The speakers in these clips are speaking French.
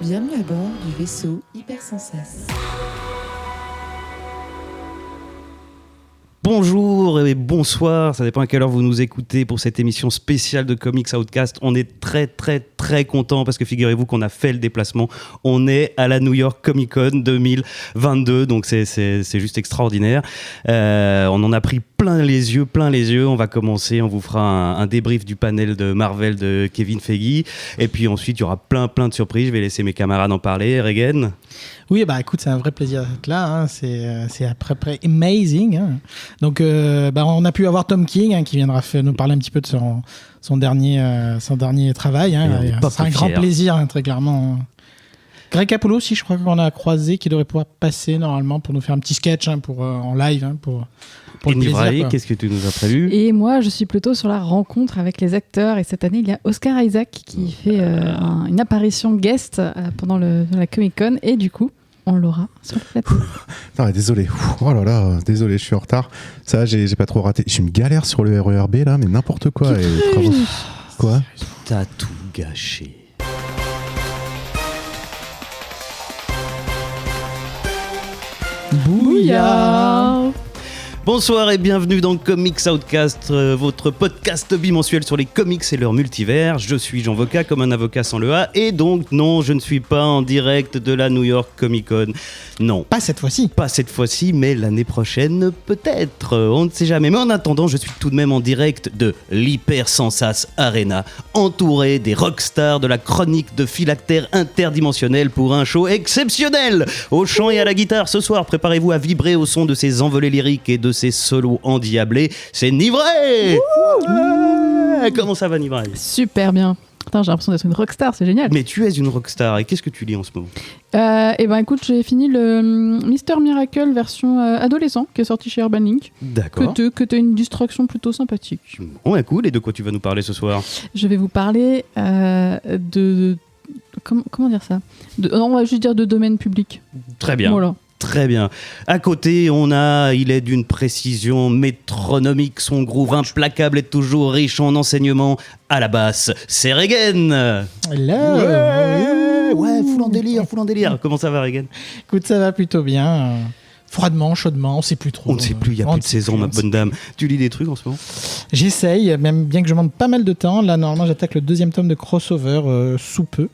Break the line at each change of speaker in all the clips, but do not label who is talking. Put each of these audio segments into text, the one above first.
Bienvenue à bord du vaisseau Hypersensas.
Bonjour et bonsoir, ça dépend à quelle heure vous nous écoutez pour cette émission spéciale de Comics Outcast. On est très content parce que figurez-vous qu'on a fait le déplacement. On est à la New York Comic Con 2022, donc c'est juste extraordinaire. On en a pris plein les yeux. On va commencer, on vous fera un débrief du panel de Marvel de Kevin Feige. Et puis ensuite, il y aura plein de surprises. Je vais laisser mes camarades en parler. Regen.
Oui, bah écoute, c'est un vrai plaisir d'être là. Hein. C'est à peu près amazing. Hein. Donc, on a pu avoir Tom King qui viendra nous parler un petit peu de son dernier travail. Hein. C'est un grand plaisir, hein, très clairement. Greg Capullo aussi, je crois qu'on a croisé, qui devrait pouvoir passer normalement pour nous faire un petit sketch en live. Hein, pour
et Nivrae, qu'est-ce que tu nous as prévu ?
Et moi, je suis plutôt sur la rencontre avec les acteurs. Et cette année, il y a Oscar Isaac qui fait une apparition guest pendant la Comic-Con. Et du coup, on l'aura sur le plateau.
Non, désolé. Oh là là, désolé, je suis en retard. Ça, j'ai pas trop raté. J'ai une galère sur le RERB là, mais n'importe quoi. Quoi ?
T'as tout gâché.
Bouillard.
Bonsoir et bienvenue dans Comics Outcast, votre podcast bimensuel sur les comics et leur multivers. Je suis Jean Voca, comme un avocat sans le A, et donc non, je ne suis pas en direct de la New York Comic Con. Non.
Pas cette fois-ci.
Pas cette fois-ci, mais l'année prochaine, peut-être. On ne sait jamais. Mais en attendant, je suis tout de même en direct de l'Hypersensas Arena, entouré des rockstars de la chronique de phylactère interdimensionnel pour un show exceptionnel. Au chant et à la guitare ce soir, préparez-vous à vibrer au son de ces envolées lyriques et de ces solos endiablés. C'est Nivrae. Ouais. Comment ça va, Nivrae ?
Super bien. Putain, j'ai l'impression d'être une rockstar, c'est génial.
Mais tu es une rockstar, et qu'est-ce que tu lis en ce moment ?
Écoute, j'ai fini le Mister Miracle version adolescent qui est sorti chez Urban Link.
D'accord.
Que t'as une distraction plutôt sympathique.
Bon, cool. Et de quoi tu vas nous parler ce soir ?
Je vais vous parler de... Comment dire ça ? On va juste dire de domaine public.
Très bien.
Voilà.
Très bien. À côté, il est d'une précision métronomique. Son groove implacable est toujours riche en enseignements. À la basse, c'est Regen.
Hello.
Ouais, full en délire. Comment ça va, Regen ?
Écoute, ça va plutôt bien. Froidement, chaudement, on sait plus trop.
On ne sait plus, il y a plus de saison, ma bonne dame. Tu lis des trucs en ce moment ?
J'essaye, même bien que je demande pas mal de temps. Là, normalement, j'attaque le 2e tome de Crossover sous peu.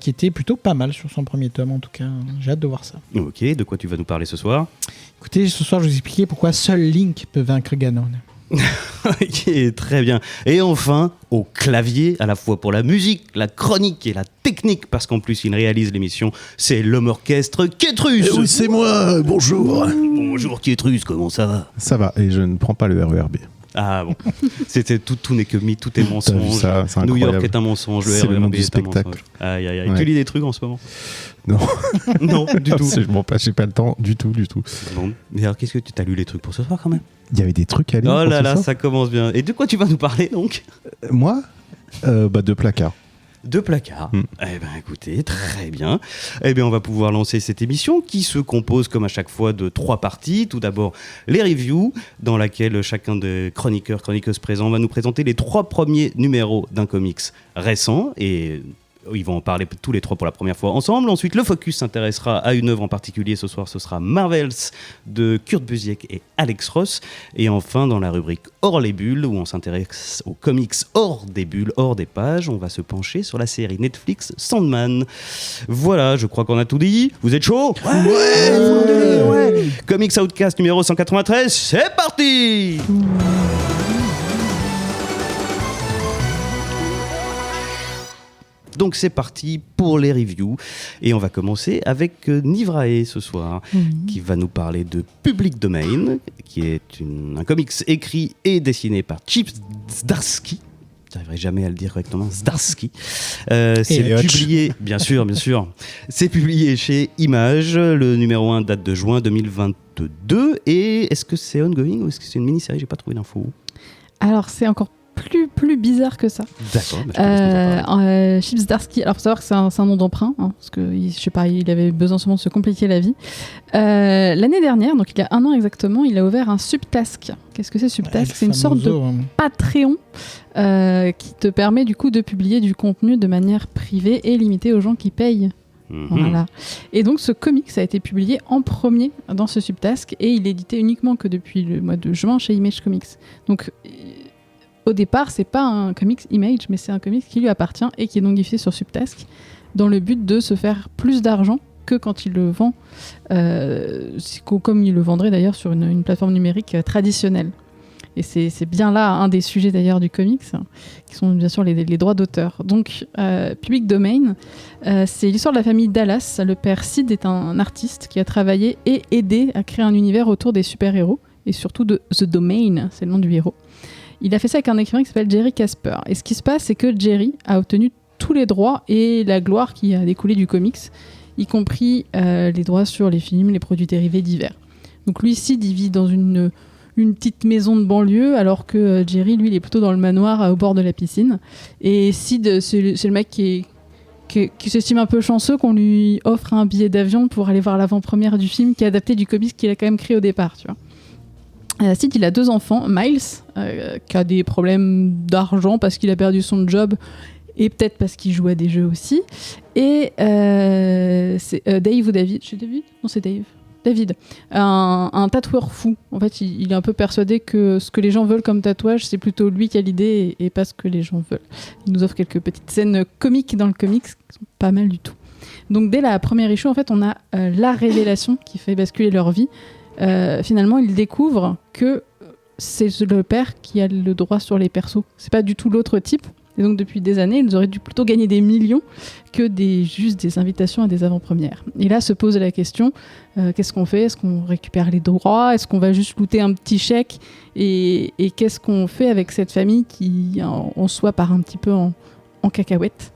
Qui était plutôt pas mal sur son premier tome en tout cas. J'ai hâte de voir ça.
Ok, de quoi tu vas nous parler ce soir ?
Écoutez, ce soir je vais vous expliquer pourquoi seul Link peut vaincre Ganon.
Ok, très bien. Et enfin, au clavier, à la fois pour la musique, la chronique et la technique, parce qu'en plus il réalise l'émission, c'est l'homme orchestre Kétrus.
Oui, c'est moi, bonjour.
Bonjour Kétrus, comment ça va ?
Ça va, et je ne prends pas le RERB.
Ah bon, c'était tout n'est que mythe, tout est mensonge.
Ça, c'est
New York
incroyable.
est un mensonge,
C'est le monde
RERB
du
est un
spectacle.
mensonge. Aïe.
Ouais.
Tu lis des trucs en ce moment ?
Non.
Non, du tout.
J'ai pas le temps du tout.
Bon, mais alors qu'est-ce que tu as lu les trucs pour ce soir quand même ?
Il y avait des trucs à lire.
Oh
pour
là
ce
là,
soir
ça commence bien. Et de quoi tu vas nous parler donc ?
Moi, de placards.
De placards. Eh bien, écoutez, très bien. Eh bien, on va pouvoir lancer cette émission qui se compose, comme à chaque fois, de 3 parties. Tout d'abord, les reviews, dans laquelle chacun des chroniqueuses présents va nous présenter les 3 premiers numéros d'un comics récent. Et ils vont en parler tous les 3 pour la première fois ensemble. Ensuite, le focus s'intéressera à une œuvre en particulier. Ce soir, ce sera Marvels de Kurt Busiek et Alex Ross. Et enfin, dans la rubrique Hors les bulles, où on s'intéresse aux comics hors des bulles, hors des pages, on va se pencher sur la série Netflix Sandman. Voilà, je crois qu'on a tout dit. Vous êtes chaud ? Ouais. Comics Outcast numéro 193, c'est parti ! Donc c'est parti pour les reviews et on va commencer avec Nivrae ce soir qui va nous parler de Public Domain qui est un comics écrit et dessiné par Chip Zdarsky. J'arriverai jamais à le dire correctement. Zdarsky. C'est publié, bien sûr. C'est publié chez Image. Le numéro 1 date de juin 2022. Et est-ce que c'est ongoing ou est-ce que c'est une mini-série ? J'ai pas trouvé d'infos.
Alors c'est encore plus bizarre que ça.
D'accord.
Chip Zdarsky, alors faut savoir que c'est un nom d'emprunt, hein, parce que je sais pas, il avait besoin seulement de se compliquer la vie. L'année dernière, donc il y a 1 an exactement, il a ouvert un Subtask. Qu'est-ce que c'est Subtask ? C'est une sorte de Patreon qui te permet du coup de publier du contenu de manière privée et limitée aux gens qui payent Voilà. Et donc ce comics a été publié en premier dans ce Subtask et il est édité uniquement que depuis le mois de juin chez Image Comics. Donc au départ, c'est pas un comics Image, mais c'est un comics qui lui appartient et qui est donc diffusé sur Subtask dans le but de se faire plus d'argent que quand il le vend, comme il le vendrait d'ailleurs sur une plateforme numérique traditionnelle. Et c'est bien là un des sujets d'ailleurs du comics, qui sont bien sûr les droits d'auteur. Donc, Public Domain, c'est l'histoire de la famille Dallas. Le père Sid est un artiste qui a travaillé et aidé à créer un univers autour des super-héros, et surtout de The Domain, c'est le nom du héros. Il a fait ça avec un écrivain qui s'appelle Jerry Casper. Et ce qui se passe, c'est que Jerry a obtenu tous les droits et la gloire qui a découlé du comics, y compris les droits sur les films, les produits dérivés divers. Donc lui, Sid, il vit dans une petite maison de banlieue, alors que Jerry, lui, il est plutôt dans le manoir au bord de la piscine. Et Sid, c'est le mec qui s'estime un peu chanceux qu'on lui offre un billet d'avion pour aller voir l'avant-première du film qui est adapté du comics qu'il a quand même créé au départ, tu vois. Sid, il a 2 enfants, Miles, qui a des problèmes d'argent parce qu'il a perdu son job et peut-être parce qu'il joue à des jeux aussi. Et c'est Dave ou David. C'est David ? Non, c'est Dave. David, un tatoueur fou. En fait, il est un peu persuadé que ce que les gens veulent comme tatouage, c'est plutôt lui qui a l'idée et pas ce que les gens veulent. Il nous offre quelques petites scènes comiques dans le comics qui sont pas mal du tout. Donc dès la première issue, en fait, on a la révélation qui fait basculer leur vie. Finalement, ils découvrent que c'est le père qui a le droit sur les persos. C'est pas du tout l'autre type. Et donc depuis des années, ils auraient dû plutôt gagner des millions que juste des invitations à des avant-premières. Et là se pose la question, qu'est-ce qu'on fait ? Est-ce qu'on récupère les droits ? Est-ce qu'on va juste looter un petit chèque ? Et qu'est-ce qu'on fait avec cette famille qui en soi part un petit peu en cacahuète ?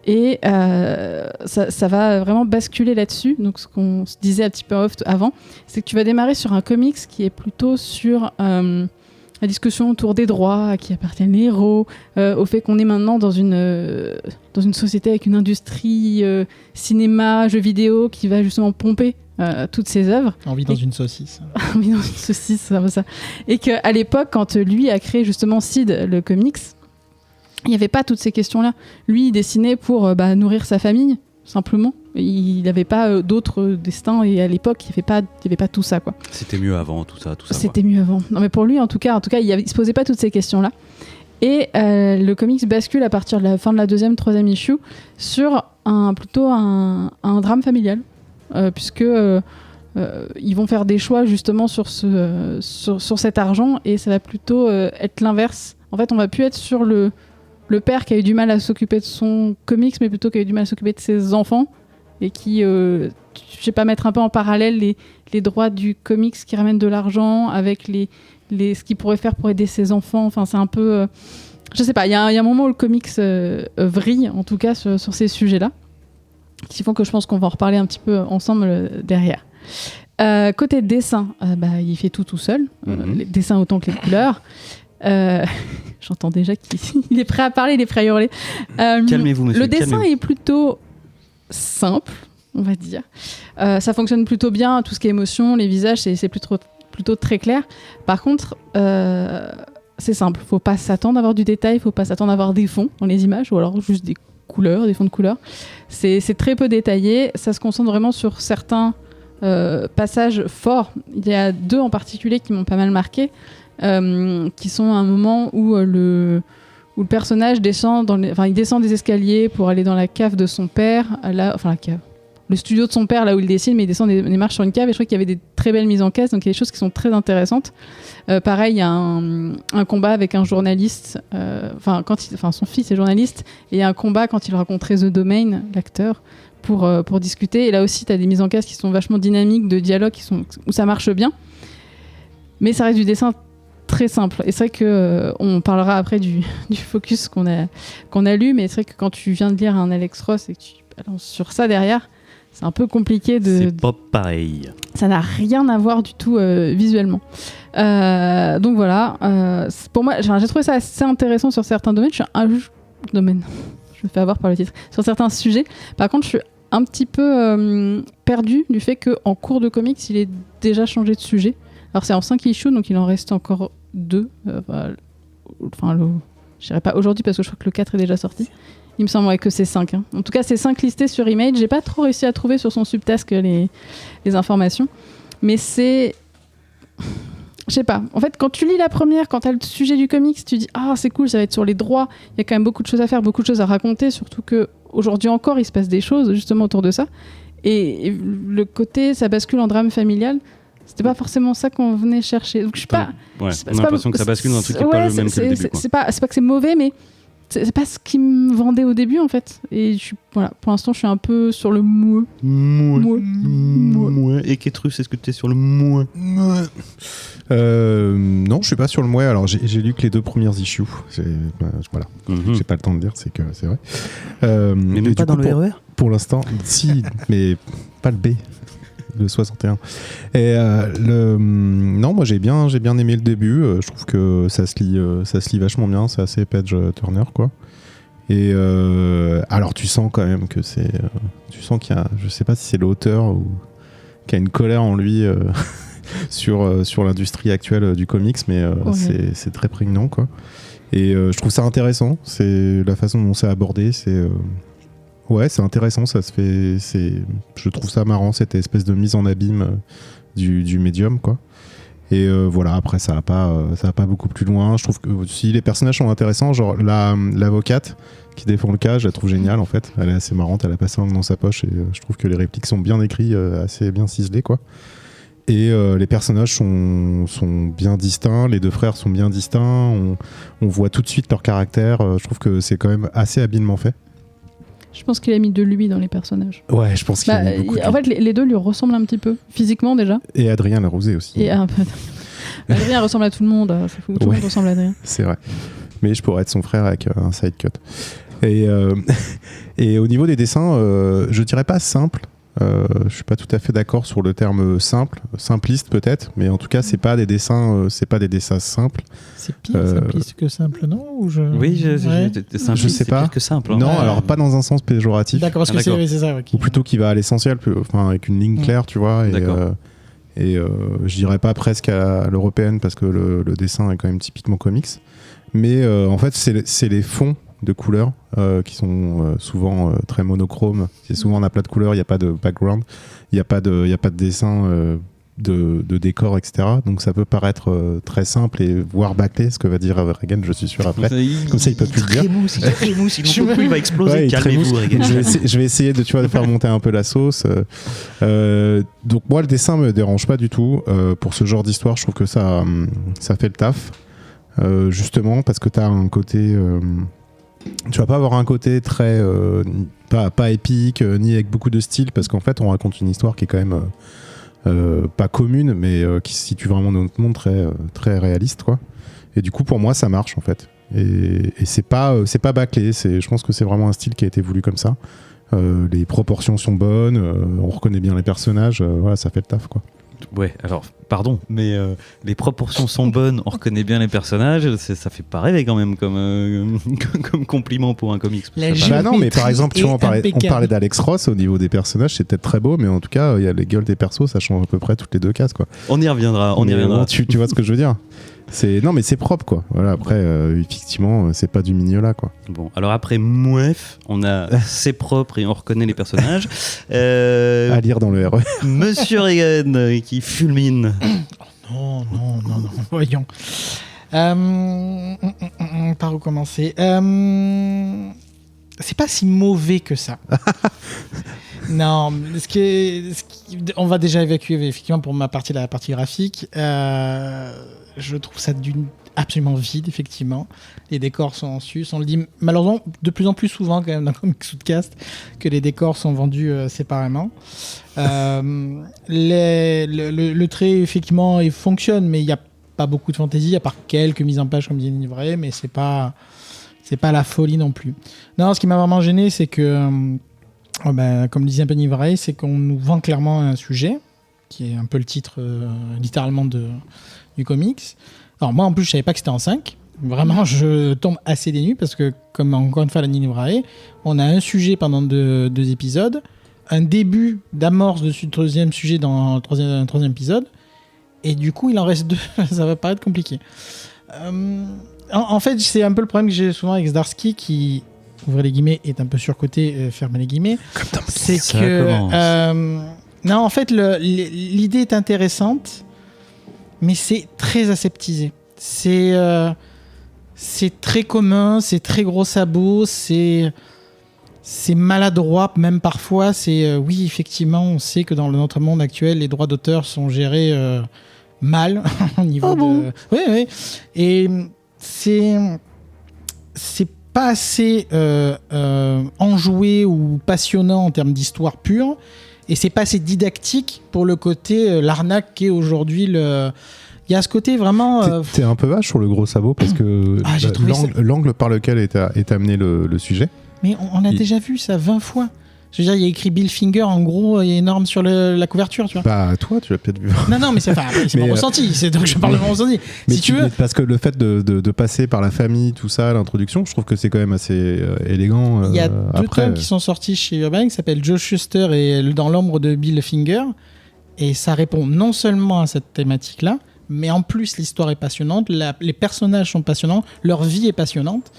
Et ça va vraiment basculer là-dessus. Donc ce qu'on se disait un petit peu off avant, c'est que tu vas démarrer sur un comics qui est plutôt sur la discussion autour des droits, à qui appartiennent les héros, au fait qu'on est maintenant dans une société avec une industrie cinéma, jeux vidéo qui va justement pomper toutes ses œuvres.
On vit dans une saucisse.
On vit dans une saucisse, c'est un peu ça. Et qu'à l'époque, quand lui a créé justement Sid, le comics, il n'y avait pas toutes ces questions-là. Lui, il dessinait pour nourrir sa famille, simplement. Il n'avait pas d'autres destins et à l'époque, il n'y avait pas tout ça, quoi.
C'était mieux avant, tout ça.
C'était mieux avant. Non, mais pour lui, en tout cas, il se posait pas toutes ces questions-là. Et le comics bascule à partir de la fin de la 2e, 3e issue sur plutôt un drame familial, puisque ils vont faire des choix justement sur cet argent et ça va plutôt être l'inverse. En fait, on va plus être sur le père qui a eu du mal à s'occuper de son comics, mais plutôt qui a eu du mal à s'occuper de ses enfants et qui, je sais pas, mettre un peu en parallèle les droits du comics qui ramènent de l'argent avec ce qu'il pourrait faire pour aider ses enfants. Enfin, c'est un peu... je sais pas, il y a un moment où le comics vrille, en tout cas, sur ces sujets-là, qui font que je pense qu'on va en reparler un petit peu ensemble derrière. Côté dessin, il fait tout seul, les dessins autant que les couleurs. J'entends déjà qu'il est prêt à parler, il est prêt à hurler.
Calmez-vous, monsieur.
Le dessin est plutôt simple, on va dire. Ça fonctionne plutôt bien, tout ce qui est émotion, les visages, c'est plutôt très clair. Par contre, c'est simple. Faut pas s'attendre à avoir du détail, faut pas s'attendre à avoir des fonds dans les images, ou alors juste des couleurs, des fonds de couleurs. C'est très peu détaillé. Ça se concentre vraiment sur certains passages forts. Il y a 2 en particulier qui m'ont pas mal marqué. Qui sont un moment où le personnage descend il descend des escaliers pour aller dans la cave de son père, la cave, le studio de son père là où il dessine, mais il descend des marches sur une cave et je crois qu'il y avait des très belles mises en caisse, donc il y a des choses qui sont très intéressantes. Pareil, il y a un combat avec un journaliste, son fils est journaliste, et il y a un combat quand il rencontrait The Domain, l'acteur, pour discuter, et là aussi tu as des mises en caisse qui sont vachement dynamiques, de dialogue où ça marche bien, mais ça reste du dessin très simple. Et c'est vrai que on parlera après du focus qu'on a lu, mais c'est vrai que quand tu viens de lire un Alex Ross et que tu balances sur ça derrière, c'est un peu compliqué
C'est pas pareil.
Ça n'a rien à voir du tout visuellement. Donc voilà. Pour moi, j'ai trouvé ça assez intéressant sur certains domaines. Je me fais avoir par le titre. Sur certains sujets. Par contre, je suis un petit peu perdue du fait qu'en cours de comics, il est déjà changé de sujet. Alors c'est en 5 issues, donc il en reste encore 2. Je dirais pas aujourd'hui parce que je crois que le 4 est déjà sorti. Il me semble que c'est 5. Hein. En tout cas, c'est 5 listés sur Image. J'ai pas trop réussi à trouver sur son subtask les informations. Mais c'est... Je sais pas. En fait, quand tu lis la première, quand tu as le sujet du comics, tu dis « Ah, c'est cool, ça va être sur les droits. » Il y a quand même beaucoup de choses à faire, beaucoup de choses à raconter, surtout qu'aujourd'hui encore, il se passe des choses justement autour de ça. Et le côté, ça bascule en drame familial, c'était pas forcément ça qu'on venait chercher. Donc je suis pas...
Ouais,
c'est
on a l'impression que ça bascule dans un truc qui n'est pas le même que le début.
C'est pas que c'est mauvais, mais c'est pas ce qui me vendait au début, en fait. Et voilà, pour l'instant, je suis un peu sur le mouais.
Et Ketrus, est-ce que tu es sur le mouais?
Non, je suis pas sur le mouais. Alors, j'ai lu que les 2 premières issues. Voilà. J'ai pas le temps de dire, c'est vrai.
Mais même pas dans le RER?
Pour l'instant, si, mais pas le B. Le 61. Et non, moi j'ai bien aimé le début. Je trouve que ça se lit vachement bien. C'est assez page turner, quoi. Et alors tu sens quand même que tu sens qu'il y a, je sais pas si c'est l'auteur ou qu'il y a une colère en lui sur l'industrie actuelle du comics, mais c'est très prégnant, quoi. Et je trouve ça intéressant. C'est la façon dont c'est abordé. Ouais, c'est intéressant, ça se fait. Je trouve ça marrant, cette espèce de mise en abîme du médium, quoi. Et voilà, après, ça va pas beaucoup plus loin. Je trouve que si les personnages sont intéressants, genre l'avocate qui défend le cas, je la trouve géniale, en fait. Elle est assez marrante, elle a pas sa langue dans sa poche, et je trouve que les répliques sont bien écrites, assez bien ciselées, quoi. Et les personnages sont bien distincts, les 2 frères sont bien distincts, on voit tout de suite leur caractère. Je trouve que c'est quand même assez habilement fait.
Je pense qu'il a mis de lui dans les personnages.
Ouais, je pense qu'il a mis beaucoup de lui.
En fait, les 2 lui ressemblent un petit peu, physiquement déjà.
Et Adrien Larosé aussi.
Et un peu. Adrien ressemble à tout le monde, c'est fou, tout le monde ressemble à Adrien.
C'est vrai. Mais je pourrais être son frère avec un side cut. Et au niveau des dessins, je dirais pas simple. Je suis pas tout à fait d'accord sur le terme simpliste peut-être, mais en tout cas c'est pas des dessins simples.
C'est pire simpliste que simple, non?
Oui,
je sais pas.
Pire que simple. Hein.
Non, alors pas dans un sens péjoratif.
D'accord, parce que c'est ça.
Ou plutôt qui va à l'essentiel, avec une ligne claire, tu vois. Et je dirais pas presque à l'européenne parce que le dessin est quand même typiquement comics. Mais en fait c'est les fonds de couleurs qui sont souvent très monochromes. C'est souvent un aplat de couleurs, il n'y a pas de background, il n'y a pas de dessin de décor, etc. Donc ça peut paraître très simple et voire bâclé, ce que va dire Regan, je suis sûr, après. Comme ça, il peut plus le dire.
Très mou, il va exploser.
Ouais,
calmez-vous, Regan.
Je vais essayer de faire monter un peu la sauce. Donc moi, le dessin me dérange pas du tout. Pour ce genre d'histoire, je trouve que ça fait le taf. Justement, parce que tu as un côté... tu vas pas avoir un côté très pas épique ni avec beaucoup de style, parce qu'en fait on raconte une histoire qui est quand même pas commune, mais qui se situe vraiment dans notre monde très réaliste, quoi. Et du coup pour moi ça marche en fait, et c'est pas bâclé, je pense que c'est vraiment un style qui a été voulu comme ça. Les proportions sont bonnes, on reconnaît bien les personnages, voilà, ça fait le taf, quoi.
Ouais, alors, pardon, mais les proportions sont bonnes, on reconnaît bien les personnages, ça fait pas rêver quand même comme compliment pour un comics.
Bah non, mais par exemple, tu vois, on parlait d'Alex Ross, au niveau des personnages, c'est peut-être très beau, mais en tout cas, il y a les gueules des persos, ça change à peu près toutes les 2 cases, quoi.
On y reviendra.
Tu vois ce que je veux dire? Non, mais c'est propre, quoi. Voilà, après, effectivement, c'est pas du Mignola, quoi.
Bon, alors après Mouef, on a c'est propre et on reconnaît les personnages.
À lire dans le RE.
Monsieur Regan qui fulmine.
Non, voyons. Par où commencer? C'est pas si mauvais que ça. Non, on va déjà évacuer effectivement pour ma partie, la partie graphique. Je trouve ça absolument vide, effectivement. Les décors sont en sus. On le dit malheureusement de plus en plus souvent quand même dans Comics Outcast que les décors sont vendus séparément. Le trait effectivement il fonctionne, mais il n'y a pas beaucoup de fantaisie, à part quelques mises en page comme Denis Livray, mais c'est pas la folie non plus. Non, ce qui m'a vraiment gêné, c'est que comme disait un peu Livray, c'est qu'on nous vend clairement un sujet qui est un peu le titre littéralement du comics. Alors moi en plus je savais pas que c'était en 5. Vraiment je tombe assez dénu parce que comme encore une fois la Livray, on a un sujet pendant deux épisodes, un début d'amorce de ce troisième sujet dans le troisième épisode, et du coup il en reste 2. Ça va paraître compliqué. En fait c'est un peu le problème que j'ai souvent avec Zdarsky qui ouvrez les guillemets, est un peu surcoté, fermez les guillemets. C'est
Ça
que
commence.
non, en fait, l'idée est intéressante, mais c'est très aseptisé. C'est très commun, c'est très gros sabots, c'est maladroit même parfois. Oui, effectivement, on sait que dans notre monde actuel, les droits d'auteur sont gérés mal au niveau de. Oui, oui. Et c'est pas assez enjoué ou passionnant en termes d'histoire pure, et c'est pas assez didactique pour le côté l'arnaque qu'est aujourd'hui le. Il y a ce côté vraiment.
T'es un peu vache sur le gros sabot parce que
j'ai trouvé
l'angle par lequel est amené le sujet.
Mais on a déjà vu ça 20 fois. Je veux dire, il y a écrit Bill Finger en gros et énorme sur la couverture, tu vois.
Bah, toi, tu l'as peut-être vu.
Non, mais c'est mon ressenti. C'est donc je parle de mon ressenti.
Mais
si tu veux.
Parce que le fait de passer par la famille, tout ça, l'introduction, je trouve que c'est quand même assez élégant.
Il y a deux tomes qui sont sortis chez Urban qui s'appellent Joe Shuster et Dans l'ombre de Bill Finger. Et ça répond non seulement à cette thématique-là, mais en plus, l'histoire est passionnante, les personnages sont passionnants, leur vie est passionnante.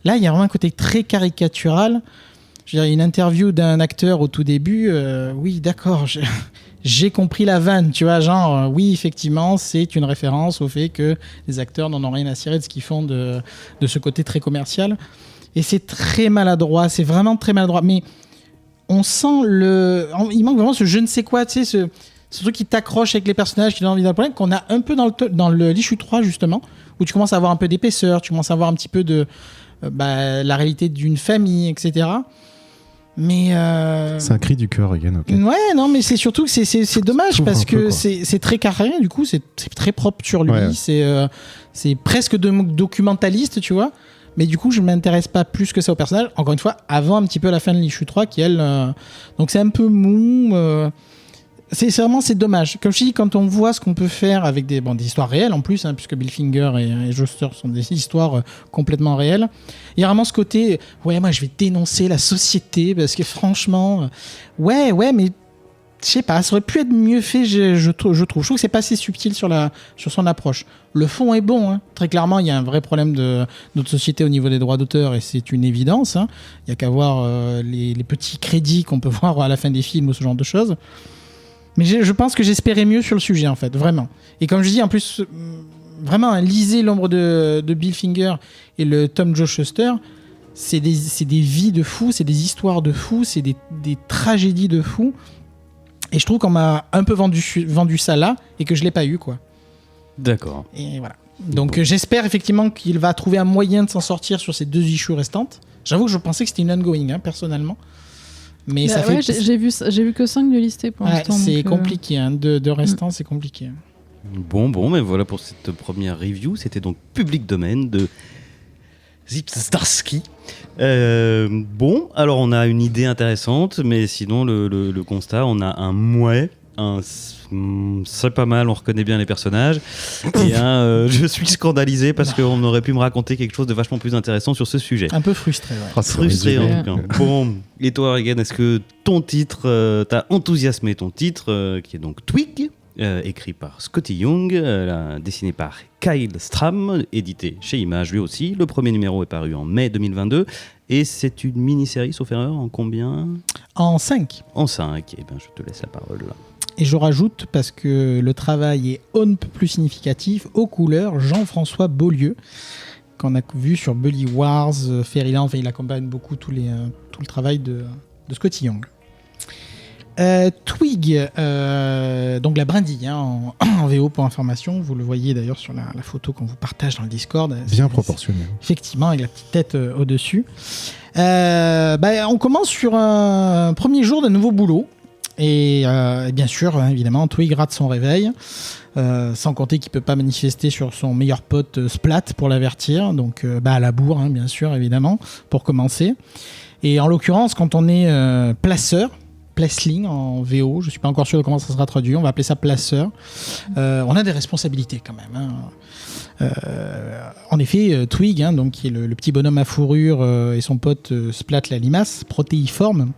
Là, il y a vraiment un côté très caricatural. Je veux dire, une interview d'un acteur au tout début, oui, d'accord, j'ai compris la vanne, tu vois, genre, oui, effectivement, c'est une référence au fait que les acteurs n'en ont rien à cirer de ce qu'ils font de ce côté très commercial. Et c'est très maladroit, c'est vraiment très maladroit. Mais on sent il manque vraiment ce je ne sais quoi, tu sais, ce truc qui t'accroche avec les personnages, qui donne envie d'un problème, qu'on a un peu dans le l'issue 3, justement, où tu commences à avoir un peu d'épaisseur, tu commences à avoir un petit peu de la réalité d'une famille, etc. Mais
c'est un cri du cœur, again, ok.
Ouais, non, mais c'est surtout que c'est dommage parce que
peu,
c'est très carré, du coup, c'est très propre sur lui,
ouais.
C'est presque documentaliste, tu vois. Mais du coup, je m'intéresse pas plus que ça au personnage. Encore une fois, avant un petit peu la fin de l'issue 3, qui elle. Donc c'est un peu mou. C'est dommage. Comme je dis, quand on voit ce qu'on peut faire avec des histoires réelles en plus, puisque Bill Finger et Joster sont des histoires complètement réelles, il y a vraiment ce côté, ouais, moi je vais dénoncer la société parce que franchement, ouais, mais je sais pas, ça aurait pu être mieux fait, je trouve. Je trouve que c'est pas assez subtil sur son approche. Le fond est bon, hein. Très clairement, il y a un vrai problème de notre société au niveau des droits d'auteur et c'est une évidence. Hein. Il y a qu'à voir les petits crédits qu'on peut voir à la fin des films ou ce genre de choses. Mais je pense que j'espérais mieux sur le sujet, en fait, vraiment. Et comme je dis, en plus, vraiment, lisez l'ombre de Bill Finger et le tome Joe Shuster, c'est des vies de fous, c'est des histoires de fous, c'est des tragédies de fous. Et je trouve qu'on m'a un peu vendu ça là et que je l'ai pas eu, quoi.
D'accord.
Et voilà. Donc j'espère effectivement qu'il va trouver un moyen de s'en sortir sur ces 2 issues restantes. J'avoue que je pensais que c'était une ongoing, hein, personnellement. Mais ça fait.
J'ai vu que 5 de listés pour l'instant.
C'est compliqué, hein, de restants, c'est compliqué.
Bon, mais voilà pour cette première review. C'était donc Public Domain de Zip Zdarsky. Bon, alors on a une idée intéressante, mais sinon le constat, on a un mouet, c'est pas mal, on reconnaît bien les personnages, et je suis scandalisé parce qu'on aurait pu me raconter quelque chose de vachement plus intéressant sur ce sujet.
Un peu frustré, ouais.
Frustré en tout cas. Bon, et toi Regan, est-ce que ton titre t'a enthousiasmé, ton titre qui est donc Twig, écrit par Scotty Young, dessiné par Kyle Stram, édité chez Image lui aussi. Le premier numéro est paru en mai 2022 et c'est une mini-série, sauf erreur, en combien ?
En 5.
En 5, et ben je te laisse la parole là.
Et je rajoute, parce que le travail est on ne peut plus significatif, aux couleurs, Jean-François Beaulieu, qu'on a vu sur Bully Wars, Fairyland, enfin, il accompagne beaucoup tout le travail de Scotty Young. Twig, donc la brindille, hein, en VO pour information, vous le voyez d'ailleurs sur la photo qu'on vous partage dans le Discord.
Bien proportionné.
Effectivement, avec la petite tête au-dessus. On commence sur un premier jour de nouveau boulot. Et bien sûr, hein, évidemment, Twig rate son réveil, sans compter qu'il ne peut pas manifester sur son meilleur pote Splat pour l'avertir. Donc à la bourre, hein, bien sûr, évidemment, pour commencer. Et en l'occurrence, quand on est placeur, placeling en VO, je ne suis pas encore sûr de comment ça sera traduit, on va appeler ça placeur, on a des responsabilités quand même. Hein. En effet, Twig, hein, donc, qui est le petit bonhomme à fourrure, et son pote Splat la limace, protéiforme,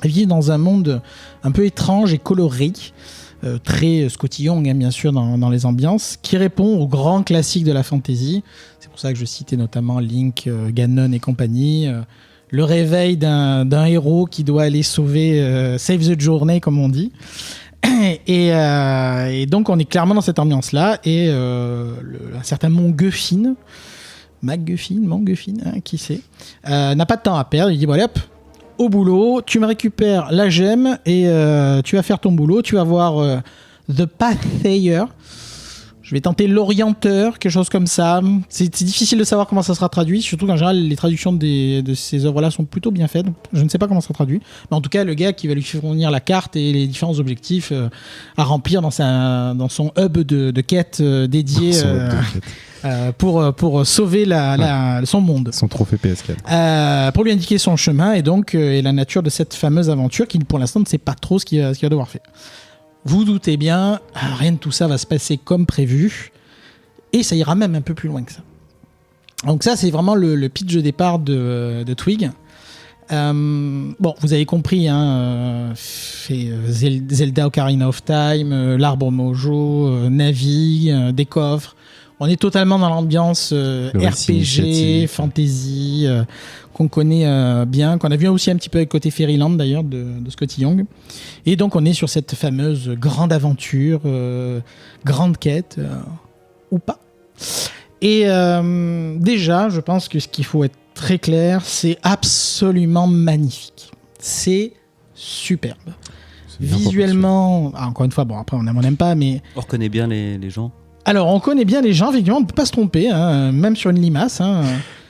vivent dans un monde un peu étrange et coloré, très Scotty Young, hein, bien sûr, dans les ambiances, qui répond aux grands classiques de la fantasy. C'est pour ça que je citais notamment Link, Ganon et compagnie. le réveil d'un héros qui doit aller sauver, save the journey comme on dit. Et donc on est clairement dans cette ambiance-là. Et un certain MacGuffin, qui sait, n'a pas de temps à perdre. Il dit bon allez hop, au boulot, tu me récupères la gemme et tu vas faire ton boulot. Tu vas voir The Pathsayer. Je vais tenter l'orienteur, quelque chose comme ça. C'est difficile de savoir comment ça sera traduit, surtout qu'en général, les traductions de ces œuvres-là sont plutôt bien faites. Donc je ne sais pas comment ça sera traduit. Mais en tout cas, le gars qui va lui fournir la carte et les différents objectifs à remplir dans son hub de quête dédié pour sauver son monde.
Son trophée PS4.
Pour lui indiquer son chemin et donc et la nature de cette fameuse aventure qui, pour l'instant, ne sait pas trop ce qu'il va devoir faire. Vous doutez bien, rien de tout ça va se passer comme prévu, et ça ira même un peu plus loin que ça. Donc ça, c'est vraiment le pitch de départ de Twig. Bon, vous avez compris, fait Zelda Ocarina of Time, l'Arbre Mojo, Navi, des coffres. On est totalement dans l'ambiance RPG, fantasy, qu'on connaît bien, qu'on a vu aussi un petit peu avec côté Fairyland d'ailleurs de Scotty Young. Et donc on est sur cette fameuse grande aventure, grande quête, ou pas. Et déjà, je pense que ce qu'il faut être très clair, c'est absolument magnifique. C'est superbe. Visuellement, encore une fois, bon après on n'aime pas, mais...
On reconnaît bien les gens.
Alors, on connaît bien les gens, effectivement, on ne peut pas se tromper, même sur une limace.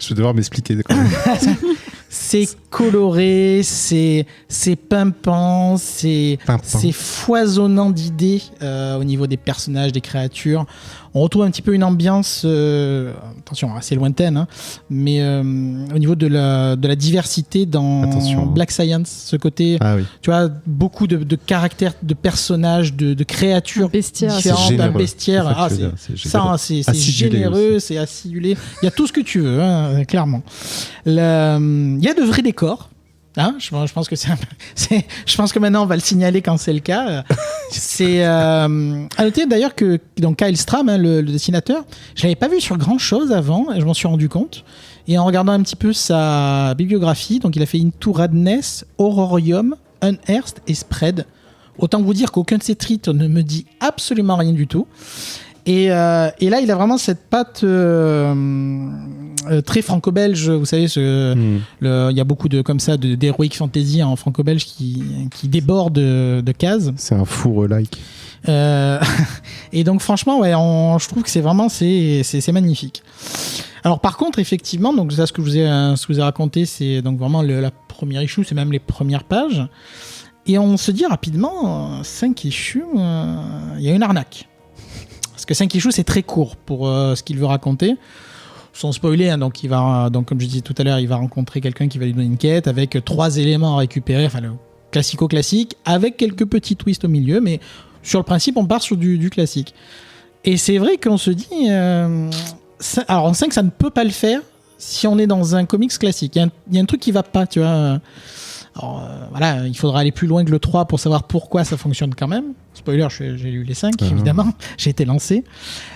Je vais devoir m'expliquer quand même.
C'est coloré, c'est pimpant, c'est foisonnant d'idées au niveau des personnages, des créatures. On retrouve un petit peu une ambiance, attention, assez lointaine, mais au niveau de la diversité dans Black Science, ce côté, tu vois, beaucoup de caractères, de personnages, de créatures différentes, un bestiaire. C'est généreux, c'est acidulé. Il y a tout ce que tu veux, clairement. Il y a de vrais décors. Je pense que je pense que maintenant on va le signaler quand c'est le cas. C'est à noter d'ailleurs que donc Kyle Stram, le dessinateur, je l'avais pas vu sur grand chose avant et je m'en suis rendu compte. Et en regardant un petit peu sa bibliographie, donc il a fait Into Radness, Aurorium, Unearthed et Spread. Autant vous dire qu'aucun de ces titres ne me dit absolument rien du tout. Et là, il a vraiment cette patte très franco-belge. Vous savez, il y a beaucoup d'heroic fantasy en franco-belge qui déborde de cases.
C'est un four-like.
Et donc, franchement, je trouve que c'est magnifique. Alors, par contre, effectivement, donc ça, ce que je vous ai raconté, c'est donc vraiment la première issue, c'est même les premières pages. Et on se dit rapidement, 5 issues, il y a une arnaque. Parce que 5 issues, c'est très court pour ce qu'il veut raconter. Sans spoiler, donc comme je disais tout à l'heure, il va rencontrer quelqu'un qui va lui donner une quête avec 3 éléments à récupérer, enfin le classico-classique, avec quelques petits twists au milieu, mais sur le principe, on part sur du classique. Et c'est vrai qu'on se dit... alors en 5, ça ne peut pas le faire si on est dans un comics classique. Il y a un truc qui va pas, tu vois... Alors, voilà, il faudra aller plus loin que le 3 pour savoir pourquoi ça fonctionne quand même. Spoiler, j'ai lu les 5, évidemment. J'ai été lancé.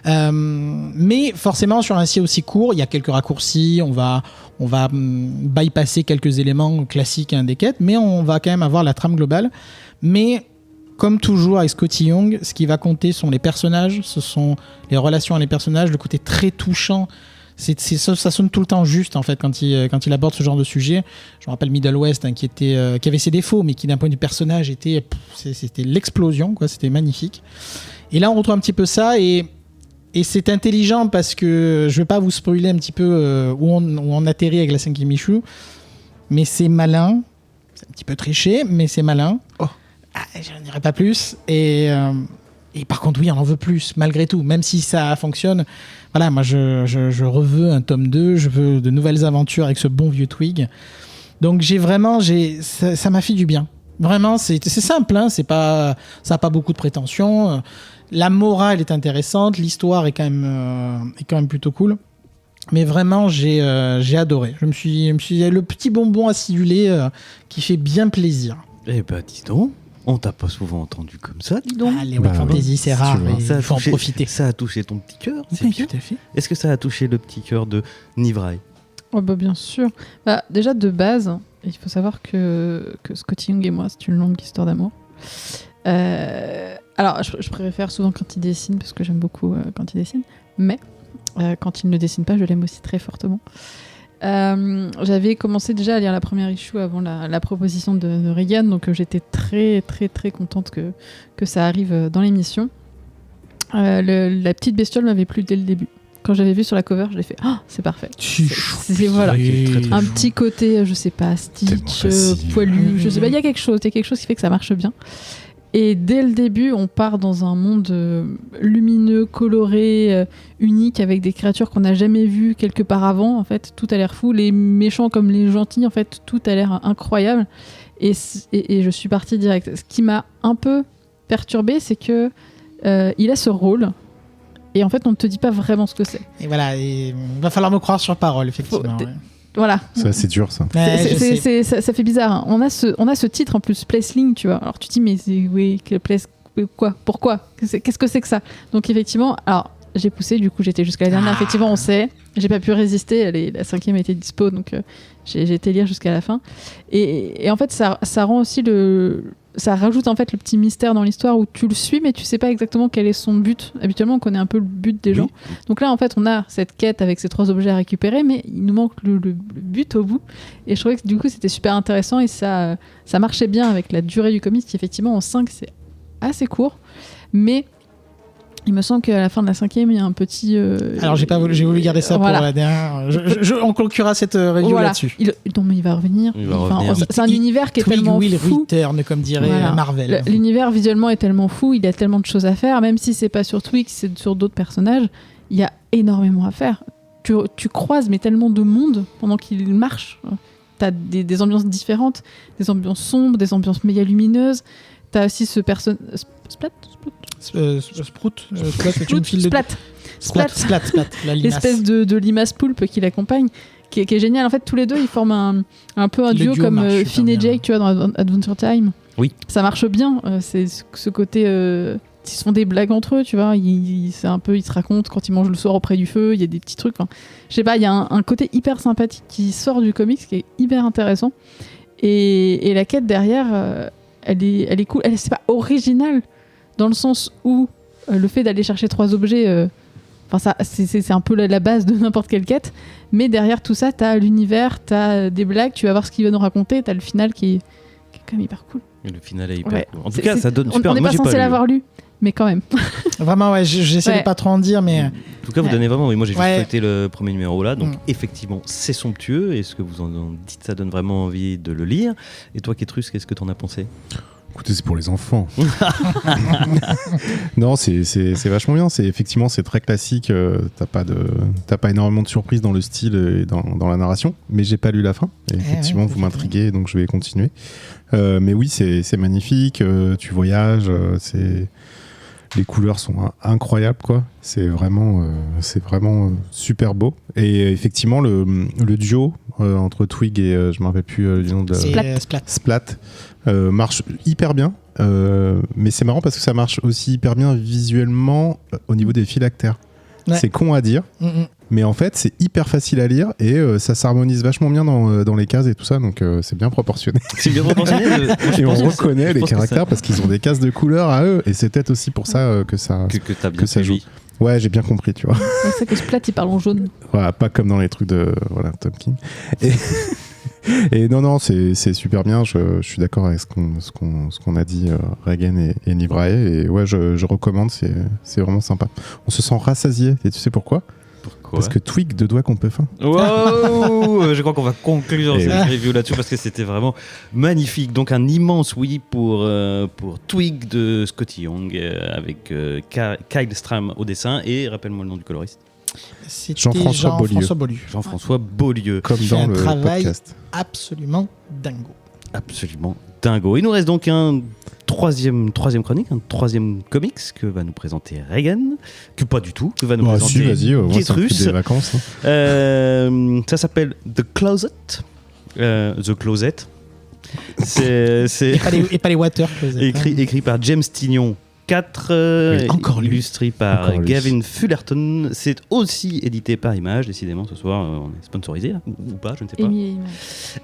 Mais forcément, sur un récit aussi court, il y a quelques raccourcis. On va bypasser quelques éléments classiques des quêtes, mais on va quand même avoir la trame globale. Mais comme toujours avec Scotty Young, ce qui va compter sont les personnages, ce sont les relations avec les personnages, le côté très touchant. Ça sonne tout le temps juste en fait quand il aborde ce genre de sujet. Je me rappelle Middle West qui avait ses défauts mais qui d'un point de vue personnage c'était l'explosion quoi, c'était magnifique. Et là on retrouve un petit peu ça et c'est intelligent parce que je vais pas vous spoiler un petit peu où on atterrit avec la 5e issue, mais c'est malin, c'est un petit peu triché mais c'est malin. J'en dirai pas plus et par contre oui on en veut plus malgré tout, même si ça fonctionne. Voilà, moi je reveux un tome 2, je veux de nouvelles aventures avec ce bon vieux Twig. Donc ça m'a fait du bien. Vraiment, c'est simple, ça n'a pas beaucoup de prétention. La morale est intéressante, l'histoire est quand même plutôt cool. Mais vraiment, j'ai adoré. Je me suis le petit bonbon acidulé qui fait bien plaisir.
Eh ben, dis donc. On t'a pas souvent entendu comme ça, dis donc.
Les fantasy, c'est rare, il faut en profiter.
Ça a touché ton petit cœur, c'est
oui,
bien.
Tout à fait.
Est-ce que ça a touché le petit cœur de Nivrae ?
Oh bah bien sûr. Bah, déjà de base, il faut savoir que Scotty Young et moi, c'est une longue histoire d'amour. Alors, je préfère souvent quand il dessine, parce que j'aime beaucoup quand il dessine, mais quand il ne dessine pas, je l'aime aussi très fortement. J'avais commencé déjà à lire la première issue avant la proposition de Regan, donc j'étais très très très contente que ça arrive dans l'émission. La petite bestiole m'avait plu dès le début. Quand j'avais vu sur la cover, je l'ai fait c'est parfait. C'est voilà. Un petit côté, je sais pas, Stitch, poilu, je sais pas, il y a quelque chose qui fait que ça marche bien. Et dès le début, on part dans un monde lumineux, coloré, unique, avec des créatures qu'on n'a jamais vues quelque part avant. En fait, tout a l'air fou. Les méchants comme les gentils, en fait, tout a l'air incroyable. Et je suis partie direct. Ce qui m'a un peu perturbée, c'est que il a ce rôle. Et en fait, on ne te dit pas vraiment ce que c'est.
Et voilà, il va falloir me croire sur parole, effectivement.
Voilà.
Ça, c'est dur, ça.
Ça fait bizarre. Hein. On a ce titre en plus, Placeling, tu vois. Alors tu te dis, mais quoi ? Pourquoi ? Qu'est-ce que c'est que ça ? Donc effectivement, alors j'ai poussé, du coup j'étais jusqu'à la dernière. Effectivement, on sait. J'ai pas pu résister. La 5e était dispo, donc j'ai été lire jusqu'à la fin. Et en fait, ça rend aussi ça rajoute en fait le petit mystère dans l'histoire où tu le suis mais tu sais pas exactement quel est son but. Habituellement on connaît un peu le but des gens. Donc là en fait on a cette quête avec ces 3 objets à récupérer mais il nous manque le but au bout. Et je trouvais que du coup c'était super intéressant et ça marchait bien avec la durée du comics qui effectivement en 5 c'est assez court. Mais il me semble qu'à la fin de la 5e, il y a un petit...
Alors, j'ai voulu garder ça pour la dernière. On conclura cette review là-dessus.
Non, mais il va revenir. C'est un univers qui est tellement fou.
Return, comme dirait Marvel.
L'univers visuellement est tellement fou, il y a tellement de choses à faire, même si c'est pas sur Twig, c'est sur d'autres personnages, il y a énormément à faire. Tu croises mais tellement de monde pendant qu'il marche. T'as des ambiances différentes, des ambiances sombres, des ambiances méga lumineuses. T'as aussi ce personnage...
Sprout, c'est une file de... Splat, la limace.
L'espèce de limace poulpe qui l'accompagne, qui est génial. En fait, tous les deux, ils forment un peu un duo comme Finn et Jake, tu vois, dans Adventure Time.
Oui.
Ça marche bien. C'est ce côté... ils se font des blagues entre eux, tu vois. C'est un peu, ils se racontent quand ils mangent le soir auprès du feu. Il y a des petits trucs. Je sais pas, il y a un côté hyper sympathique qui sort du comics, qui est hyper intéressant. Et la quête derrière, elle est cool. C'est pas original dans le sens où le fait d'aller chercher 3 objets, c'est un peu la base de n'importe quelle quête. Mais derrière tout ça, t'as l'univers, t'as des blagues, tu vas voir ce qu'il va nous raconter, t'as le final qui est quand même hyper cool.
Et le final est hyper cool. En tout cas, ça donne super.
On n'est pas censé l'avoir lu, mais quand même.
Vraiment, ouais, j'essaie de pas trop en dire, mais...
En tout cas, vous donnez vraiment... Oui, moi, j'ai juste feuilleté le premier numéro là, donc effectivement, c'est somptueux. Et ce que vous en dites, ça donne vraiment envie de le lire. Et toi, Kétrus, qu'est-ce que t'en as pensé ?
Écoutez, c'est pour les enfants. Non, c'est vachement bien. Effectivement, c'est très classique. T'as pas énormément de surprises dans le style et dans la narration. Mais j'ai pas lu la fin. Et effectivement, vous m'intriguez, donc je vais continuer. Mais oui, c'est magnifique. Tu voyages. Les couleurs sont incroyables, quoi. C'est vraiment super beau. Et effectivement, le duo entre Twig et je me rappelle plus du nom de Splat marche hyper bien. Mais c'est marrant parce que ça marche aussi hyper bien visuellement au niveau des phylactères. Ouais. C'est con à dire, mais en fait c'est hyper facile à lire et ça s'harmonise vachement bien dans les cases et tout ça, donc c'est bien proportionné.
C'est bien proportionné.
Et on reconnaît les caractères parce qu'ils ont des cases de couleurs à eux, et c'est peut-être aussi pour ça que ça joue. Ouais, j'ai bien compris, tu vois.
C'est que Splat il parle en jaune.
Voilà, pas comme dans les trucs de Tom King. Et non, c'est super bien. Je suis d'accord avec ce qu'on a dit, Regan et Librae. Et ouais, je recommande, c'est vraiment sympa. On se sent rassasié. Et tu sais pourquoi ? Parce que Twig, 2 doigts qu'on peut faim.
Wow. Je crois qu'on va conclure cette review là-dessus parce que c'était vraiment magnifique. Donc un immense oui pour Twig de Scotty Young avec Kyle Stram au dessin et rappelle-moi le nom du coloriste.
C'était
Jean-François Beaulieu.
Jean-François Beaulieu.
Comme dans le podcast.
Absolument dingo.
Absolument dingo. Il nous reste donc un troisième chronique, un troisième comics que va nous présenter Regan, que pas du tout, que va nous présenter Kétrus.
Des vacances. Hein.
Ça s'appelle The Closet. The Closet.
Et pas les Water Closet.
Écrit par James Tynion, 4,
Oui, encore lui.
illustré par
Encore lui.
Gavin Fullerton. C'est aussi édité par Image. Décidément, ce soir, on est sponsorisé, là, ou pas, je ne sais pas.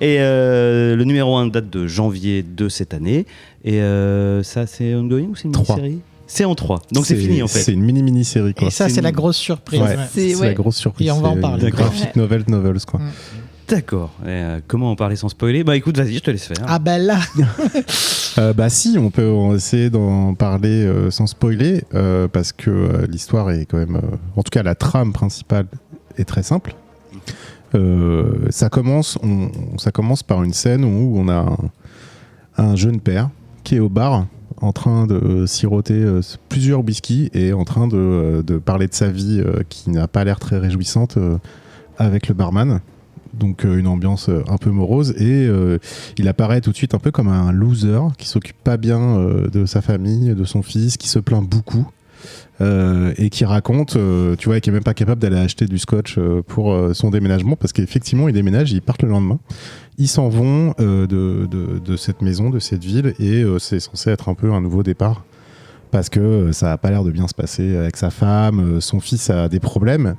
Et le numéro 1 date de janvier de cette année. Et ça, c'est ongoing ou c'est une
3.
mini-série ? C'est en 3. Donc c'est fini, en fait.
C'est une mini-série, quoi.
Et ça, c'est la grosse surprise.
Ouais,
ouais.
c'est la grosse surprise.
Et on va en
C'est
parler.
une graphic novels, quoi.
D'accord. Et, comment en parler sans spoiler ? Bah écoute, vas-y, je te laisse faire.
Ah ben là,
Bah si, on peut essayer d'en parler sans spoiler, parce que l'histoire est quand même... en tout cas, la trame principale est très simple. Ça commence par une scène où on a un jeune père qui est au bar en train de siroter plusieurs whiskies et en train de parler de sa vie qui n'a pas l'air très réjouissante avec le barman. Donc une ambiance un peu morose et il apparaît tout de suite un peu comme un loser qui s'occupe pas bien de sa famille, de son fils, qui se plaint beaucoup et qui raconte, tu vois, qui est même pas capable d'aller acheter du scotch pour son déménagement parce qu'effectivement ils déménagent, ils partent le lendemain, ils s'en vont de cette maison, de cette ville et c'est censé être un peu un nouveau départ parce que ça a pas l'air de bien se passer avec sa femme, son fils a des problèmes.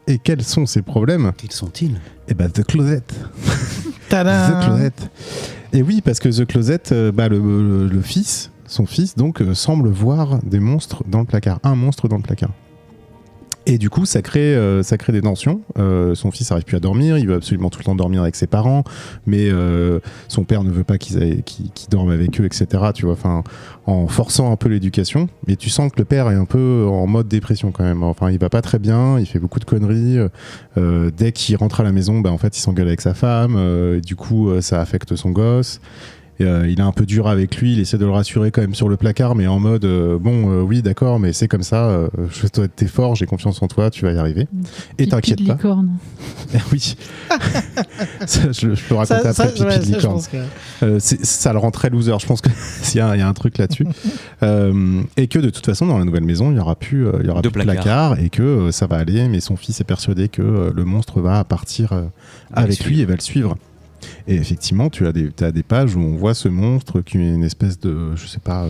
Et quels sont ces problèmes ?
Quels sont-ils ?
Eh ben, The Closet.
tada.
The Closet. Et oui, parce que The Closet, le fils, son fils, donc, semble voir des monstres dans le placard. Un monstre dans le placard. Et du coup, ça crée des tensions. Son fils n'arrive plus à dormir, il veut absolument tout le temps dormir avec ses parents, mais son père ne veut pas qu'il dorme avec eux, etc. Tu vois, enfin, en forçant un peu l'éducation. Mais tu sens que le père est un peu en mode dépression quand même. Enfin, il va pas très bien, il fait beaucoup de conneries. Dès qu'il rentre à la maison, en fait, il s'engueule avec sa femme. Et du coup, ça affecte son gosse. Il est un peu dur avec lui, il essaie de le rassurer quand même sur le placard, mais en mode oui d'accord, mais c'est comme ça, t'es fort, j'ai confiance en toi, tu vas y arriver. Et t'inquiète pas. Oui. Ça, je peux raconter après pipi de licorne. Ça le rend très loser, je pense qu'il y a un truc là-dessus. Et que de toute façon, dans la nouvelle maison, il y aura plus de placard et que ça va aller, mais son fils est persuadé que le monstre va partir avec lui et va le suivre. Et effectivement, tu as des pages où on voit ce monstre qui est une espèce de, je sais pas,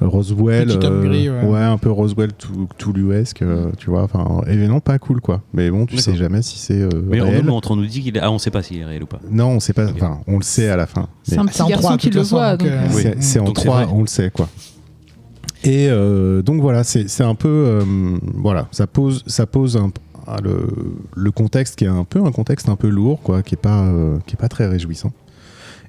Roswell,
petit homme gris, ouais.
Un peu Roswell Toulouse-esque, tu vois, enfin, évidemment pas cool quoi. Mais bon, tu sais jamais si c'est
mais
réel.
on nous dit on sait pas s'il est réel ou pas.
Non, on sait pas,
Okay.
enfin, on le sait à la fin.
C'est un petit garçon qui le voit. Donc,
c'est en
donc
3, on le sait quoi. Et donc voilà, c'est un peu, voilà, ça pose le contexte qui est un peu un contexte un peu lourd quoi, qui est pas très réjouissant.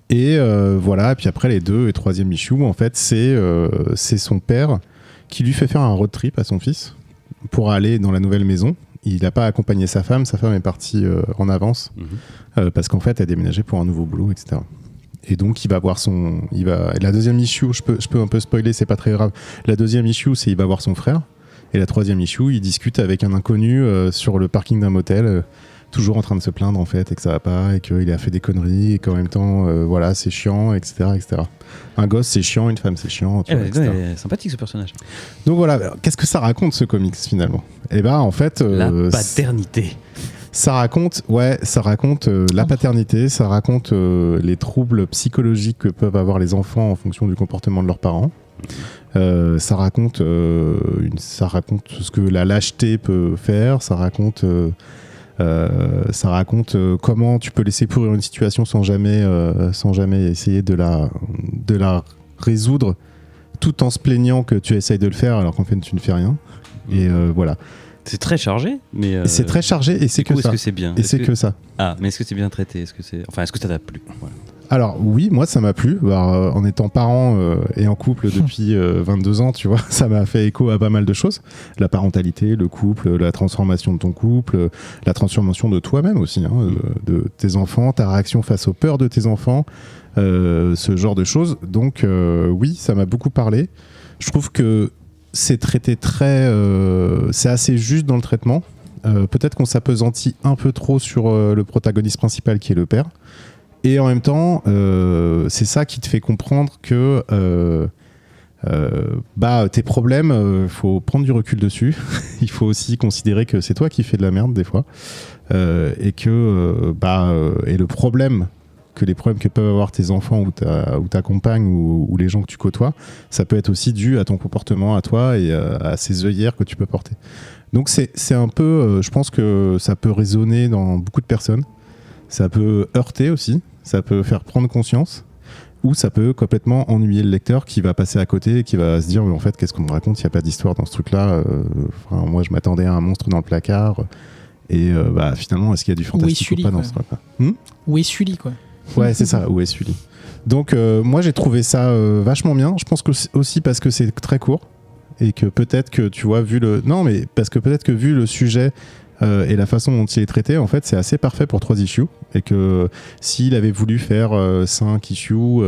Et voilà, et puis après les 2 et 3e issue, en fait, c'est son père qui lui fait faire un road trip à son fils pour aller dans la nouvelle maison. Il n'a pas accompagné sa femme est partie en avance parce qu'en fait, elle a déménagé pour un nouveau boulot, etc. Et donc, il va voir la 2e issue, je peux un peu spoiler, c'est pas très grave. La 2e issue, c'est il va voir son frère. Et la 3e issue, il discute avec un inconnu sur le parking d'un motel, toujours en train de se plaindre en fait, et que ça va pas, et qu'il a fait des conneries, et qu'en même temps, voilà, c'est chiant, etc., etc. Un gosse, c'est chiant, une femme, c'est chiant, etc.
Ouais, sympathique ce personnage.
Donc voilà, qu'est-ce que ça raconte ce comics finalement ? Et ben en fait,
la paternité.
Ça raconte la paternité, ça raconte les troubles psychologiques que peuvent avoir les enfants en fonction du comportement de leurs parents. Ça raconte ce que la lâcheté peut faire, ça raconte comment tu peux laisser pourrir une situation sans jamais essayer de la résoudre tout en se plaignant que tu essayes de le faire alors qu'en fait tu ne fais rien. Et voilà.
C'est très chargé, mais
c'est très chargé et c'est que ça.
Est-ce que c'est bien ?
Et c'est que ça.
Ah, mais est-ce que c'est bien traité ? Est-ce que ça t'a plu ? Voilà.
Alors oui, moi ça m'a plu. En étant parent et en couple depuis 22 ans, tu vois, ça m'a fait écho à pas mal de choses. La parentalité, le couple, la transformation de ton couple, la transformation de toi-même aussi, de tes enfants, ta réaction face aux peurs de tes enfants, ce genre de choses. Donc oui, ça m'a beaucoup parlé. Je trouve que c'est traité c'est assez juste dans le traitement. Peut-être qu'on s'appesantit un peu trop sur le protagoniste principal qui est le père. Et en même temps, c'est ça qui te fait comprendre que tes problèmes, faut prendre du recul dessus. Il faut aussi considérer que c'est toi qui fais de la merde des fois. Et le problème que les problèmes que peuvent avoir tes enfants ou ta compagne ou les gens que tu côtoies, ça peut être aussi dû à ton comportement, à toi et à ces œillères que tu peux porter. Donc c'est un peu, je pense que ça peut résonner dans beaucoup de personnes, ça peut heurter aussi, ça peut faire prendre conscience, ou ça peut complètement ennuyer le lecteur qui va passer à côté et qui va se dire mais en fait qu'est-ce qu'on me raconte, il n'y a pas d'histoire dans ce truc-là, moi je m'attendais à un monstre dans le placard, et finalement est-ce qu'il y a du fantastique ou pas dans ce truc-là
Où est Sully, quoi.
Ouais, c'est ça, où est Sully. Donc moi j'ai trouvé ça vachement bien, je pense que aussi parce que c'est très court, et que peut-être que tu vois parce que peut-être que vu le sujet et la façon dont il est traité, en fait c'est assez parfait pour 3 issues, et que s'il avait voulu faire 5 issues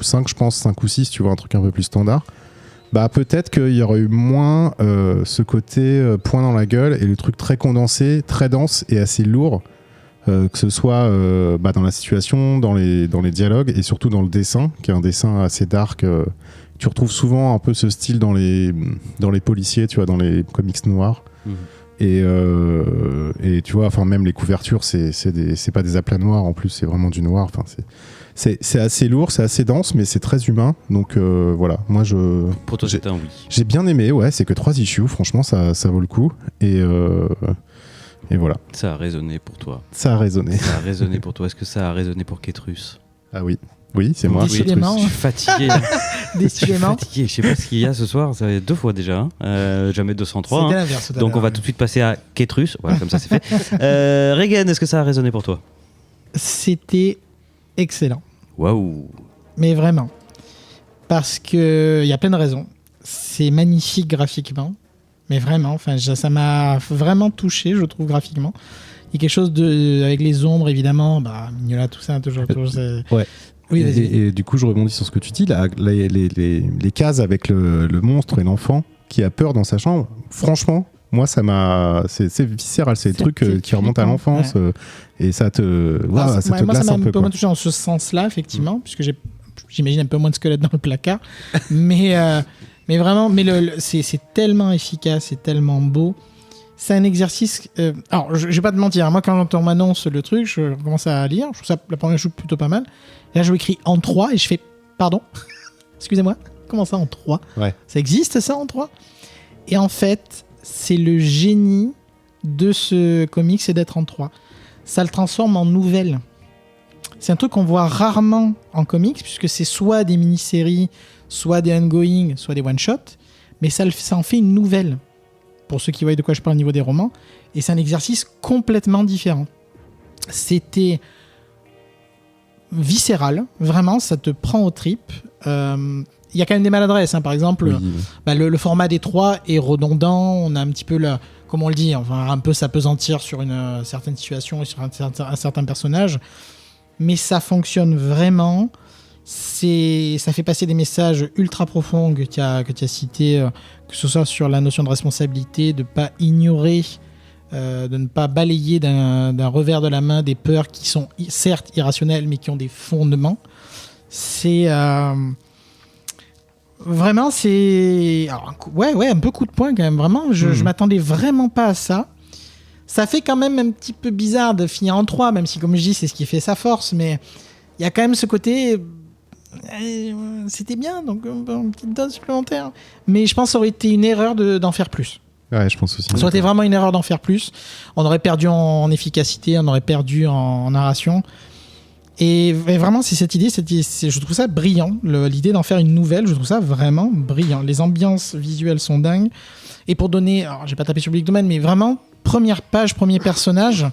5 je pense, 5 ou 6, tu vois, un truc un peu plus standard, peut-être qu'il y aurait eu moins ce côté point dans la gueule et le truc très condensé, très dense et assez lourd, que ce soit dans la situation, dans les dialogues et surtout dans le dessin, qui est un dessin assez dark. Tu retrouves souvent un peu ce style dans les policiers, tu vois, dans les comics noirs. Et tu vois, enfin même les couvertures, c'est pas des aplats noirs en plus, c'est vraiment du noir. Enfin c'est assez lourd, c'est assez dense, mais c'est très humain. Donc voilà, moi
Pour toi, c'était un oui.
J'ai bien aimé, ouais, c'est que 3 issues, franchement ça vaut le coup. Et voilà.
Ça a résonné pour toi.
Ça a résonné.
Ça a résonné pour toi. Est-ce que ça a résonné pour Ketrus?
Ah oui. Oui, c'est moi.
Décidément.
Je suis fatigué.
Décidément.
Je suis fatigué. Je sais pas ce qu'il y a ce soir. Ça fait 2 fois déjà. Jamais 203.
C'était l'inverse, tout à
Donc on
l'heure.
va tout de suite passer à Ketrus. Voilà, comme ça c'est fait. Regan, est-ce que ça a résonné pour toi?
C'était excellent.
Waouh.
Mais vraiment. Parce que il y a plein de raisons. C'est magnifique graphiquement. Mais vraiment, ça m'a vraiment touché, je trouve, graphiquement. Il y a quelque chose avec les ombres, évidemment. Mignola, tout ça, toujours
Ouais.
Oui, vas-y.
Et du coup, je rebondis sur ce que tu dis. Là, les cases avec le monstre et l'enfant qui a peur dans sa chambre, franchement, moi, ça m'a. C'est viscéral. C'est des trucs qui remontent à l'enfance.
Ouais.
Et ça te.
Moi,
ça te
moi,
glace
ça m'a
un peu.
un peu moins touché en ce sens-là, effectivement, puisque j'imagine un peu moins de squelettes dans le placard. mais vraiment, c'est tellement efficace, c'est tellement beau. C'est un exercice. Alors, je vais pas te mentir, hein, moi, quand on m'annonce le truc, je commence à lire. Je trouve ça, la première joue plutôt pas mal. Et là, je écris en 3 et je fais pardon, excusez-moi, comment ça en 3 ?
Ouais.
Ça existe ça en 3 ? Et en fait, c'est le génie de ce comic, c'est d'être en 3. Ça le transforme en nouvelle. C'est un truc qu'on voit rarement en comics, puisque c'est soit des mini-séries, soit des ongoing, soit des one-shots, mais ça en fait une nouvelle, pour ceux qui voient de quoi je parle au niveau des romans, et c'est un exercice complètement différent. C'était viscéral, vraiment, ça te prend aux tripes. Il y a quand même des maladresses, hein. Par exemple,
Oui.
le format des 3 est redondant, on a un petit peu, comme on le dit, enfin, un peu s'apesantir sur une certaine situation et sur un certain personnage, mais ça fonctionne vraiment. Ça fait passer des messages ultra profonds que tu as cités, que ce soit sur la notion de responsabilité, de ne pas ignorer, de ne pas balayer d'un revers de la main des peurs qui sont certes irrationnelles, mais qui ont des fondements. C'est vraiment, un peu coup de poing quand même. Vraiment, je m'attendais vraiment pas à ça. Ça fait quand même un petit peu bizarre de finir en 3, même si, comme je dis, c'est ce qui fait sa force, mais il y a quand même ce côté... c'était bien, donc une petite dose supplémentaire. Mais je pense que ça aurait été une erreur d'en faire plus.
Ouais, je pense aussi.
Ça aurait été vraiment une erreur d'en faire plus. On aurait perdu en efficacité, on aurait perdu en narration. Et vraiment, c'est cette idée, je trouve ça brillant. L'idée d'en faire une nouvelle, je trouve ça vraiment brillant. Les ambiances visuelles sont dingues. Et pour donner, alors j'ai pas tapé sur Public Domain, mais vraiment, première page, premier personnage,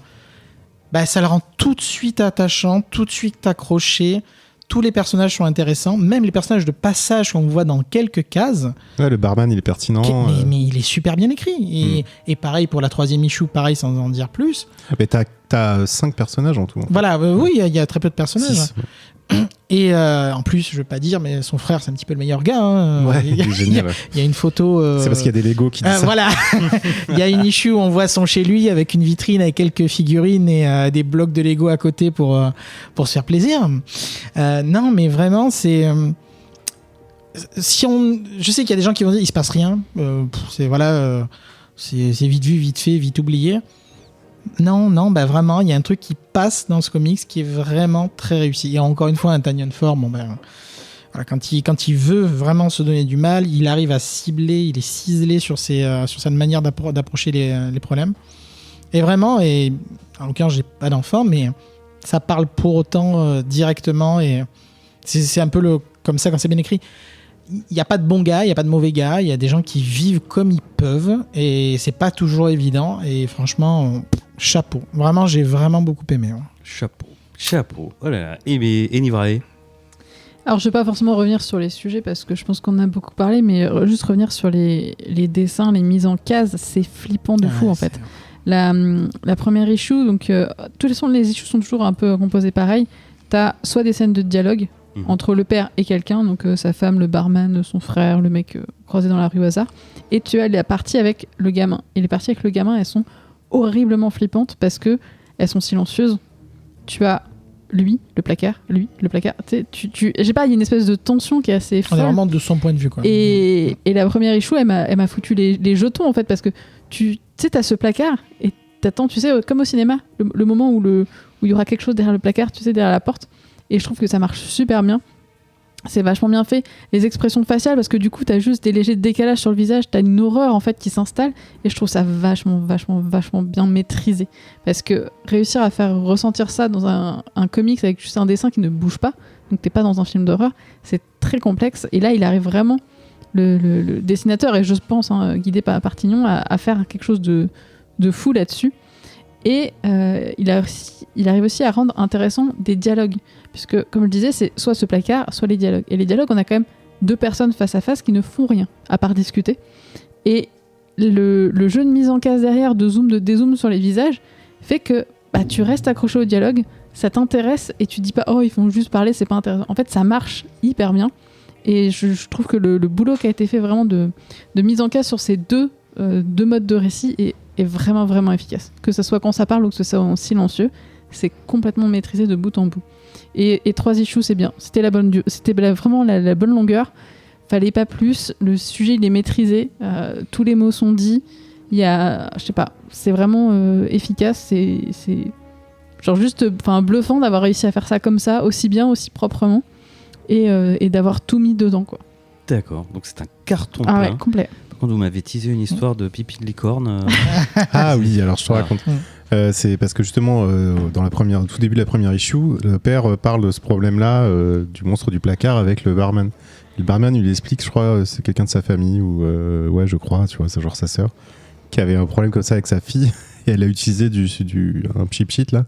ça le rend tout de suite attachant, tout de suite accroché. Tous les personnages sont intéressants, même les personnages de passage qu'on voit dans quelques cases.
Ouais, le barman, il est pertinent.
Mais il est super bien écrit. Et pareil pour la 3e issue, pareil sans en dire plus.
Mais t'as 5 personnages en tout. En fait.
Voilà, oui, il y a très peu de personnages.
6.
Et en plus, je veux pas dire, mais son frère, c'est un petit peu le meilleur gars. Hein.
Ouais, il est génial.
Il y a une photo.
C'est parce qu'il y a des Lego qui disent ça.
Voilà. Il y a une issue où on voit son chez lui avec une vitrine avec quelques figurines et des blocs de Lego à côté pour se faire plaisir. Non, mais vraiment, c'est. Je sais qu'il y a des gens qui vont dire il se passe rien. C'est vite vu, vite fait, vite oublié. Non, bah vraiment, il y a un truc qui passe dans ce comics qui est vraiment très réussi. Et encore une fois, un Tanyan Ford, voilà, quand il veut vraiment se donner du mal, il arrive à cibler, il est ciselé sur cette manière d'approcher les problèmes. Et vraiment, et en l'occurrence, j'ai pas d'enfant, mais ça parle pour autant directement. Et c'est un peu comme ça quand c'est bien écrit. Il n'y a pas de bons gars, il n'y a pas de mauvais gars, il y a des gens qui vivent comme ils peuvent et c'est pas toujours évident. Et franchement, chapeau. Vraiment, j'ai vraiment beaucoup aimé. Ouais.
Chapeau. Oh là là. Et Nivrae.
Alors, je vais pas forcément revenir sur les sujets parce que je pense qu'on a beaucoup parlé, mais juste revenir sur les dessins, les mises en cases, c'est flippant de fou en fait. La première issue, donc tous les issues sont toujours un peu composées pareil. T'as soit des scènes de dialogue entre le père et quelqu'un, donc sa femme, le barman, son frère, le mec croisé dans la rue au hasard, et tu as la partie avec le gamin. Et les parties avec le gamin, elles sont horriblement flippantes parce que elles sont silencieuses. Tu as lui, le placard. Je sais pas, il y a une espèce de tension qui est assez folle.
On est vraiment de son point de vue, quoi.
Et la première issue, elle m'a foutu les jetons en fait, parce que tu sais, t'as ce placard et t'attends, tu sais, comme au cinéma, le moment où il y aura quelque chose derrière le placard, tu sais, derrière la porte. Et je trouve que ça marche super bien. C'est vachement bien fait. Les expressions faciales, parce que du coup, t'as juste des légers décalages sur le visage, t'as une horreur en fait qui s'installe. Et je trouve ça vachement bien maîtrisé. Parce que réussir à faire ressentir ça dans un comics avec juste un dessin qui ne bouge pas, donc t'es pas dans un film d'horreur, c'est très complexe. Et là, il arrive vraiment, le dessinateur, et je pense, guidé par Tignon, à faire quelque chose de fou là-dessus. Et il arrive aussi à rendre intéressant des dialogues. Puisque, comme je le disais, c'est soit ce placard, soit les dialogues. Et les dialogues, on a quand même deux personnes face à face qui ne font rien, à part discuter. Et le jeu de mise en case derrière, de zoom, de dézoom sur les visages, fait que tu restes accroché au dialogue, ça t'intéresse, et tu dis pas « Oh, ils font juste parler, c'est pas intéressant ». En fait, ça marche hyper bien. Et je trouve que le boulot qui a été fait vraiment de mise en case sur ces deux modes de récit est vraiment efficace. Que ce soit quand ça parle ou que ce soit en silencieux, c'est complètement maîtrisé de bout en bout. Et 3 issues, c'est bien. C'était vraiment la bonne longueur. Fallait pas plus. Le sujet, il est maîtrisé. Tous les mots sont dits. Il y a, je sais pas, c'est vraiment efficace. C'est genre juste bluffant d'avoir réussi à faire ça comme ça, aussi bien, aussi proprement, et d'avoir tout mis dedans, quoi.
D'accord, donc c'est un carton plein.
Ouais, complet.
Par contre, vous m'avez teasé une histoire de pipi de licorne.
Ah oui, alors je te raconte. C'est parce que justement, au tout début de la première issue, le père parle de ce problème-là, du monstre du placard avec le barman. Le barman, il lui explique, je crois, c'est quelqu'un de sa famille, ou ouais, je crois, tu vois, c'est genre sa sœur, qui avait un problème comme ça avec sa fille, et elle a utilisé un cheap sheet là,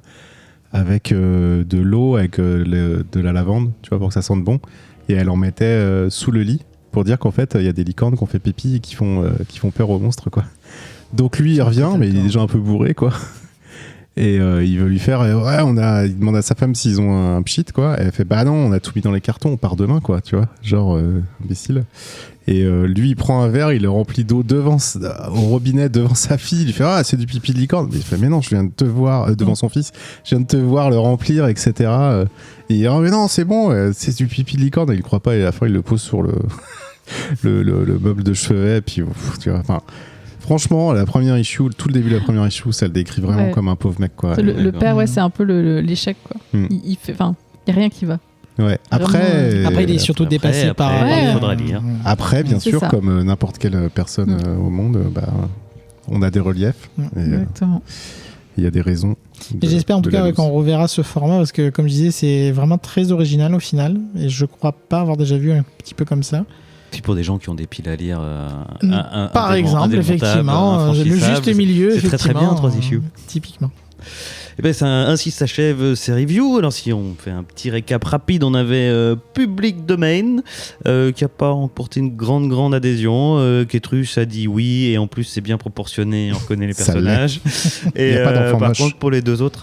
avec de l'eau, avec de la lavande, tu vois, pour que ça sente bon, et elle en mettait sous le lit, pour dire qu'en fait, il y a des licornes qui ont fait pipi et qui font peur aux monstres, quoi. Donc lui, il revient, mais il est déjà un peu bourré, quoi. Et il veut lui faire, il demande à sa femme s'ils ont un pchit, quoi. Et elle fait, bah non, on a tout mis dans les cartons, on part demain, quoi, tu vois. Genre, imbécile. Et lui, il prend un verre, il le remplit d'eau au robinet devant sa fille. Il lui fait, ah, c'est du pipi de licorne. Mais il fait, mais non, je viens de te voir, devant son fils, je viens de te voir le remplir, etc. Et il dit, oh, mais non, c'est bon, c'est du pipi de licorne. Et il croit pas, et à la fin, il le pose sur le meuble de chevet, et puis, tu vois, enfin. Franchement, la première issue, tout le début de la première issue, ça le décrit vraiment comme un pauvre mec, quoi.
Le père, c'est un peu l'échec, quoi. Il fait, il y a rien qui va.
Ouais. Après,
il est surtout dépassé par.
Il faudra lire.
Après, bien sûr,
ça.
comme n'importe quelle personne au monde, on a des reliefs.
Exactement.
Il y a des raisons.
Et j'espère en tout cas qu'on reverra ce format parce que, comme je disais, c'est vraiment très original au final. Et je crois pas avoir déjà vu un petit peu comme ça.
Puis pour des gens qui ont des piles à lire,
par exemple, effectivement, le juste milieu,
c'est très très bien, 3 issues.
Typiquement.
Et ben, ainsi s'achèvent ces reviews. Alors si on fait un petit récap rapide, on avait Public Domain qui n'a pas remporté une grande adhésion. Ketrus a dit oui, et en plus c'est bien proportionné, on reconnaît les personnages. Et par contre pour les deux autres,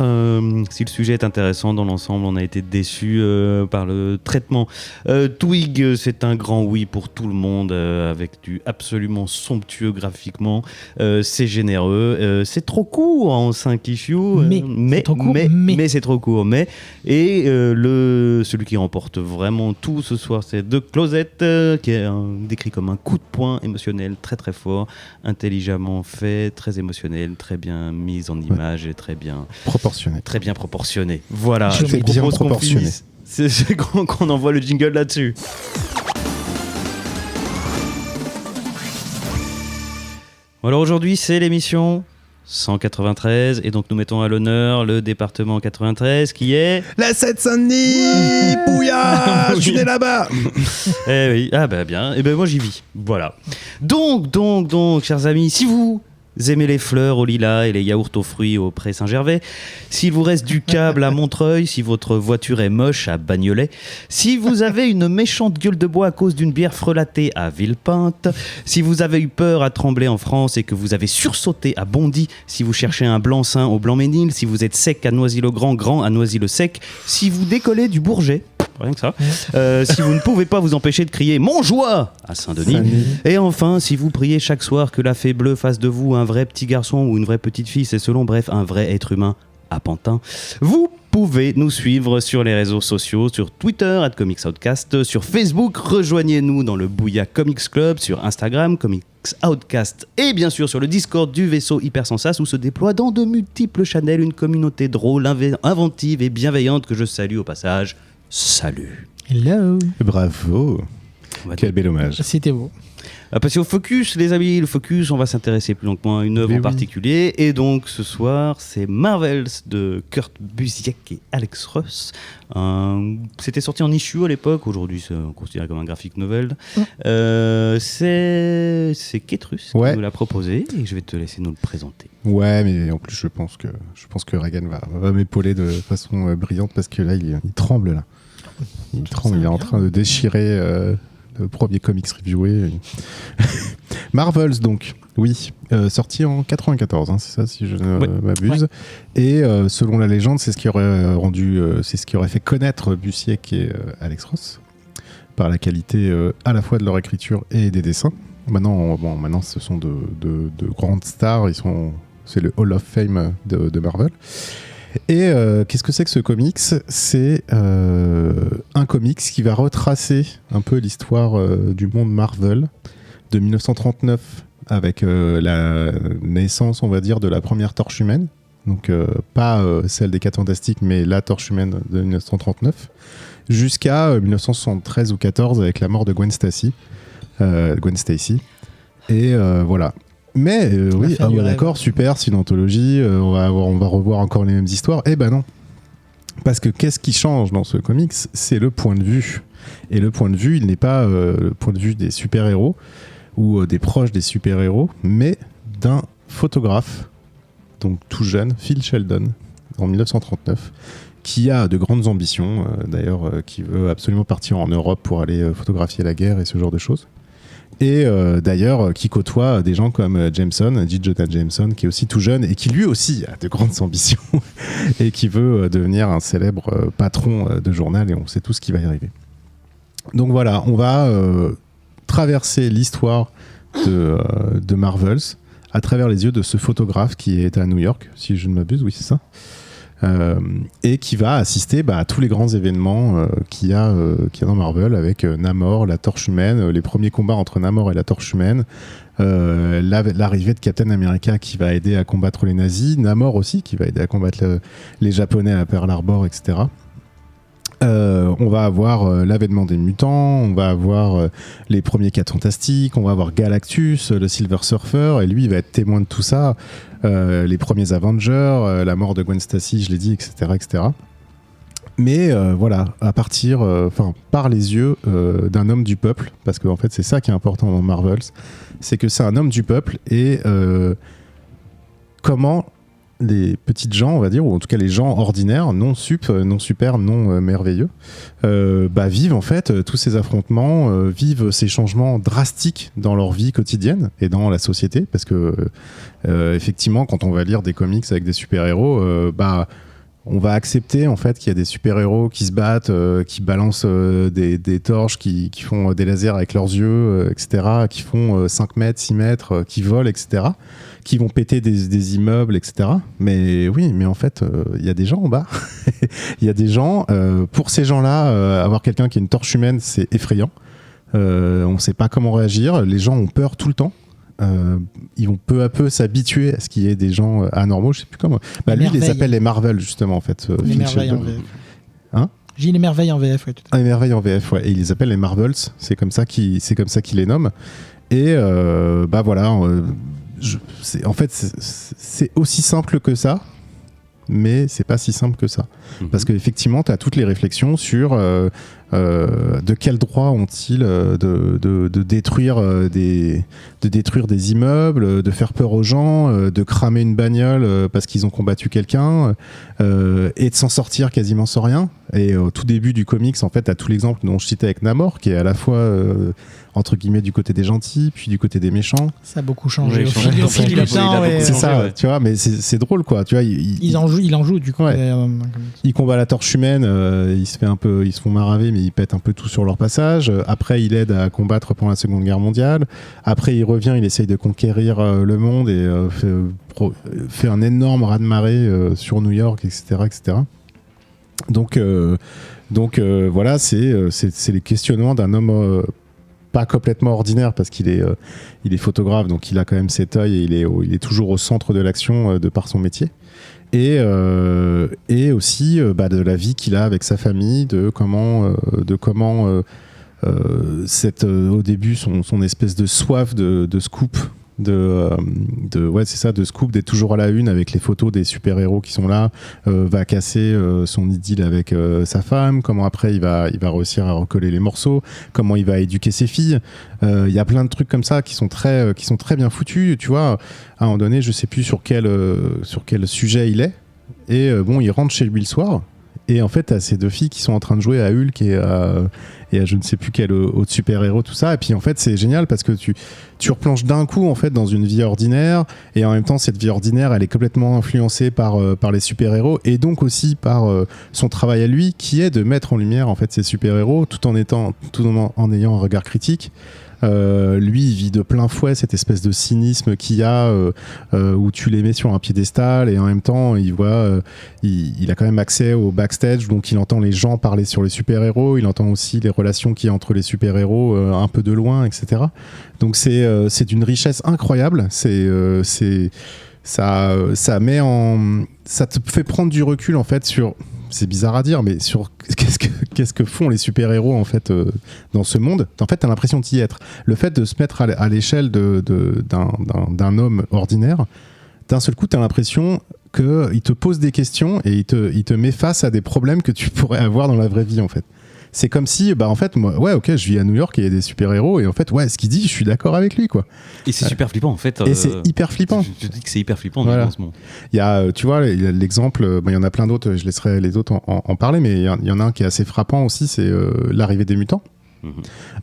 si le sujet est intéressant dans l'ensemble, on a été déçus par le traitement. Twig, c'est un grand oui pour tout le monde, avec du absolument somptueux graphiquement. C'est généreux, c'est trop court en 5 issues, coup,
c'est trop court, mais
c'est trop court. Et celui qui remporte vraiment tout ce soir, c'est The Closet, qui est décrit comme un coup de poing émotionnel très très fort, intelligemment fait, très émotionnel, très bien mis en image et très bien proportionné. Voilà,
Je fais bien proportionné.
C'est qu'on envoie le jingle là-dessus. Alors aujourd'hui, c'est l'émission 193 et donc nous mettons à l'honneur le département 93 qui est...
La Seine-Saint-Denis. Bouillard. Je suis né là-bas.
Eh oui, ah bah bien, et ben moi j'y vis, voilà. Donc, chers amis, si vous aimez les fleurs au lilas et les yaourts aux fruits au Pré Saint-Gervais, s'il vous reste du câble à Montreuil, si votre voiture est moche à Bagnolet, si vous avez une méchante gueule de bois à cause d'une bière frelatée à Villepinte, si vous avez eu peur à Tremblay en France et que vous avez sursauté à Bondy, si vous cherchez un blanc-seing au Blanc-Ménil, si vous êtes sec à Noisy-le-Grand, grand à Noisy-le-Sec, si vous décollez du Bourget, rien que ça. Si vous ne pouvez pas vous empêcher de crier Montjoie à Saint-Denis. Et enfin, si vous priez chaque soir que la fée bleue fasse de vous un vrai petit garçon ou une vraie petite fille, c'est selon, bref, un vrai être humain à Pantin, vous pouvez nous suivre sur les réseaux sociaux, sur Twitter @ComicsOutcast, sur Facebook, rejoignez-nous dans le Bouya Comics Club, sur Instagram Comics Outcast et bien sûr sur le Discord du vaisseau Hypersensas où se déploie dans de multiples channels une communauté drôle, inventive et bienveillante que je salue au passage. Salut.
Hello.
Bravo. Quel bel hommage.
C'était beau.
Passez au focus, les amis. Le focus, on va s'intéresser plus longuement à une œuvre en particulier. Et donc, ce soir, c'est Marvels de Kurt Busiek et Alex Ross. C'était sorti en issue à l'époque. Aujourd'hui, c'est considéré comme un graphic novel. C'est Ketrus qui nous l'a proposé. Et je vais te laisser nous le présenter.
Ouais, mais en plus, je pense que Reagan va m'épauler de façon brillante parce que là, il tremble là. Il tremble. Il est en train de déchirer... le premier comics reviewé. Marvels, donc, oui, sorti en 94, hein, c'est ça, si je ne m'abuse. Ouais. Et selon la légende, c'est ce qui aurait fait connaître Busiek et Alex Ross par la qualité à la fois de leur écriture et des dessins. Maintenant, ce sont de grandes stars. C'est le Hall of Fame de Marvel. Et qu'est-ce que c'est que ce comics ? C'est un comics qui va retracer un peu l'histoire du monde Marvel de 1939 avec la naissance, on va dire, de la première torche humaine. Donc pas celle des 4 Fantastiques, mais la torche humaine de 1939, jusqu'à 1973 ou 14 avec la mort de Gwen Stacy. Et voilà. Mais oui, d'accord, super, c'est une anthologie, on va revoir encore les mêmes histoires. Eh ben non. Parce que qu'est-ce qui change dans ce comics ? C'est le point de vue. Et le point de vue, il n'est pas le point de vue des super-héros ou des proches des super-héros, mais d'un photographe, donc tout jeune, Phil Sheldon, en 1939, qui a de grandes ambitions, d'ailleurs, qui veut absolument partir en Europe pour aller photographier la guerre et ce genre de choses. Et d'ailleurs qui côtoie des gens comme Jameson, J. Jonah Jameson, qui est aussi tout jeune et qui lui aussi a de grandes ambitions et qui veut devenir un célèbre patron de journal, et on sait tout ce qui va y arriver. Donc voilà, on va traverser l'histoire de Marvels à travers les yeux de ce photographe qui est à New York, si je ne m'abuse, oui c'est ça. Et qui va assister à tous les grands événements qu'il y a dans Marvel, avec Namor, la Torche Humaine, les premiers combats entre Namor et la Torche Humaine, l'arrivée de Captain America qui va aider à combattre les nazis, Namor aussi qui va aider à combattre les Japonais à Pearl Harbor, etc. On va avoir l'avènement des mutants, on va avoir les premiers 4 Fantastiques, on va avoir Galactus, le Silver Surfer, et lui il va être témoin de tout ça, les premiers Avengers, la mort de Gwen Stacy, je l'ai dit, etc. etc. Mais voilà, à partir, par les yeux d'un homme du peuple, parce qu'en fait c'est ça qui est important dans Marvels, c'est que c'est un homme du peuple, et comment les petites gens, on va dire, ou en tout cas les gens ordinaires, non super, non merveilleux, vivent en fait tous ces affrontements, vivent ces changements drastiques dans leur vie quotidienne et dans la société, parce que effectivement, quand on va lire des comics avec des super-héros, on va accepter en fait qu'il y a des super-héros qui se battent, qui balancent des torches, qui font des lasers avec leurs yeux, etc., qui font 5 mètres, 6 mètres, qui volent, etc., qui vont péter des immeubles, etc. Mais oui, mais en fait, il y a des gens en bas. Il y a des gens, pour ces gens-là, avoir quelqu'un qui a une torche humaine, c'est effrayant. On ne sait pas comment réagir. Les gens ont peur tout le temps. Ils vont peu à peu s'habituer à ce qu'il y ait des gens anormaux, je sais plus comment. Lui, il les appelle les Marvel, justement, en fait.
Les merveilles en VF.
Hein ?
J'ai les merveilles en VF, ouais. Tout à fait.
Les merveilles en VF, ouais. Et il les appelle les Marvels, c'est comme ça qu'il les nomme. Et voilà, en fait, c'est aussi simple que ça, mais c'est pas si simple que ça. Parce qu'effectivement, tu as toutes les réflexions sur de quel droit ont-ils de détruire des immeubles, de faire peur aux gens, de cramer une bagnole parce qu'ils ont combattu quelqu'un, et de s'en sortir quasiment sans rien. Et au tout début du comics, en fait, tu as tout l'exemple dont je citais avec Namor, qui est à la fois entre guillemets du côté des gentils, puis du côté des méchants.
Ça a beaucoup changé
Oui,
au fil du temps.
C'est ça, tu vois, mais c'est drôle, quoi. Tu vois,
Il en joue du coup.
Ouais. Il combat la torche humaine, ils se font maraver, mais ils pètent un peu tout sur leur passage. Après, il aide à combattre pendant la Seconde Guerre mondiale. Après, il revient, il essaye de conquérir le monde et fait un énorme raz-de-marée sur New York, etc., etc. Donc voilà, c'est les questionnements d'un homme pas complètement ordinaire parce qu'il est photographe, donc il a quand même cet œil et il est toujours au centre de l'action de par son métier. Et aussi de la vie qu'il a avec sa famille, de comment au début son espèce de soif de scoop, de scoop, d'être toujours à la une avec les photos des super-héros qui sont là, va casser son idylle avec sa femme, comment après il va réussir à recoller les morceaux, comment il va éduquer ses filles. Il y a plein de trucs comme ça qui sont très bien foutus, tu vois. À un moment donné, je sais plus sur quel sujet il est, et il rentre chez lui le soir, et en fait t'as ces deux filles qui sont en train de jouer à Hulk et à je ne sais plus quel autre super-héros, tout ça. Et puis en fait c'est génial parce que tu replonges d'un coup en fait dans une vie ordinaire, et en même temps cette vie ordinaire elle est complètement influencée par les super-héros, et donc aussi par son travail à lui, qui est de mettre en lumière en fait ces super-héros tout en ayant un regard critique. Lui il vit de plein fouet cette espèce de cynisme qu'il y a où tu les mets sur un piédestal, et en même temps il voit il a quand même accès au backstage, donc il entend les gens parler sur les super-héros, il entend aussi les relations qu'il y a entre les super-héros un peu de loin, etc. Donc c'est d'une richesse incroyable. Ça te fait prendre du recul en fait sur, c'est bizarre à dire, mais sur qu'est-ce que font les super-héros en fait dans ce monde. En fait, t'as l'impression d'y être. Le fait de se mettre à l'échelle d'un homme ordinaire, d'un seul coup, t'as l'impression qu'il te pose des questions et il te met face à des problèmes que tu pourrais avoir dans la vraie vie en fait. C'est comme si, en fait, moi, ouais, ok, je vis à New York et il y a des super-héros, et en fait, ouais, ce qu'il dit, je suis d'accord avec lui, quoi.
Et c'est super flippant, en fait.
Et c'est hyper flippant.
Je dis que c'est hyper flippant,
voilà.
dans ce monde. Il
y a, tu vois, il y a l'exemple, il y en a plein d'autres, je laisserai les autres en parler, mais il y en a un qui est assez frappant aussi, c'est l'arrivée des mutants.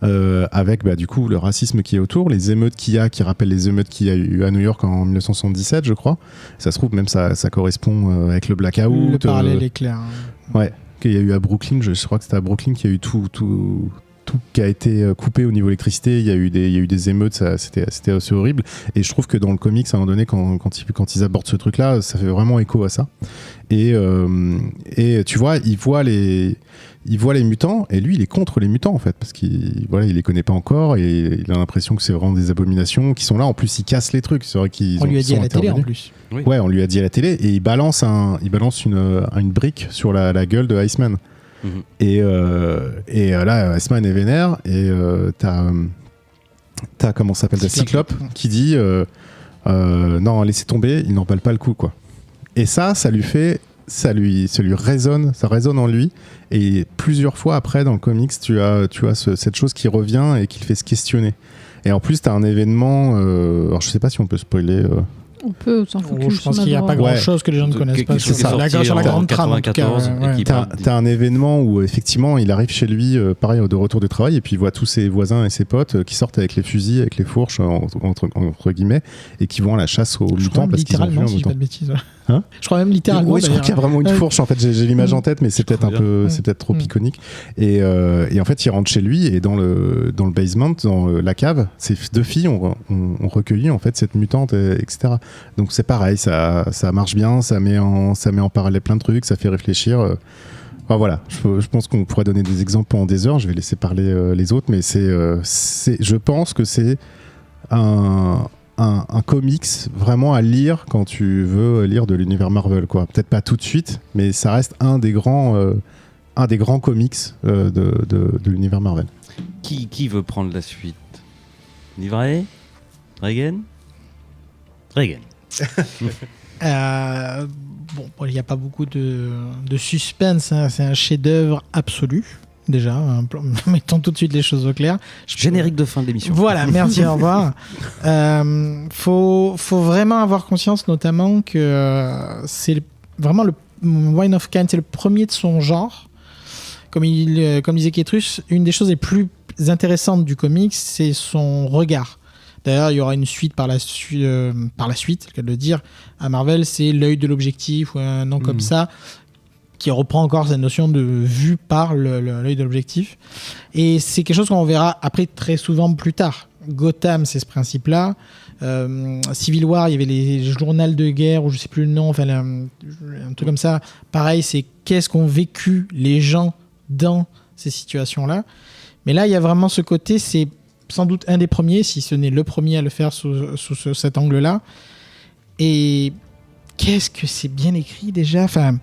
Avec du coup le racisme qui est autour, les émeutes qu'il y a, qui rappellent les émeutes qu'il y a eu à New York en 1977, je crois. Ça se trouve, même ça correspond avec le blackout.
Le parallèle est clair.
Ouais. Qu'il y a eu à Brooklyn, je crois que c'était à Brooklyn qu'il y a eu tout qui a été coupé au niveau électricité. Il y a eu des émeutes, c'était assez horrible. Et je trouve que dans le comics, à un moment donné, quand ils abordent ce truc-là, ça fait vraiment écho à ça. Et tu vois, il voit les mutants, et lui, il est contre les mutants en fait, parce qu'il les connaît pas encore, et il a l'impression que c'est vraiment des abominations qui sont là. En plus, ils cassent les trucs. C'est vrai qu'ils
on lui a dit à la télé en plus.
Oui.
Ouais, on lui a dit à la télé, et il balance une brique sur la gueule de Iceman. Et là, Iceman est vénère, et t'as comment ça s'appelle, la Cyclope qui dit non, laissez tomber, il n'en valent pas le coup, quoi. Et ça lui résonne, ça résonne en lui, et plusieurs fois après dans le comics, tu as cette chose qui revient et qui le fait se questionner. Et en plus, t'as un événement, alors je sais pas si on peut spoiler.
On peut s'en focus.
Je pense qu'il n'y a pas grand-chose que les gens ne connaissent pas sur la grande trame.
T'as un événement où effectivement il arrive chez lui, pareil, de retour du travail, et puis il voit tous ses voisins et ses potes qui sortent avec les fusils, avec les fourches, entre guillemets, et qui vont à la chasse aux mutants parce qu'ils ont vu un mouton.
Si je dis pas de bêtises.
Hein ?
Je crois même littéralement.
Oui, je crois
d'ailleurs.
qu'il y a vraiment une fourche. En fait, j'ai l'image en tête, mais c'est peut-être c'est peut-être trop
Mm.
iconique. Et en fait, il rentre chez lui et dans le basement, dans la cave, ces deux filles ont recueilli en fait cette mutante, etc. Donc c'est pareil, ça marche bien, ça met en parallèle plein de trucs, ça fait réfléchir. Enfin, voilà, je pense qu'on pourrait donner des exemples pendant des heures. Je vais laisser parler les autres, mais je pense que c'est un comics vraiment à lire quand tu veux lire de l'univers Marvel, quoi. Peut-être pas tout de suite, mais ça reste un des grands comics de l'univers Marvel.
Qui veut prendre la suite? Livret? Reagan? Reagan.
Bon, il n'y a pas beaucoup de suspense, hein. C'est un chef-d'œuvre absolu, déjà. Mettons tout de suite les choses au clair.
Générique de fin de l'émission.
Voilà, merci, au revoir. Faut vraiment avoir conscience, notamment, que c'est vraiment le One of Kind, c'est le premier de son genre. Comme disait Kétrus, une des choses les plus intéressantes du comics, c'est son regard. D'ailleurs, il y aura une suite par la suite, c'est le cas de le dire. À Marvel, c'est l'œil de l'objectif ou un nom comme ça, qui reprend encore cette notion de vue par l'œil de l'objectif. Et c'est quelque chose qu'on verra après très souvent plus tard. Gotham, c'est ce principe-là. Civil War, il y avait les journaux de guerre, ou je sais plus le nom, enfin un truc comme ça. Pareil, c'est qu'est-ce qu'ont vécu les gens dans ces situations-là. Mais là, il y a vraiment ce côté, c'est sans doute un des premiers, si ce n'est le premier à le faire sous cet angle-là. Et qu'est-ce que c'est bien écrit déjà. Enfin,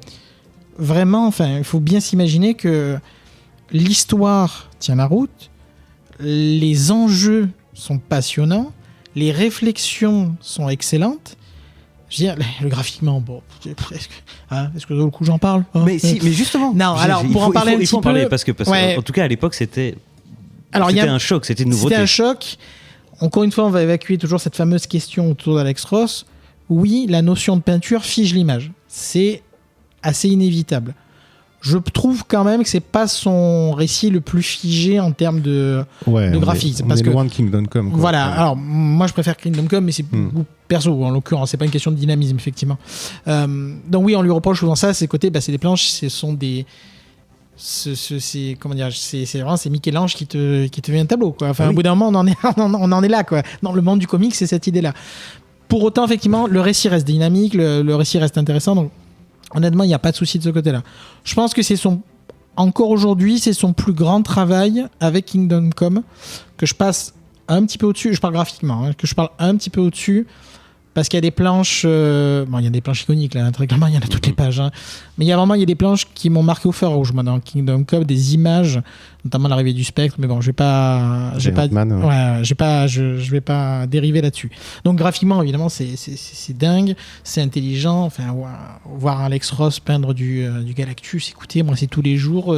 vraiment, il faut bien s'imaginer que l'histoire tient la route, les enjeux sont passionnants, les réflexions sont excellentes. Je veux dire, le graphiquement, bon, est-ce que le coup j'en parle?
Mais justement.
Non, alors pour en parler un petit peu,
parce que
ouais.
En tout cas à l'époque c'était
c'était
un choc, c'était une nouveauté.
C'était un choc. Encore une fois, on va évacuer toujours cette fameuse question autour d'Alex Ross. Oui, la notion de peinture fige l'image. C'est assez inévitable. Je trouve quand même que c'est pas son récit le plus figé en termes de graphisme.
On est loin de Kingdom Come, quoi.
Voilà. Alors moi, je préfère Kingdom Come, mais c'est beaucoup perso en l'occurrence. C'est pas une question de dynamisme, effectivement. Donc oui, on lui reproche souvent ça. Ces côtés, c'est des planches, ce sont des comment dire, c'est vraiment c'est Michel-Ange qui te met un tableau, quoi. Enfin, au bout d'un moment, on en est là, quoi. Dans le monde du comics, c'est cette idée-là. Pour autant, effectivement, le récit reste dynamique, le récit reste intéressant. Donc, honnêtement, il n'y a pas de souci de ce côté-là. Je pense que encore aujourd'hui, c'est son plus grand travail avec Kingdom Come, que je passe un petit peu au-dessus. Je parle graphiquement, que je parle un petit peu au-dessus. Parce qu'il y a des planches, il y a des planches iconiques là, très clairement, il y en a toutes les pages. Hein. Mais il y a des planches qui m'ont marqué au fer rouge, moi, dans Kingdom Come, des images, notamment l'arrivée du Spectre. Mais bon, je vais pas dériver là-dessus. Donc graphiquement, évidemment, c'est dingue, c'est intelligent. Enfin, voir Alex Ross peindre du Galactus, écoutez, moi, c'est tous les jours,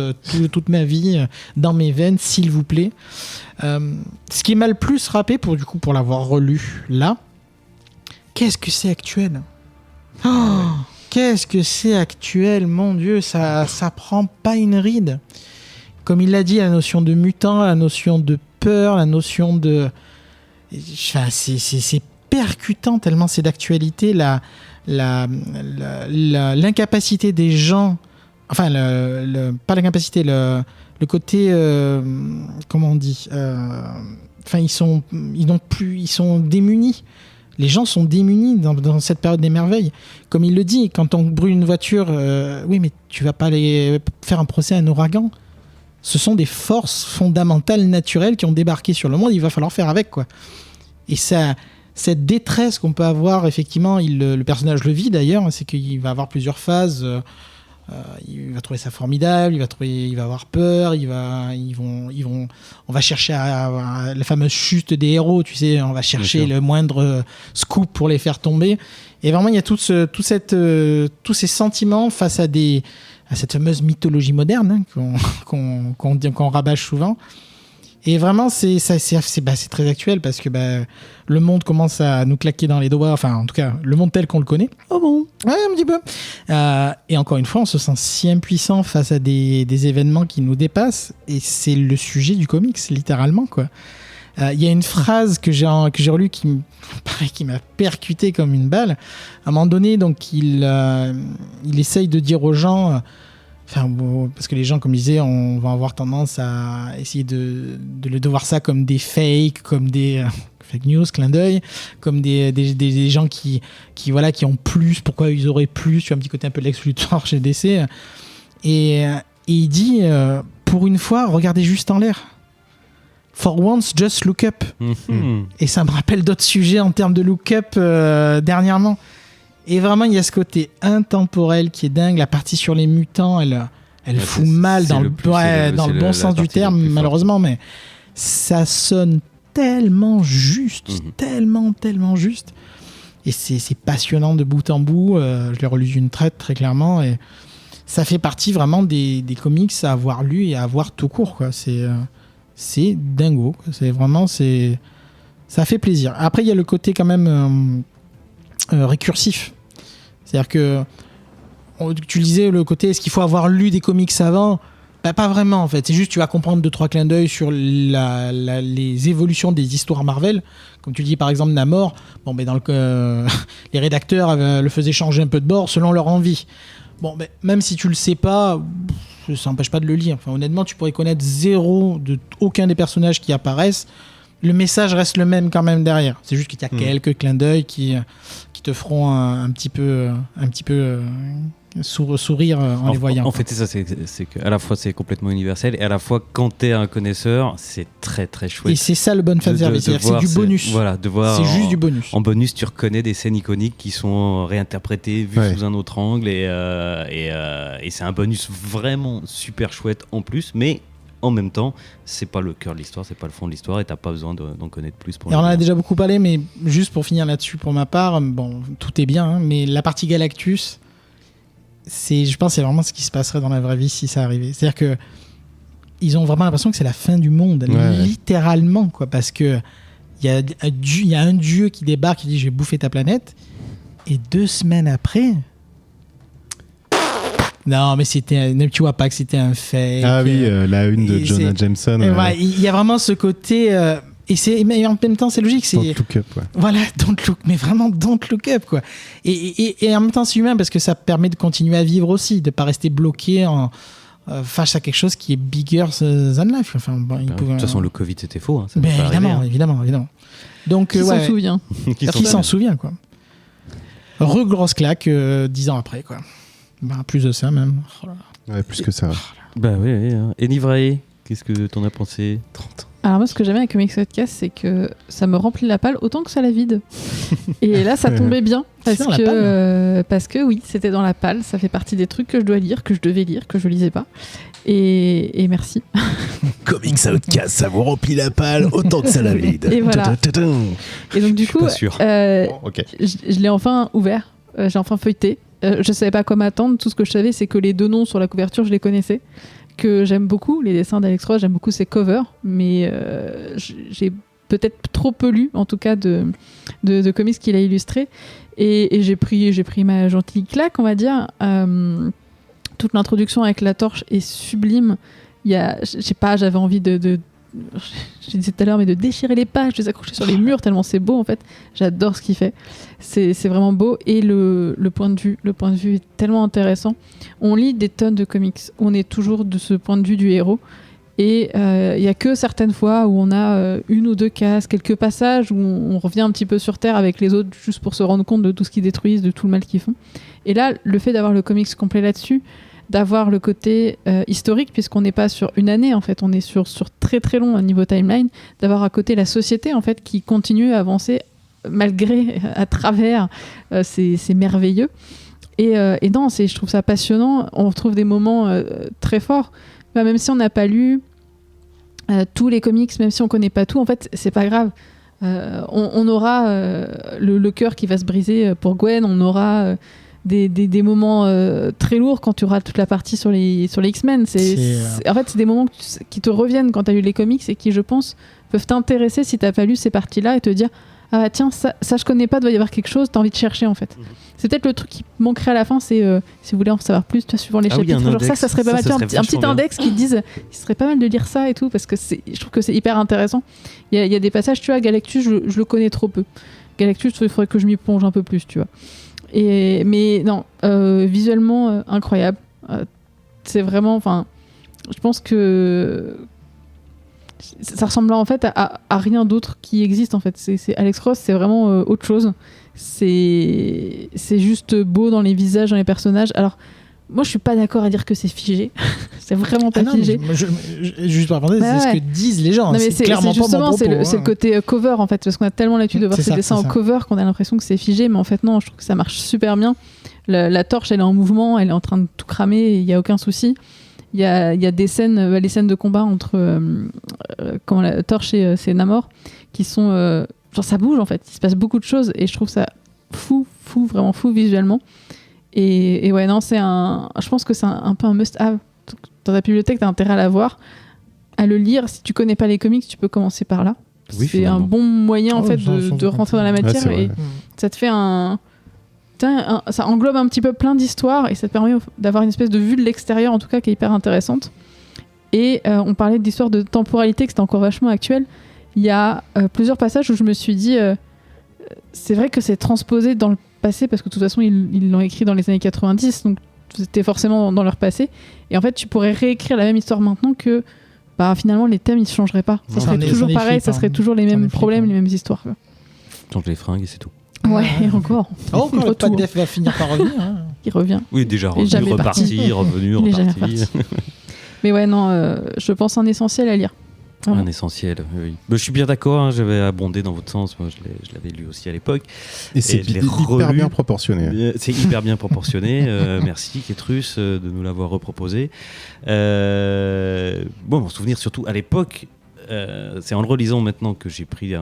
toute ma vie, dans mes veines, s'il vous plaît. Ce qui m'a le plus frappé, pour l'avoir relu là. Qu'est-ce que c'est actuel? Qu'est-ce que c'est actuel, mon Dieu, ça prend pas une ride. Comme il l'a dit, la notion de mutant, la notion de peur, la notion de... Enfin, c'est percutant tellement c'est d'actualité, l'incapacité des gens... Enfin, pas l'incapacité, le côté... comment on dit enfin, ils sont démunis. Les gens sont démunis dans cette période des merveilles. Comme il le dit, quand on brûle une voiture, oui, mais tu vas pas aller faire un procès à un ouragan. Ce sont des forces fondamentales, naturelles, qui ont débarqué sur le monde. Il va falloir faire avec, quoi. Et ça, cette détresse qu'on peut avoir, effectivement, le personnage le vit d'ailleurs, c'est qu'il va avoir plusieurs phases. Il va trouver ça formidable, il va avoir peur, on va chercher à la fameuse chute des héros, tu sais, on va chercher le moindre scoop pour les faire tomber. Et vraiment, il y a tous ces sentiments face à cette fameuse mythologie moderne, hein, qu'on rabâche souvent. Et vraiment, c'est très actuel parce que le monde commence à nous claquer dans les doigts. Enfin, en tout cas, le monde tel qu'on le connaît. Oh bon, ouais, un petit peu. Et encore une fois, on se sent si impuissant face à des événements qui nous dépassent. Et c'est le sujet du comics, littéralement, quoi. Il y a une phrase que j'ai relue qui m'a percuté comme une balle. À un moment donné, donc il essaye de dire aux gens, parce que les gens, comme je disais, on va avoir tendance à essayer de voir ça comme des fakes, comme des fake news, clin d'œil, comme des gens qui ont plus, pourquoi ils auraient plus, tu as un petit côté un peu Lex Luthor chez DC. Et il dit, pour une fois, regardez juste en l'air. For once, just look up. Et ça me rappelle d'autres sujets en termes de look up dernièrement. Et vraiment, il y a ce côté intemporel qui est dingue. La partie sur les mutants, elle fout mal dans le bon sens du terme, malheureusement, mais ça sonne tellement juste, tellement juste. Et c'est passionnant de bout en bout. Je l'ai relu d'une traite, très clairement. Et ça fait partie vraiment des comics à avoir lu et à avoir tout court, quoi. C'est dingo. Ça fait plaisir. Après, il y a le côté quand même récursif. C'est-à-dire que tu disais le côté est-ce qu'il faut avoir lu des comics avant ? Pas vraiment en fait. C'est juste tu vas comprendre 2-3 clins d'œil sur les évolutions des histoires Marvel. Comme tu dis par exemple Namor, les rédacteurs le faisaient changer un peu de bord selon leur envie. Même si tu le sais pas, ça n'empêche pas de le lire. Enfin, honnêtement, tu pourrais connaître zéro de aucun des personnages qui apparaissent. Le message reste le même quand même derrière. C'est juste qu'il y a quelques clins d'œil qui te feront un petit peu sourire en les voyant.
En fait, c'est ça, c'est qu'à la fois c'est complètement universel et à la fois quand t'es un connaisseur, c'est très très chouette.
Et c'est ça le bon fanservice, c'est du bonus.
Voilà, de voir.
C'est juste du bonus.
En bonus, tu reconnais des scènes iconiques qui sont réinterprétées, vues sous un autre angle et c'est un bonus vraiment super chouette en plus, mais en même temps, c'est pas le cœur de l'histoire, c'est pas le fond de l'histoire et t'as pas besoin d'en connaître plus pour.
Et on en a déjà beaucoup parlé, mais juste pour finir là-dessus pour ma part, tout est bien, mais la partie Galactus, je pense que c'est vraiment ce qui se passerait dans la vraie vie si ça arrivait. C'est-à-dire que ils ont vraiment l'impression que c'est la fin du monde, littéralement, quoi, parce que il y a un dieu qui débarque, qui dit je vais bouffer ta planète, et 2 semaines après. Non, mais tu vois pas que c'était un fake.
Ah oui, la une de Jonah Jameson.
Il y a vraiment ce côté. Mais en même temps, c'est logique.
Don't look up, ouais.
Voilà, mais vraiment don't look up, quoi. Et en même temps, c'est humain parce que ça permet de continuer à vivre aussi, de pas rester bloqué face à quelque chose qui est bigger than life. Enfin,
de toute façon, le Covid, c'était faux. Hein,
mais évidemment. Donc,
qui s'en souvient
Qui s'en souvient, quoi. Grosse claque 10 ans après, quoi. Plus de ça, même. Oh là là.
Ouais, plus que ça.
Bah oui. Et Nivrae, qu'est-ce que t'en as pensé?
30.
Alors moi, ce que j'aime avec Comics Podcast, c'est que ça me remplit la palle autant que ça la vide. Et là, ça tombait bien parce que oui, c'était dans la palle. Ça fait partie des trucs que je dois lire, que je devais lire, que je lisais pas. Et merci.
Comics Outcast, ça vous remplit la palle autant que ça la vide.
Et voilà. Et donc du coup, je l'ai enfin ouvert. J'ai enfin feuilleté. Je savais pas quoi m'attendre. Tout ce que je savais, c'est que les 2 noms sur la couverture, je les connaissais. Que j'aime beaucoup, les dessins d'Alex Ross, j'aime beaucoup ses covers, mais j'ai peut-être trop peu lu, en tout cas, de comics qu'il a illustrés. Et j'ai pris ma gentille claque, on va dire. Toute l'introduction avec la torche est sublime. J'avais envie je disais tout à l'heure, mais de déchirer les pages, de les accrocher sur les murs, tellement c'est beau en fait. J'adore ce qu'il fait. C'est vraiment beau. Et le point de vue est tellement intéressant. On lit des tonnes de comics. On est toujours de ce point de vue du héros. Et il n'y a que certaines fois où on a 1 ou 2 cases, quelques passages où on revient un petit peu sur Terre avec les autres juste pour se rendre compte de tout ce qu'ils détruisent, de tout le mal qu'ils font. Et là, le fait d'avoir le comics complet là-dessus, d'avoir le côté historique, puisqu'on n'est pas sur une année, en fait, on est sur très très long au niveau timeline, d'avoir à côté la société, en fait, qui continue à avancer malgré, à travers, c'est merveilleux. Et non, je trouve ça passionnant, on retrouve des moments très forts, même si on n'a pas lu tous les comics, même si on connaît pas tout, en fait, c'est pas grave. On aura le cœur qui va se briser pour Gwen, on aura... Des moments très lourds quand tu auras toute la partie sur les X-Men. En fait, c'est des moments qui te reviennent quand tu as lu les comics et qui, je pense, peuvent t'intéresser si tu n'as pas lu ces parties-là et te dire ah tiens, ça je connais pas, doit y avoir quelque chose, t'as envie de chercher en fait. C'est peut-être le truc qui manquerait à la fin, c'est si vous voulez en savoir plus, tu vois, suivant les chapitres,
oui,
genre ça serait pas mal, tu vois, un petit
bien.
index qui te dise, il serait pas mal de lire ça et tout, parce que je trouve que c'est hyper intéressant. Il y a des passages, tu vois, Galactus, je le connais trop peu. Galactus, il faudrait que je m'y plonge un peu plus, tu vois. Mais non, visuellement incroyable. C'est vraiment, enfin, je pense que ça ressemble en fait à rien d'autre qui existe en fait. C'est Alex Ross, c'est vraiment autre chose. C'est juste beau dans les visages, dans les personnages. Alors, moi, je suis pas d'accord à dire que c'est figé. C'est vraiment pas figé.
Juste pour apprendre, c'est ce que disent les gens.
Non, mais
c'est clairement pas mon propos.
C'est le côté cover en fait, parce qu'on a tellement l'habitude de voir ces dessins en cover qu'on a l'impression que c'est figé, mais en fait non, je trouve que ça marche super bien. La torche, elle est en mouvement, elle est en train de tout cramer, il y a aucun souci. Il y a des scènes, les scènes de combat entre la torche et Namor, qui sont genre ça bouge en fait, il se passe beaucoup de choses et je trouve ça fou, vraiment fou visuellement. Et ouais, non, je pense que c'est un peu un must-have. Dans ta bibliothèque, t'as intérêt à la voir, à le lire. Si tu connais pas les comics, tu peux commencer par là.
Oui,
c'est un bon moyen en fait de rentrer dans la matière et ça te fait ça englobe un petit peu plein d'histoires et ça te permet d'avoir une espèce de vue de l'extérieur en tout cas qui est hyper intéressante. Et on parlait d'histoire de temporalité, que c'était encore vachement actuel. Il y a plusieurs passages où je me suis dit c'est vrai que c'est transposé dans le passé parce que de toute façon ils l'ont écrit dans les années 90, donc c'était forcément dans leur passé. Et en fait tu pourrais réécrire la même histoire maintenant que finalement les thèmes ils ne changeraient pas. Ça serait toujours pareil, ça serait toujours les mêmes problèmes, les mêmes histoires.
Change les fringues et c'est tout.
Ouais, et encore.
Encore le Pat Def va finir par revenir. Hein.
Il revient.
Oui, déjà revenu, reparti.
Mais ouais, non, je pense un essentiel à lire.
Un essentiel, oui. Je suis bien d'accord, hein, j'avais abondé dans votre sens, moi je l'avais lu aussi à l'époque.
Et c'est hyper bien proportionné.
C'est hyper bien proportionné, merci Kétrus de nous l'avoir reproposé. Mon souvenir surtout à l'époque, c'est en le relisant maintenant que j'ai pris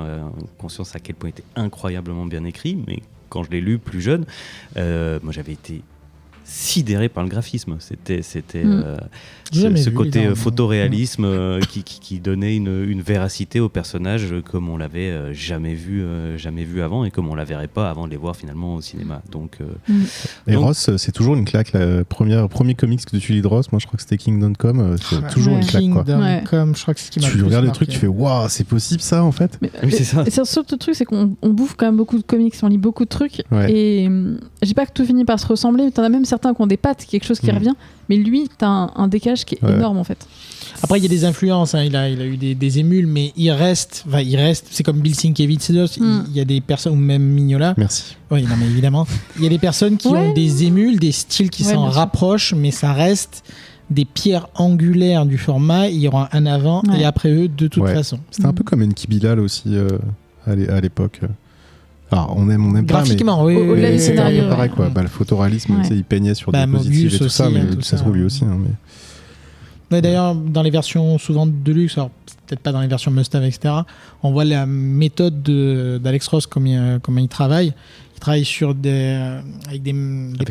conscience à quel point il était incroyablement bien écrit, mais quand je l'ai lu plus jeune, moi j'avais été sidéré par le graphisme. C'était ce côté photoréalisme qui donnait une véracité aux personnages comme on l'avait jamais vu avant et comme on la verrait pas avant de les voir finalement au cinéma. Donc
Ross, c'est toujours une claque. Le premier comics que tu lis de Ross, moi je crois que c'était Kingdom Come, c'est toujours une claque quoi.
Come, je crois que c'est ce qui m'a
tu regardes le truc, tu fais waouh, c'est possible ça en fait.
Oui, c'est ça.
Et surtout le truc, c'est qu'on bouffe quand même beaucoup de comics, on lit beaucoup de trucs et je dis pas que tout finit par se ressembler, mais t'en as même certains qui ont des pattes, quelque chose qui revient, mais lui t'as un décalage qui est énorme en fait.
Après il y a des influences, hein. il a eu des émules, mais il reste, c'est comme Bill Sienkiewicz, il y a des personnes, ou même Mignola.
Merci.
Oui, non mais évidemment, il y a des personnes qui ont des émules, des styles qui s'en rapprochent, mais ça reste des pierres angulaires du format. Il y aura un avant et après eux de toute façon.
C'était un peu comme Enki Bilal aussi à l'époque. Alors, on aime
graphiquement,
pas, mais
au-delà du scénario,
pareil, quoi. Le photoréalisme, il peignait sur des positifs et tout ça, mais ça se trouve lui aussi. Hein,
mais d'ailleurs, dans les versions souvent de luxe, alors peut-être pas dans les versions must-have, etc., on voit la méthode d'Alex Ross, comment il travaille. Il travaille avec des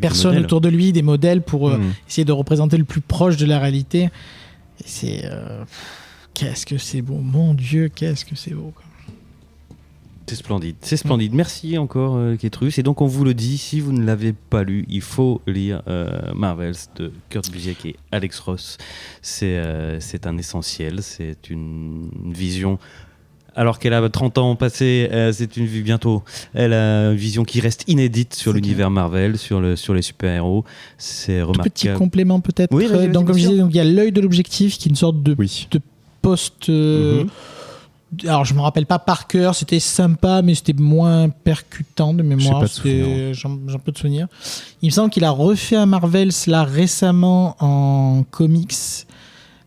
personnes autour de lui, des modèles pour essayer de représenter le plus proche de la réalité. Et c'est... qu'est-ce que c'est beau, mon Dieu, qu'est-ce que c'est beau, quoi.
C'est splendide. Merci encore Kétrus. Et donc on vous le dit, si vous ne l'avez pas lu, il faut lire Marvels de Kurt Busiek et Alex Ross. C'est un essentiel, c'est une vision. Alors qu'elle a 30 ans passé, c'est une vue bientôt. Elle a une vision qui reste inédite sur l'univers Marvel, sur les super-héros. C'est remarquable.
Petit complément peut-être.
Oui,
donc comme je disais, il y a l'œil de l'objectif qui est une sorte de post... Alors je me rappelle pas par cœur, c'était sympa mais c'était moins percutant de mémoire, j'ai un peu de souvenir. Il me semble qu'il a refait un Marvels là récemment en comics,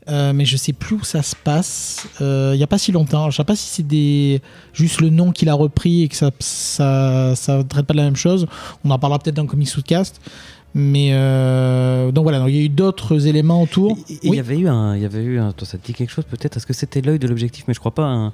mais je sais plus où ça se passe. Il y a pas si longtemps, je sais pas si c'est juste le nom qu'il a repris et que ça traite pas de la même chose. On en parlera peut-être dans Comics Outcast. Mais donc voilà, donc il y a eu d'autres éléments autour.
Il y avait eu un, toi ça te dit quelque chose peut-être? Est-ce que c'était l'œil de l'objectif? Mais je crois pas.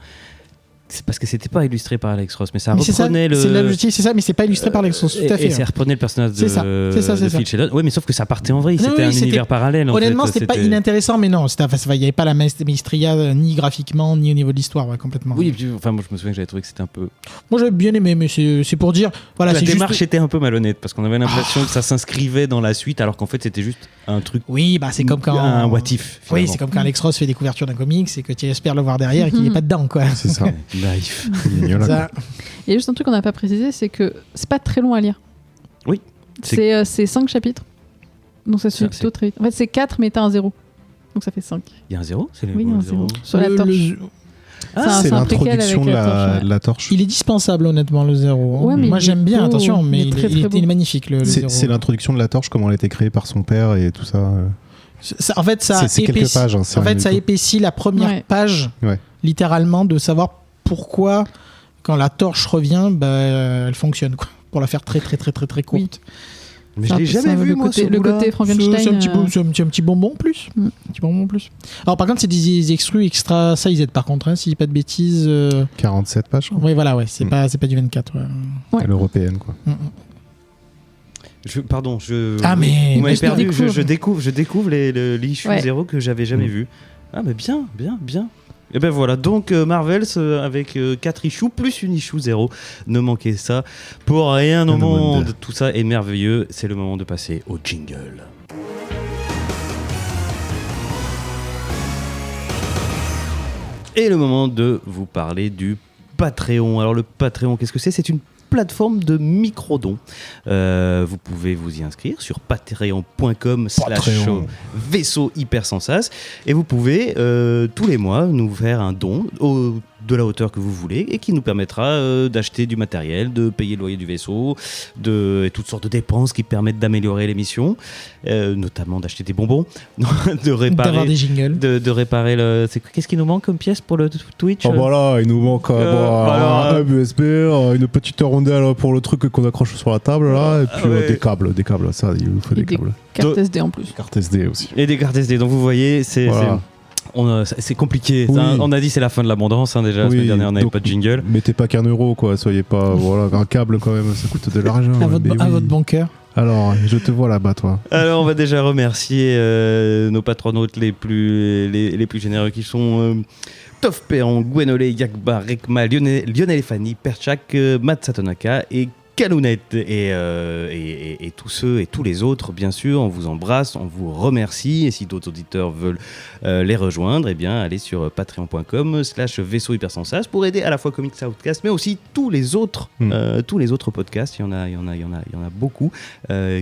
c'est parce que c'était pas illustré par Alex Ross, mais ça
Mais c'est ça,
reprenait
c'est
le.
l'objectif, c'est ça, mais c'est pas illustré par Alex Ross, tout à fait.
Et ça reprenait le personnage de,
C'est ça, c'est ça, c'est
de
ça.
Phil Sheldon. Ouais, mais sauf que ça partait en vrille.
Non,
C'était
oui,
un
c'était-
univers parallèle.
Honnêtement,
en fait.
c'était pas inintéressant, mais non, il n'y avait pas la maestria ni graphiquement, ni au niveau de l'histoire, ouais, complètement.
Oui, puis, enfin, moi je me souviens que j'avais trouvé que c'était un peu.
Moi j'avais bien aimé, mais c'est pour dire. Voilà,
la
c'est
démarche
juste.
était un peu malhonnête parce qu'on avait l'impression que ça s'inscrivait dans la suite, alors qu'en fait c'était juste un truc.
Oui, bah c'est comme quand.
Un what if.
Oui,
finalement.
c'est comme quand Alex Ross fait des couvertures d'un comics et que tu espères le voir derrière et qu'il n'est pas dedans, quoi.
C'est ça.
Naïf.
Mignon, là,
Ça-
Il y a juste un truc qu'on n'a pas précisé, c'est que c'est pas très long à lire.
Oui.
C'est 5 chapitres. Donc ça se fait
Ça,
plutôt très vite. En fait, c'est 4, mais t'as un 0. Donc ça fait 5.
Il y a un zéro, c'est les
Oui, il y a un 0. Sur la
Le-
torche.
le-
C'est
un préquel
l'introduction
avec
de
la torche, ouais.
la torche.
Il est dispensable, honnêtement, le 0.
Ouais, mais
Moi
il est
j'aime bien,
beau.
attention, mais
Il est très, très beau.
il est magnifique, le 0.
C'est l'introduction de la torche, comment elle a été créée par son père et tout ça.
En fait, ça
C'est quelques pages. Hein, c'est
En
rien
fait,
du
ça
tout.
épaissit la première
Ouais.
page,
Ouais.
littéralement, de savoir pourquoi, quand la torche revient, elle fonctionne, quoi. Pour la faire très, très, très, très, très courte.
Mais je l'ai jamais vu, moi, ce
le
bout-là.
côté Frankenstein.
C'est un petit bonbon en plus.
Mm.
Un petit bonbon en plus. Alors, par contre, c'est des extrus extra sized, par contre, hein, si je dis pas de bêtises.
47 pages,
Oui, voilà, ouais, c'est
Mm.
pas du 24. Ouais.
Ouais.
à l'européenne, quoi.
Mm, mm.
Pardon,
Ah, mais-
vous m'avez
je
perdu.
découvre.
Je découvre l'issue
Ouais.
0 que j'avais jamais vu. Ah, mais bien. Et ben voilà, donc Marvels avec 4 issues plus une issue 0. Ne manquez ça pour rien au
Rien au monde.
monde. Tout ça est merveilleux. C'est le moment de passer au jingle. Et le moment de vous parler du Patreon. Alors le Patreon, qu'est-ce que c'est ? C'est une plateforme de micro-dons. Vous pouvez vous y inscrire sur patreon.com/vaisseau hypersensas et vous pouvez tous les mois nous faire un don de la hauteur que vous voulez et qui nous permettra d'acheter du matériel, de payer le loyer du vaisseau, et toutes sortes de dépenses qui permettent d'améliorer l'émission, notamment d'acheter des bonbons, de réparer,
D'avoir des jingles.
de réparer le. Qu'est-ce qui nous manque comme pièce pour le Twitch
Oh voilà, il nous manque un USB, une petite rondelle pour le truc qu'on accroche sur la table là, et puis
Ouais.
des câbles, ça, il nous faut
Et
des câbles.
Carte SD en plus.
Carte SD aussi.
Et des cartes SD. Donc vous voyez,
Voilà.
c'est compliqué.
Oui.
On a dit c'est la fin de l'abondance. Déjà la semaine dernière on n'avait
donc,
pas de jingle.
Mettez pas qu'un euro, quoi, soyez pas. Voilà, un câble quand même, ça coûte de l'argent.
À
mais
votre
oui.
bon cœur.
Alors, je te vois là-bas, toi.
Alors on va déjà remercier nos patronautes les plus généreux qui sont Toff Perron, Gwenolé, Yagba, Rekma, Lionel et Fanny, Perchak, Matt Satonaka et Calounette et tous ceux et tous les autres, bien sûr, on vous embrasse, on vous remercie. Et si d'autres auditeurs veulent les rejoindre, eh bien, allez sur patreon.com/vaisseau hypersensas pour aider à la fois Comics Outcast, mais aussi tous les autres podcasts. Il y en a beaucoup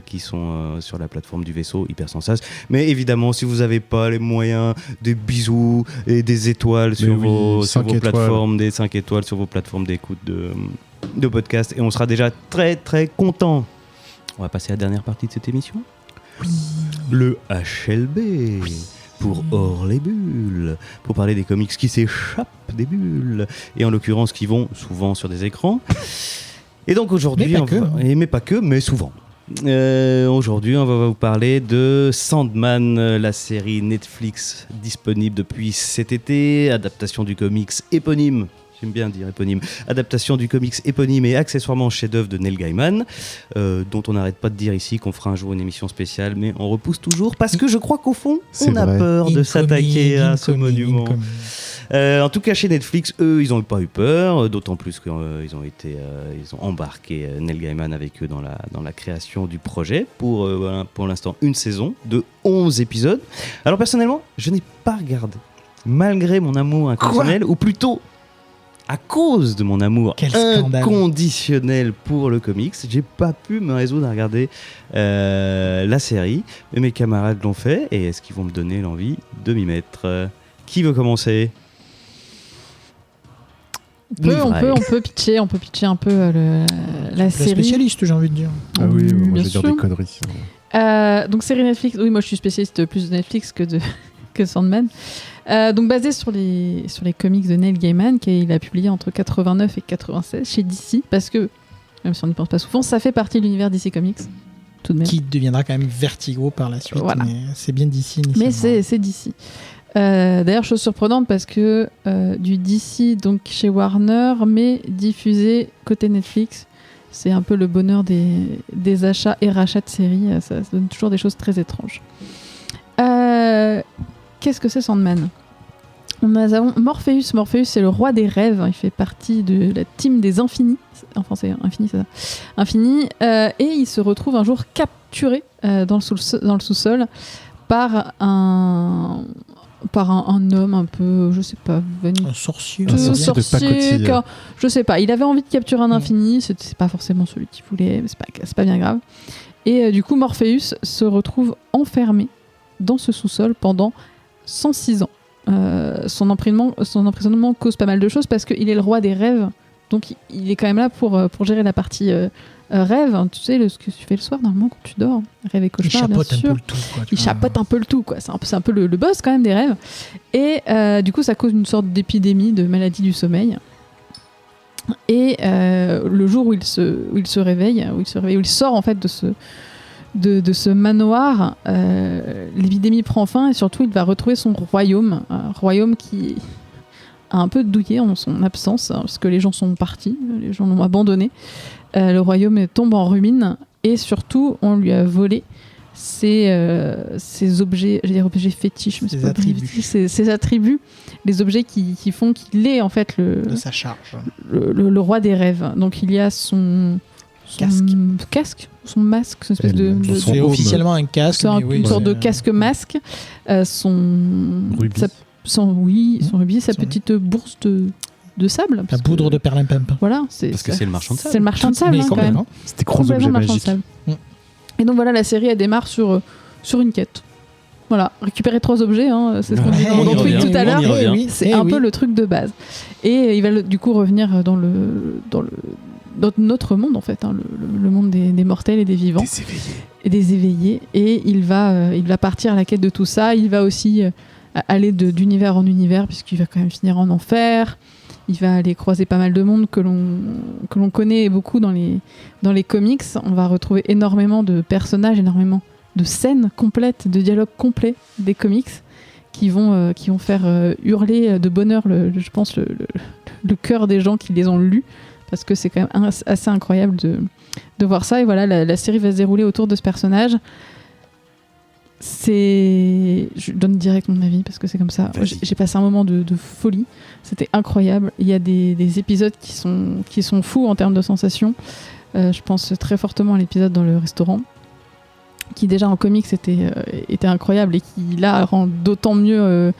qui sont sur la plateforme du vaisseau hypersensas. Mais évidemment, si vous n'avez pas les moyens, des bisous et des étoiles sur vos
5 étoiles.
plateformes, des 5 étoiles sur vos plateformes d'écoute de podcast, et on sera déjà très très content. On va passer à la dernière partie de cette émission. Le HLB pour Hors les bulles, pour parler des comics qui s'échappent des bulles et en l'occurrence qui vont souvent sur des écrans. Et donc aujourd'hui, mais pas que, mais souvent. Aujourd'hui, on va vous parler de Sandman, la série Netflix disponible depuis cet été, adaptation du comics éponyme. J'aime bien dire éponyme. Adaptation du comics éponyme et accessoirement chef-d'œuvre de Neil Gaiman, dont on n'arrête pas de dire ici qu'on fera un jour une émission spéciale, mais on repousse toujours parce que je crois qu'au fond, on a peur de s'attaquer à ce monument. En tout cas, chez Netflix, eux, ils n'ont pas eu peur, d'autant plus qu'ils ils ont embarqué Neil Gaiman avec eux dans la création du projet pour l'instant une saison de 11 épisodes. Alors personnellement, je n'ai pas regardé, malgré mon amour inconditionnel, ou plutôt à cause de mon amour inconditionnel pour le comics, j'ai pas pu me résoudre à regarder la série, mais mes camarades l'ont fait, et est-ce qu'ils vont me donner l'envie de m'y mettre ? Qui veut commencer ?
On peut pitcher un peu la série.
Spécialiste, j'ai envie de dire.
Ah oui, moi
bien
je vais dire
sûr.
des conneries.
Donc série Netflix, oui moi je suis spécialiste plus de Netflix que Sandman. Donc basé sur les comics de Neil Gaiman qu'il a publié entre 89 et 96 chez DC, parce que même si on n'y pense pas souvent, ça fait partie de l'univers DC Comics tout de même.
Qui deviendra quand même Vertigo par la suite.
Voilà.
Mais c'est bien DC.
Mais c'est DC. D'ailleurs, chose surprenante parce que du DC, donc chez Warner, mais diffusé côté Netflix. C'est un peu le bonheur des achats et rachats de séries. Ça donne toujours des choses très étranges. Qu'est-ce que c'est Sandman ? Nous avons Morpheus. Morpheus, c'est le roi des rêves. Il fait partie de la team des Infinis. Enfin, c'est Infini, c'est ça. Infini. Et il se retrouve un jour capturé dans le sous-sol par un homme un peu, je sais pas,
Un sorcier.
Un sorcier de pacotille.
Je sais pas. Il avait envie de capturer un infini. C'est pas forcément celui qu'il voulait, mais c'est pas bien grave. Et du coup, Morpheus se retrouve enfermé dans ce sous-sol pendant 106 ans. Son emprisonnement cause pas mal de choses parce qu'il est le roi des rêves. Donc il est quand même là pour gérer la partie rêve. Tu sais, ce que tu fais le soir normalement quand tu dors. Rêve et cauchemar, bien sûr. Il chapeaute un peu le tout, quoi. C'est un peu le boss quand même des rêves. Et du coup, ça cause une sorte d'épidémie, de maladie du sommeil. Et le jour où il se réveille, où il sort en fait de ce manoir, l'épidémie prend fin et surtout il va retrouver son royaume, un royaume qui a un peu douillé en son absence, parce que les gens sont partis, les gens l'ont abandonné. Le royaume tombe en ruine et surtout on lui a volé ses objets, je vais dire objets fétiches, mais
Ses attributs.
Ses attributs, les objets qui font qu'il est en fait
De sa charge.
le roi des rêves. Donc il y a son casque, son masque, une espèce
Son
C'est
home.
officiellement un casque.
c'est
mais oui,
une sorte de
c'est-
casque-masque, son
Rubis.
son rubis, sa
Son-
petite bourse de sable.
La
parce que-
poudre de perlimpinpin.
Voilà,
Parce que c'est le marchand de
c'est
sable.
le marchand de sable
Mais
hein, quand même.
complètement.
C'était gros
Complètement
objets
marchand de
magiques.
sable.
Mm.
Et donc voilà, la série elle démarre sur une quête. Voilà, récupérer 3 objets, hein, c'est ce qu'on disait
on y
dans le tweet
revient,
tout à
on
l'heure.
y revient.
C'est un peu le truc de base. Et il va du coup revenir dans notre monde en fait, hein, le monde des mortels et des vivants. Et des éveillés. Et il va partir à la quête de tout ça. Il va aussi aller d'univers en univers puisqu'il va quand même finir en enfer. Il va aller croiser pas mal de monde que l'on connaît beaucoup dans les comics. On va retrouver énormément de personnages, énormément de scènes complètes, de dialogues complets des comics qui vont faire hurler de bonheur, je pense, le cœur des gens qui les ont lus, parce que c'est quand même assez incroyable de voir ça. Et voilà, la série va se dérouler autour de ce personnage. Je donne direct mon avis parce que c'est comme ça. J'ai passé un moment de folie. C'était incroyable. Il y a des épisodes qui sont fous en termes de sensations. Je pense très fortement à l'épisode dans le restaurant, qui déjà en comics était incroyable et qui là rend d'autant mieux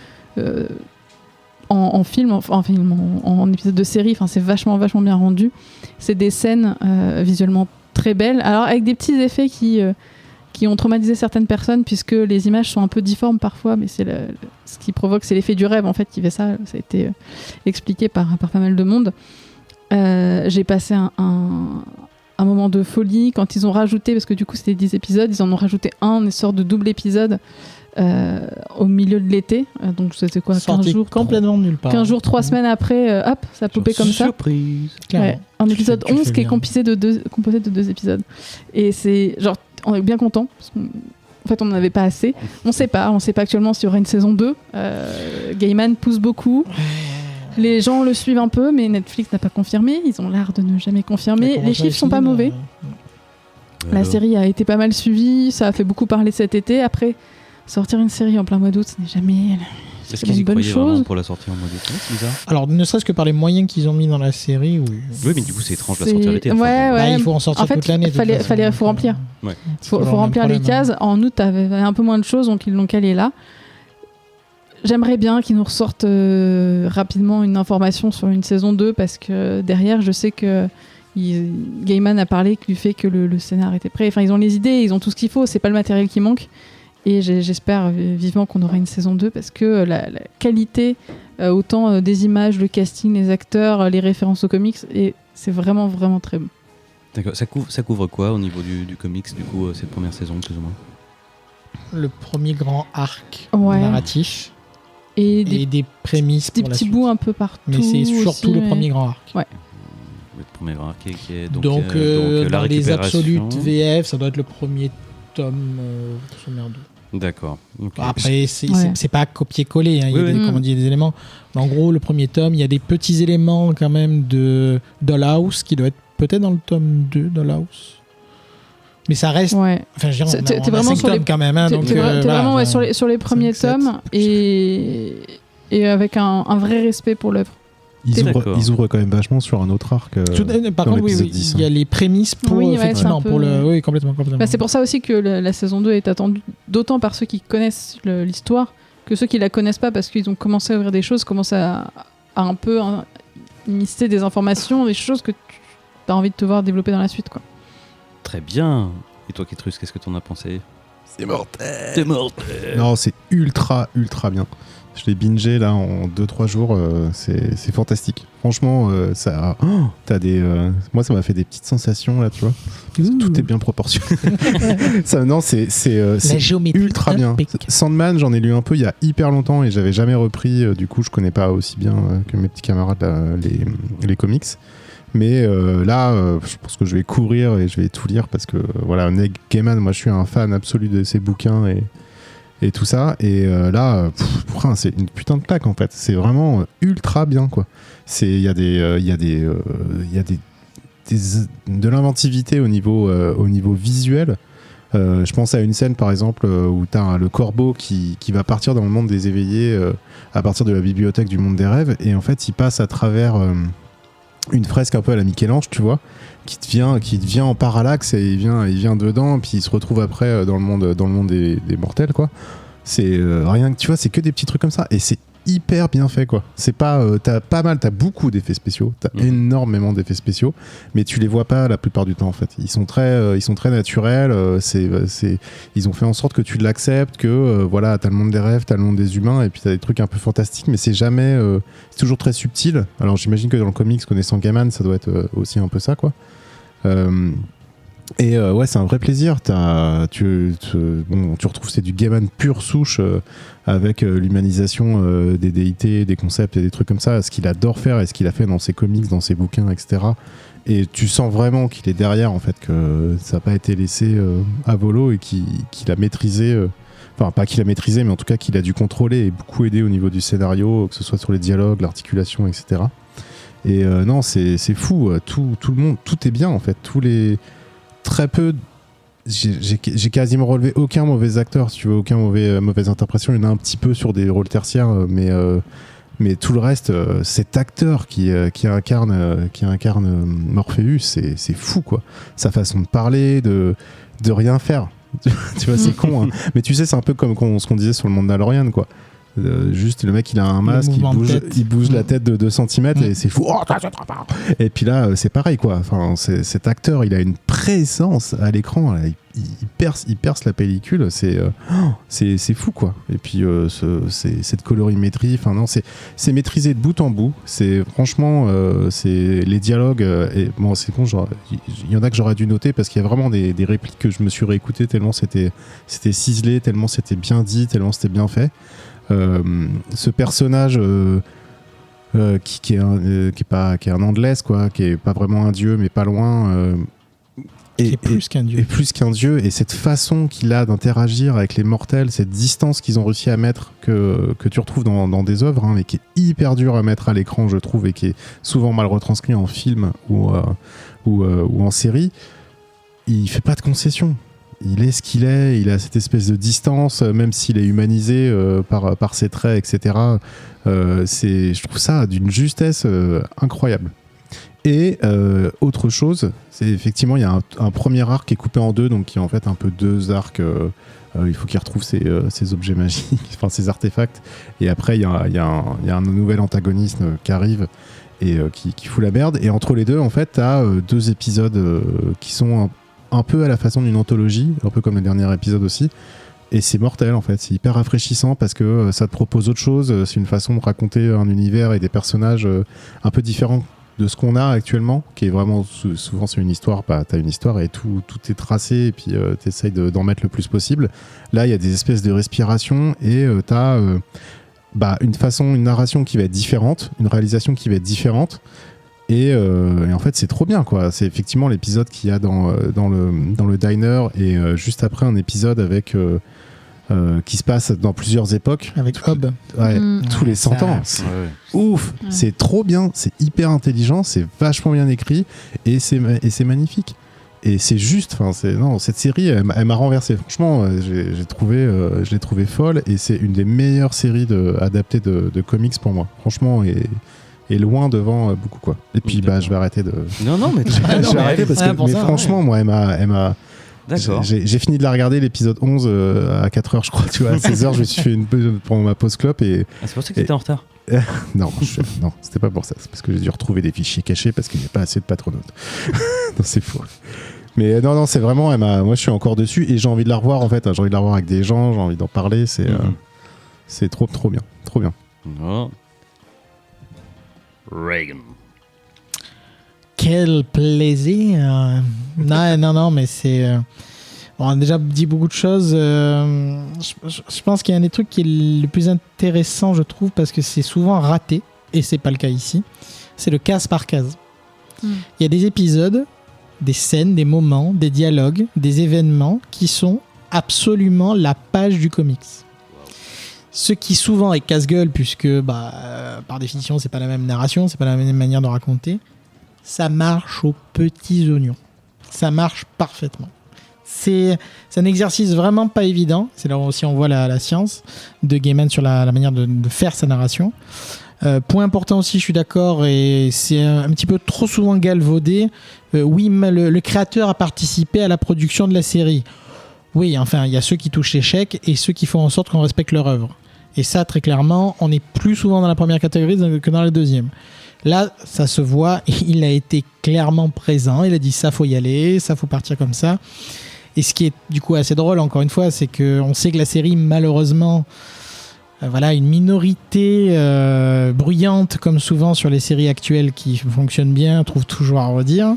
en film, en épisode de série. Enfin, c'est vachement bien rendu. C'est des scènes visuellement très belles. Alors avec des petits effets qui ont traumatisé certaines personnes puisque les images sont un peu difformes parfois, mais ce qui provoque, c'est l'effet du rêve en fait qui fait ça. Ça a été expliqué par pas mal de monde. J'ai passé un moment de folie quand ils ont rajouté, parce que du coup c'était 10 épisodes, ils en ont rajouté une sorte de double épisode au milieu de l'été. Donc c'était quoi, 15 jours
complètement nulle part.
15 jours, 3 semaines après, hop, ça a popé comme ça.
Surprise.
Ouais, un épisode
Tu fais
11 qui est
bien.
composé de 2 épisodes. Et c'est genre, on est bien content. En fait, on n'en avait pas assez. On sait pas actuellement s'il y aura une saison 2. Gaiman pousse beaucoup. Les gens le suivent un peu, mais Netflix n'a pas confirmé. Ils ont l'art de ne jamais confirmer. Les chiffres sont pas mauvais. La série a été pas mal suivie. Ça a fait beaucoup parler cet été. Après, sortir une série en plein mois d'août, ce n'est jamais
Est-ce
c'est
qu'ils y
une bonne
croyaient vraiment
chose.
pour la sortie en mois d'août? C'est bizarre.
Alors, ne serait-ce que par les moyens qu'ils ont mis dans la série. Oui,
Oui, mais du coup, c'est étrange de la sortir l'été. enfin,
Ouais,
bon.
Bah,
ouais.
il faut en sortir
En fait,
toute l'année. de toute façon.
faut remplir.
Ouais.
Faut
toujours le
remplir
même
les
problème,
cases. En août, t'avais un peu moins de choses, donc ils l'ont calé là. J'aimerais bien qu'ils nous ressortent rapidement une information sur une saison 2, parce que derrière, je sais que Gaiman a parlé du fait que le scénar était prêt. Enfin, ils ont les idées, ils ont tout ce qu'il faut, c'est pas le matériel qui manque. Et j'espère vivement qu'on aura une saison 2, parce que la qualité, autant des images, le casting, les acteurs, les références aux comics, et c'est vraiment très bon.
D'accord. Ça couvre quoi au niveau du comics, du coup, cette première saison, plus ou moins?
Le premier grand arc
Ouais.
narratif
Et
et des prémices
des
pour la
petits
suite.
bouts un peu partout.
Mais c'est surtout
aussi,
le
ouais.
premier grand arc.
Le premier arc qui est
Donc,
la
dans les
récupération.
absolutes VF, ça doit être le premier tome, grosso merdo.
D'accord. Ok.
Après, c'est
Ouais.
c'est pas copier-coller. Hein. Il y a
Oui,
des,
oui.
comme on dit, des éléments. Mais en gros, le premier tome, il y a des petits éléments quand même de Dollhouse qui doit être peut-être dans le tome 2, Dollhouse. Mais ça reste.
Ouais.
Enfin, je veux dire,
T'es
on a
vraiment
5
sur les-
tomes quand même. Hein,
T'es
donc,
t'es
voilà,
vraiment ouais,
enfin,
sur les premiers
5, 7.
tomes et avec un vrai respect pour l'œuvre.
D'accord.
Ils ouvrent quand même vachement sur un autre arc.
Par
dans
contre, oui,
l'épisode
oui,
10,
il y a les prémices pour
Oui, ouais,
effectivement
c'est un
pour
peu-
le. Oui, complètement.
Bah, c'est pour ça aussi que la saison 2 est attendue d'autant par ceux qui connaissent l'histoire que ceux qui la connaissent pas parce qu'ils ont commencé à ouvrir des choses, commencent à un peu immiscer des informations, des choses que tu as envie de te voir développer dans la suite. Quoi.
Très bien. Et toi, Kétrus, qu'est-ce que t'en as pensé?
C'est mortel.
C'est mort.
Non, c'est ultra bien. Je l'ai bingé là en 2-3 jours, c'est fantastique. Franchement, ça, t'as des, moi ça m'a fait des petites sensations là, tu vois. Tout est bien proportionné. Ça, non, c'est
La géométrie.
ultra bien.
impeccable.
Sandman, j'en ai lu un peu il y a hyper longtemps et j'avais jamais repris. Du coup, je connais pas aussi bien que mes petits camarades là, les comics. Mais là, je pense que je vais courir et je vais tout lire parce que voilà, Neil Gaiman, moi je suis un fan absolu de ses bouquins et tout ça. Et là, c'est une putain de claque en fait. C'est vraiment ultra bien quoi. Il y a de l'inventivité au niveau visuel. Je pense à une scène par exemple où tu as le corbeau qui va partir dans le monde des éveillés à partir de la bibliothèque du monde des rêves et en fait il passe à travers une fresque un peu à la Michel-Ange, tu vois, qui devient en parallaxe et il vient dedans puis il se retrouve après dans le monde des mortels quoi. C'est rien que tu vois, c'est que des petits trucs comme ça et c'est hyper bien fait quoi. C'est pas t'as beaucoup d'effets spéciaux, t'as énormément d'effets spéciaux, mais tu les vois pas la plupart du temps en fait. Ils sont très naturels. Ils ont fait en sorte que tu l'acceptes, que voilà, t'as le monde des rêves, t'as le monde des humains, et puis t'as des trucs un peu fantastiques, mais c'est jamais, c'est toujours très subtil. Alors j'imagine que dans le comics, connaissant Gaiman, ça doit être aussi un peu ça quoi. Et ouais, c'est un vrai plaisir. Tu retrouves c'est du Gaiman pure souche avec l'humanisation des déités, des concepts et des trucs comme ça, ce qu'il adore faire et ce qu'il a fait dans ses comics, dans ses bouquins, etc. Et tu sens vraiment qu'il est derrière en fait, que ça n'a pas été laissé à volo et qu'il a maîtrisé. Enfin, pas qu'il a maîtrisé, mais en tout cas qu'il a dû contrôler et beaucoup aider au niveau du scénario, que ce soit sur les dialogues, l'articulation, etc. Et non, c'est fou. Tout le monde, tout est bien en fait. Très peu. J'ai quasiment relevé aucun mauvais acteur, si tu veux, aucun mauvaise interprétation. Il y en a un petit peu sur des rôles tertiaires, mais tout le reste, cet acteur qui incarne Morpheus, c'est fou quoi. Sa façon de parler, de rien faire. Tu vois, c'est con, hein. Mais tu sais, c'est un peu comme ce qu'on disait sur le Mandalorian quoi. Juste le mec il a un masque, il bouge la tête de 2 cm et c'est fou. Et puis là c'est pareil quoi. Enfin, cet acteur il a une présence à l'écran là, il perce la pellicule, c'est fou quoi. Et puis cette colorimétrie, enfin non, c'est maîtrisé de bout en bout. C'est franchement c'est les dialogues et bon c'est con, il y en a que j'aurais dû noter parce qu'il y a vraiment des répliques que je me suis réécouté tellement c'était ciselé, tellement c'était bien dit, tellement c'était bien fait. Ce personnage qui est un Andless quoi, qui est pas vraiment un dieu mais pas loin
Qui est plus qu'un dieu.
Et plus qu'un dieu, et cette façon qu'il a d'interagir avec les mortels, cette distance qu'ils ont réussi à mettre, que tu retrouves dans des œuvres, hein, mais qui est hyper dur à mettre à l'écran, je trouve, et qui est souvent mal retranscrit en film ou en série, il fait pas de concession. Il est ce qu'il est, il a cette espèce de distance, même s'il est humanisé par ses traits, etc. Je trouve ça d'une justesse incroyable. Et autre chose, c'est effectivement, il y a un premier arc qui est coupé en deux, donc qui est en fait un peu 2 arcs. Il faut qu'il retrouve ses objets magiques, enfin ses artefacts. Et après, il y a un nouvel antagoniste qui arrive et qui fout la merde. Et entre les deux, en fait, tu as 2 épisodes qui sont un peu à la façon d'une anthologie, un peu comme le dernier épisode aussi. Et c'est mortel en fait, c'est hyper rafraîchissant parce que ça te propose autre chose. C'est une façon de raconter un univers et des personnages un peu différents de ce qu'on a actuellement, qui est vraiment souvent c'est une histoire, t'as une histoire et tout est tracé et puis t'essayes d'en mettre le plus possible. Là il y a des espèces de respiration et t'as une narration qui va être différente, une réalisation qui va être différente. Et en fait c'est trop bien quoi. C'est effectivement l'épisode qu'il y a dans le diner et juste après un épisode avec qui se passe dans plusieurs époques.
Avec Hob.
Ouais,
Mm.
tous les 100
Ça-
ans. C'est ouf, c'est trop bien, c'est hyper intelligent, c'est vachement bien écrit et c'est magnifique. Et c'est juste, non, cette série, elle m'a renversé. Franchement, je l'ai trouvé folle et c'est une des meilleures séries adaptées de comics pour moi. Franchement, et loin devant beaucoup quoi. Et puis je vais arrêter de.
Non, mais
Je vais arrêter parce que
pour ça,
franchement, moi, elle m'a.
D'accord.
J'ai fini de la regarder l'épisode 11 à 4h je crois, tu vois, à 16h je me suis fait une pour ma pause clope et
Ah, c'est pour ça que t'étais en retard.
non, non, c'était pas pour ça, c'est parce que j'ai dû retrouver des fichiers cachés parce qu'il n'y a pas assez de patronautes. Non, c'est faux. Mais non, c'est vraiment, moi je suis encore dessus et j'ai envie de la revoir en fait, j'ai envie de la revoir avec des gens, j'ai envie d'en parler, c'est trop bien, trop bien.
Non. Reagan.
Quel plaisir. Non, mais c'est... on a déjà dit beaucoup de choses. Je pense qu'il y a un des trucs qui est le plus intéressant, je trouve, parce que c'est souvent raté, et c'est pas le cas ici, c'est le case par case. Il y a des épisodes, des scènes, des moments, des dialogues, des événements qui sont absolument la page du comics. Ce qui souvent est casse-gueule, puisque par définition, c'est pas la même narration, c'est pas la même manière de raconter. Ça marche aux petits oignons. Ça marche parfaitement. C'est un exercice vraiment pas évident. C'est là où aussi on voit la science de Gaiman sur la manière de faire sa narration. Point important aussi, je suis d'accord, et c'est un petit peu trop souvent galvaudé. Oui, le créateur a participé à la production de la série. Oui, enfin, il y a ceux qui touchent l'échec et ceux qui font en sorte qu'on respecte leur œuvre. Et ça, très clairement, on est plus souvent dans la première catégorie que dans la deuxième. Là, ça se voit, il a été clairement présent, il a dit ça faut y aller, ça faut partir comme ça. Et ce qui est du coup assez drôle, encore une fois, c'est qu'on sait que la série, malheureusement, une minorité bruyante, comme souvent sur les séries actuelles qui fonctionnent bien, trouve toujours à redire.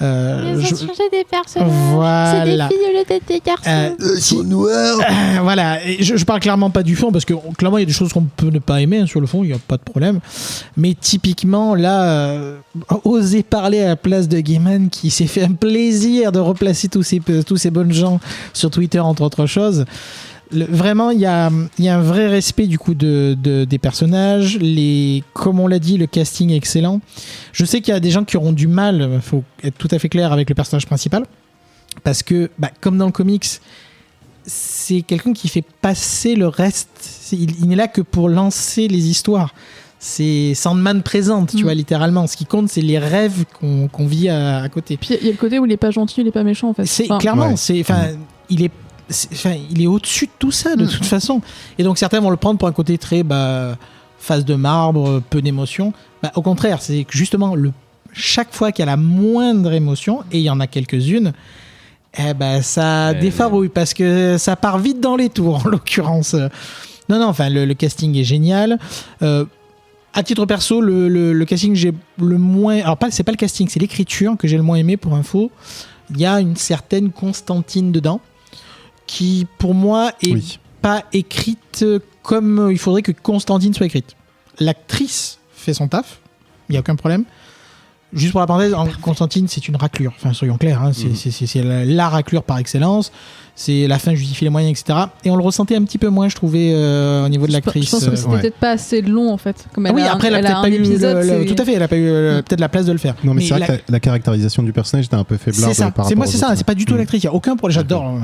Ils ont changé des personnages.
Voilà.
C'est des filles au lieu d'être des garçons.
Ils sont noirs.
Voilà, et je parle clairement pas du fond parce que clairement il y a des choses qu'on peut ne pas aimer, hein, sur le fond il n'y a pas de problème, mais typiquement là oser parler à la place de Gaiman qui s'est fait un plaisir de replacer tous ces bonnes gens sur Twitter entre autres choses. Vraiment, il y a un vrai respect du coup des personnages. Comme on l'a dit, le casting est excellent. Je sais qu'il y a des gens qui auront du mal, il faut être tout à fait clair, avec le personnage principal. Parce que, comme dans le comics, c'est quelqu'un qui fait passer le reste. Il n'est là que pour lancer les histoires. C'est Sandman présente, tu vois, littéralement. Ce qui compte, c'est les rêves qu'on vit à côté.
Puis il y a le côté où il est pas gentil, il est pas méchant en fait.
Clairement,
ouais.
il est au-dessus de tout ça, de toute façon. Et donc certains vont le prendre pour un côté très face de marbre, peu d'émotion. Au contraire, c'est que justement, chaque fois qu'il y a la moindre émotion, et il y en a quelques-unes, ça défarouille parce que ça part vite dans les tours, en l'occurrence. Non, le casting est génial. À titre perso, le casting, j'ai le moins... Alors, c'est pas le casting, c'est l'écriture que j'ai le moins aimé, pour info. Il y a une certaine Constantine dedans, qui pour moi est pas écrite comme il faudrait que Constantine soit écrite. L'actrice fait son taf, il n'y a aucun problème. Juste pour la parenthèse, Constantine c'est une raclure, enfin soyons clairs, hein, c'est la raclure par excellence, c'est la fin justifie les moyens, etc. Et on le ressentait un petit peu moins, je trouvais, au niveau de l'actrice.
Je pense que c'était peut-être pas assez long en fait. Comme
après elle a peut-être pas eu tout à fait, elle a pas eu peut-être la place de le faire.
Non mais c'est vrai que la caractérisation du personnage était un peu faiblarde.
C'est ça, c'est pas du tout l'actrice, il n'y a aucun problème, j'adore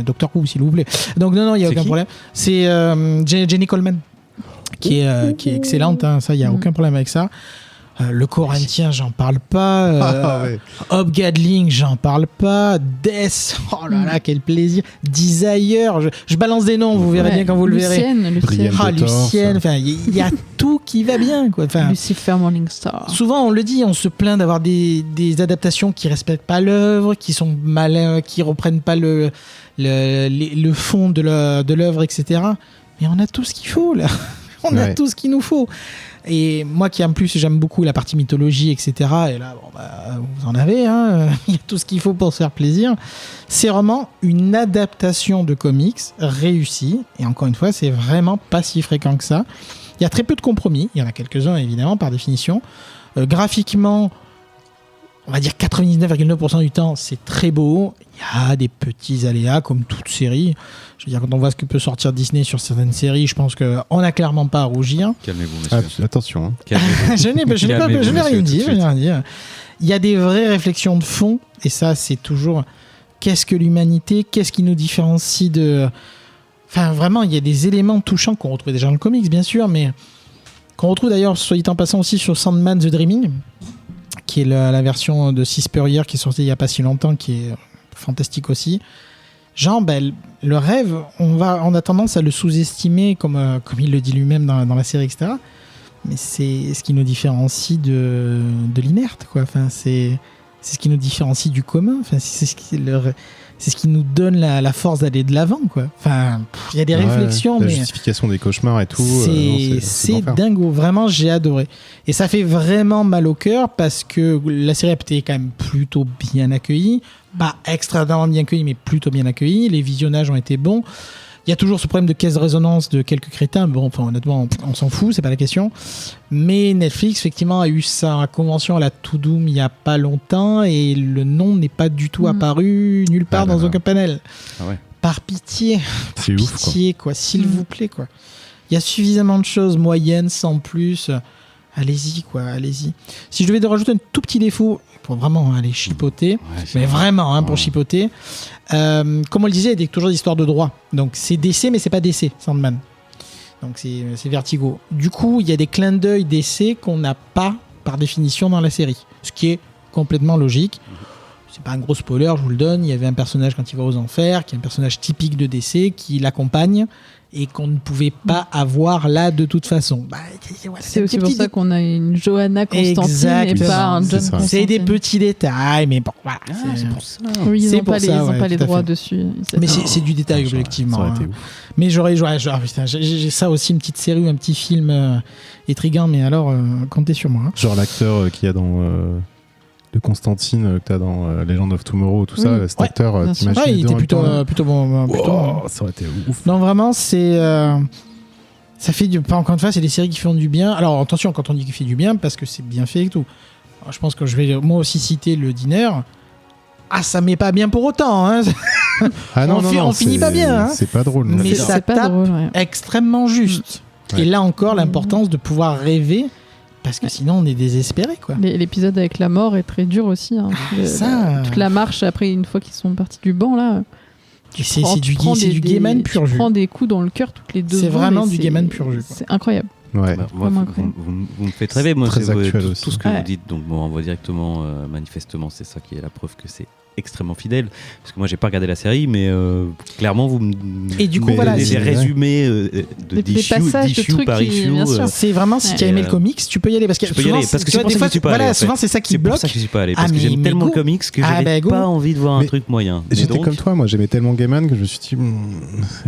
Doctor Who s'il vous plaît. Donc non, il n'y a aucun problème. C'est Jenny Coleman qui est excellente, hein, ça il n'y a aucun problème avec ça. Le Corinthien, j'en parle pas. Hob Gadling, j'en parle pas. Death, oh là là, quel plaisir. Desire, je balance des noms, vous verrez bien quand vous le verrez. Lucienne, enfin, il y a tout qui va bien, quoi. Enfin,
Lucifer Morningstar.
Souvent, on le dit, on se plaint d'avoir des adaptations qui respectent pas l'œuvre, qui sont malins, qui reprennent pas le fond de l'œuvre, etc. Mais on a tout ce qu'il faut là. On a tout ce qu'il nous faut. Et moi qui en plus j'aime beaucoup la partie mythologie, etc. Et là, vous en avez, hein, il y a tout ce qu'il faut pour se faire plaisir. C'est vraiment une adaptation de comics réussie. Et encore une fois, c'est vraiment pas si fréquent que ça. Il y a très peu de compromis. Il y en a quelques-uns évidemment par définition. Graphiquement, on va dire 99,9% du temps, c'est très beau. Il y a des petits aléas comme toute série. Je veux dire, quand on voit ce que peut sortir Disney sur certaines séries, je pense qu'on n'a clairement pas à rougir.
Calmez-vous,
Ah,
monsieur.
attention. Hein.
Calmez-vous.
je n'ai rien dit.
tout de suite.
Il y a des vraies réflexions de fond, et ça, c'est toujours qu'est-ce que l'humanité, qu'est-ce qui nous différencie de. Enfin, vraiment, il y a des éléments touchants qu'on retrouve déjà dans le comics, bien sûr, mais qu'on retrouve d'ailleurs, soit dit en passant, aussi sur Sandman The Dreaming, qui est la version de Sea Spurrier qui est sortie il n'y a pas si longtemps, qui est fantastique aussi. Genre, le rêve, on a tendance à le sous-estimer, comme il le dit lui-même dans la série, etc. Mais c'est ce qui nous différencie de l'inerte, quoi. Enfin, c'est ce qui nous différencie du commun. Enfin, c'est ce qui nous donne la force d'aller de l'avant, quoi. Enfin, il y a des réflexions,
la
mais
justification des cauchemars et tout.
c'est
l'enfer.
dingo. Vraiment, j'ai adoré. Et ça fait vraiment mal au cœur parce que la série a été quand même plutôt bien accueillie. Pas extrêmement bien accueillie, mais plutôt bien accueillie. Les visionnages ont été bons. Il y a toujours ce problème de caisse de résonance de quelques crétins. Bon, enfin, honnêtement, on s'en fout, c'est pas la question. Mais Netflix, effectivement, a eu sa convention à la To Doom il y a pas longtemps et le nom n'est pas du tout apparu nulle part dans aucun panel.
Ah ouais.
Par pitié,
C'est ouf, quoi.
pitié, quoi, s'il vous plaît, quoi. Il y a suffisamment de choses moyennes, sans plus. Allez-y, quoi, allez-y. Si je devais rajouter un tout petit défaut, pour vraiment aller chipoter, mais vraiment, pour chipoter, comme on le disait, il y a toujours des histoires de droit. Donc c'est DC, mais c'est pas DC, Sandman. Donc c'est Vertigo. Du coup, il y a des clins d'œil DC qu'on n'a pas, par définition, dans la série. Ce qui est complètement logique. C'est pas un gros spoiler, je vous le donne. Il y avait un personnage quand il va aux enfers, qui est un personnage typique de DC, qui l'accompagne et qu'on ne pouvait pas avoir là de toute façon.
C'est aussi pour ça qu'on a une Johanna Constantine et pas un John Constantine.
C'est des petits détails, mais bon, voilà.
C'est pour ça.
Oui, ils
C'est
n'ont
pour
pas,
ça,
ils ont
ouais,
pas les
tout à
droits
fait.
dessus.
Mais c'est du détail,
Ça
objectivement.
aurait été
hein.
ouf.
Mais j'ai ça aussi, une petite série ou un petit film intriguant, mais alors, comptez sur moi. Hein.
Genre l'acteur qu'il y a dans de Constantine que t'as dans Legend of Tomorrow, tout ça, cet acteur,
bien sûr.
t'imagines
Ouais,
les
il
deux
était
en même temps,
plutôt bon.
Wow, ça aurait été ouf.
Non, vraiment, c'est. Ça fait encore une fois, c'est des séries qui font du bien. Alors attention, quand on dit qu'il fait du bien, parce que c'est bien fait et tout. Alors, je pense que je vais moi aussi citer le dîner. Ah, ça met pas bien pour autant. Hein.
Ah non,
on finit pas bien. Hein.
C'est pas drôle. non.
Mais
C'est
ça
pas
tape
drôle, ouais.
extrêmement juste.
Ouais.
Et là encore, l'importance de pouvoir rêver, parce que sinon on est désespéré, quoi.
L'épisode avec la mort est très dur aussi. Hein. Toute la marche après, une fois qu'ils sont partis du banc, là.
Et c'est du Gaiman pur jus.
Tu prends des coups dans le cœur toutes les deux
C'est
secondes
vraiment
et
du
c'est-
Gaiman pur jus, quoi.
C'est incroyable.
Ouais.
Bah, moi,
Vraiment
vous,
incroyable.
vous me faites rêver, moi,
Très
c'est
actuel
tout,
aussi.
tout ce que
Ouais.
vous dites. Donc, bon, on voit directement, manifestement, c'est ça qui est la preuve que c'est extrêmement fidèle. Parce que moi, j'ai pas regardé la série, mais clairement, vous me
Et du coup,
Mais
voilà,
donnez
si-
des résumés
Des
d'issue
passages de trucs
par
qui-
issue.
bien sûr.
c'est vraiment si tu as
Ouais.
aimé le comics, tu peux y aller parce que
Je peux y
souvent,
aller, parce que
tu vois,
c'est pour
des
ça que
fois,
je suis pas allé,
voilà,
en fait.
souvent c'est ça qui
C'est pour
bloque.
ça que je suis pas allé.
Ah,
Parce que
mais
j'aime tellement
go.
le comics que
Ah,
j'avais
go.
pas envie de voir un
Mais
truc moyen. Mais
J'étais
donc,
comme toi, moi j'aimais tellement Gaiman que je me suis dit,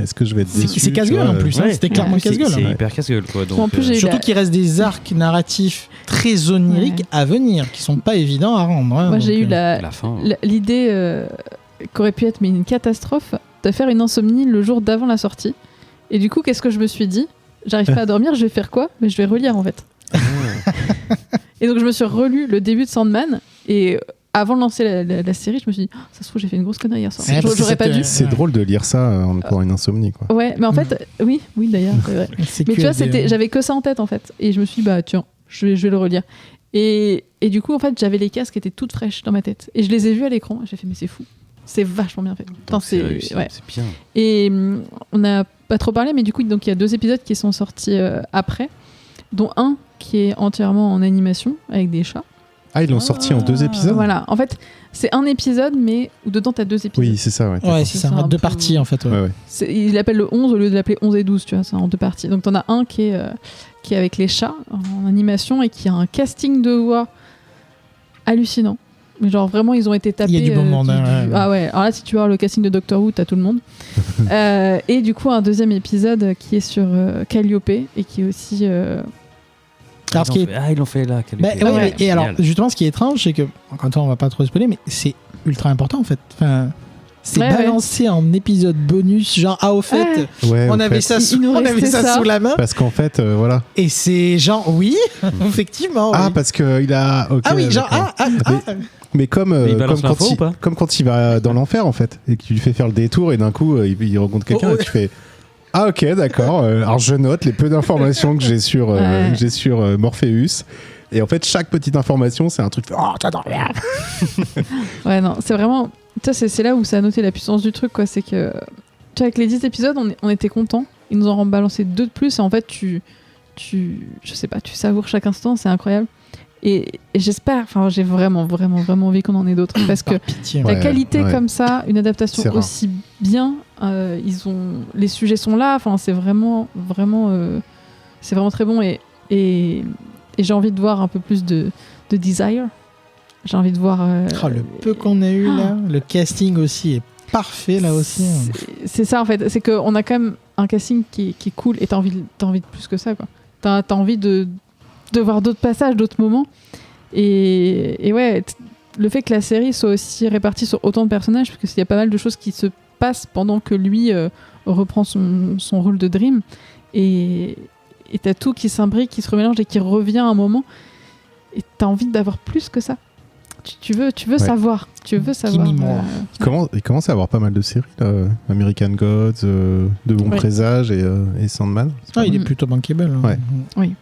est-ce que je vais être déçu
C'est casse-gueule
tu vois,
en plus, hein,
ouais.
c'était clairement
c'est-
casse-gueule.
C'est
hein.
hyper casse-gueule, quoi.
En
Donc,
plus, j'ai-
Surtout
la-
qu'il reste des arcs narratifs très oniriques à venir, qui sont pas évidents à rendre. hein,
Moi,
donc,
j'ai eu
la fin.
l'idée qu'aurait pu être mais une catastrophe de faire une insomnie le jour d'avant la sortie. Et du coup, qu'est-ce que je me suis dit? J'arrive pas à dormir, je vais faire quoi? Mais je vais relire en fait. Et donc je me suis relu le début de Sandman et avant de lancer la série, je me suis dit, oh, ça se trouve j'ai fait une grosse connerie hier soir.
Ouais, parce que
J'aurais pas
c'était-
dû.
C'est drôle de lire ça pendant une insomnie, quoi.
Ouais, mais en fait, oui d'ailleurs, c'est vrai.
c'est
Mais
que
tu vois,
des-
j'avais que ça en tête en fait. Et je me suis dit, bah tiens, je vais le relire. Et du coup, en fait, j'avais les casques qui étaient toutes fraîches dans ma tête. Et je les ai vus à l'écran. J'ai fait, mais c'est fou. C'est vachement bien fait. Putain,
Donc, c'est réussi,
ouais.
c'est bien.
Et on n'a pas trop parlé, mais du coup, donc, il y a 2 épisodes qui sont sortis après, dont un qui est entièrement en animation avec des chats.
Ah, ils l'ont sorti en 2 épisodes.
Voilà. En fait, c'est un épisode, mais où dedans, tu as 2 épisodes.
Oui, c'est ça, ouais.
Ouais, c'est ça,
C'est
en
un
2
peu-
parties en fait. Ouais.
Ouais, ouais.
Il l'appelle le 11 au lieu de l'appeler 11 et 12, tu vois, c'est en 2 parties. Donc t'en as un qui est avec les chats en animation et qui a un casting de voix hallucinant. Mais genre vraiment, ils ont été tapés.
Il y a du bon monde, hein, ouais.
Ah ouais, alors là, si tu vois le casting de Doctor Who, t'as tout le monde. Et du coup, un 2e épisode qui est sur Calliope et qui est aussi.
Alors, ce qui est
Ils l'ont fait là.
Bah,
Calliope.
ouais,
Ouais.
et alors,
Génial.
justement, ce qui est étrange, c'est que, encore une fois, on va pas trop spoiler, mais c'est ultra important en fait. Enfin, c'est
Ouais,
balancé en épisode bonus, genre, ah, au fait,
Ouais,
on
en
avait
fait.
ça,
Il nous
on avait
restait
ça
ça.
sous la main,
Parce qu'en fait, voilà.
et c'est genre, oui, effectivement.
Ah,
oui.
parce qu'il a. Ok,
Ah oui, genre,
d'accord.
ah,
Mais comme,
Mais il balance l'info ou pas
comme quand il va dans l'enfer en fait, et que tu lui fais faire le détour et d'un coup il rencontre quelqu'un et tu fais ah ok d'accord, alors je note les peu d'informations que j'ai sur, Morpheus. Et en fait, chaque petite information, c'est un truc. Oh, t'adores rien.
Ouais, non, c'est vraiment. Tu sais, c'est là où ça a noté la puissance du truc, quoi. C'est que. Tu vois, avec les 10 épisodes, on était contents. Ils nous en ont balancé 2 de plus. Et en fait, je sais pas, tu savoures chaque instant. C'est incroyable. Et j'espère. Enfin, j'ai vraiment envie qu'on en ait d'autres. Parce que
Pitié.
la
Ouais,
qualité
ouais.
comme ça, une adaptation
C'est rare.
aussi bien, les sujets sont là. Enfin, c'est vraiment très bon. Et j'ai envie de voir un peu plus de Desire. J'ai envie de voir.
Oh, le peu qu'on a eu là, le casting aussi est parfait là aussi.
C'est ça en fait, c'est qu'on a quand même un casting qui est cool et t'as envie de plus que ça, quoi. T'as envie de voir d'autres passages, d'autres moments. Et ouais, le fait que la série soit aussi répartie sur autant de personnages, parce qu'il y a pas mal de choses qui se passent pendant que lui reprend son rôle de Dream. Et t'as tout qui s'imbrique, qui se remélange et qui revient à un moment. Et t'as envie d'avoir plus que ça. Tu veux savoir. Tu veux savoir.
Give me more.
Il commence à avoir pas mal de séries là. American Gods, De Bons
Ouais.
Présages et Sandman.
Ah, il est plutôt bankable. Hein.
Ouais.
Oui.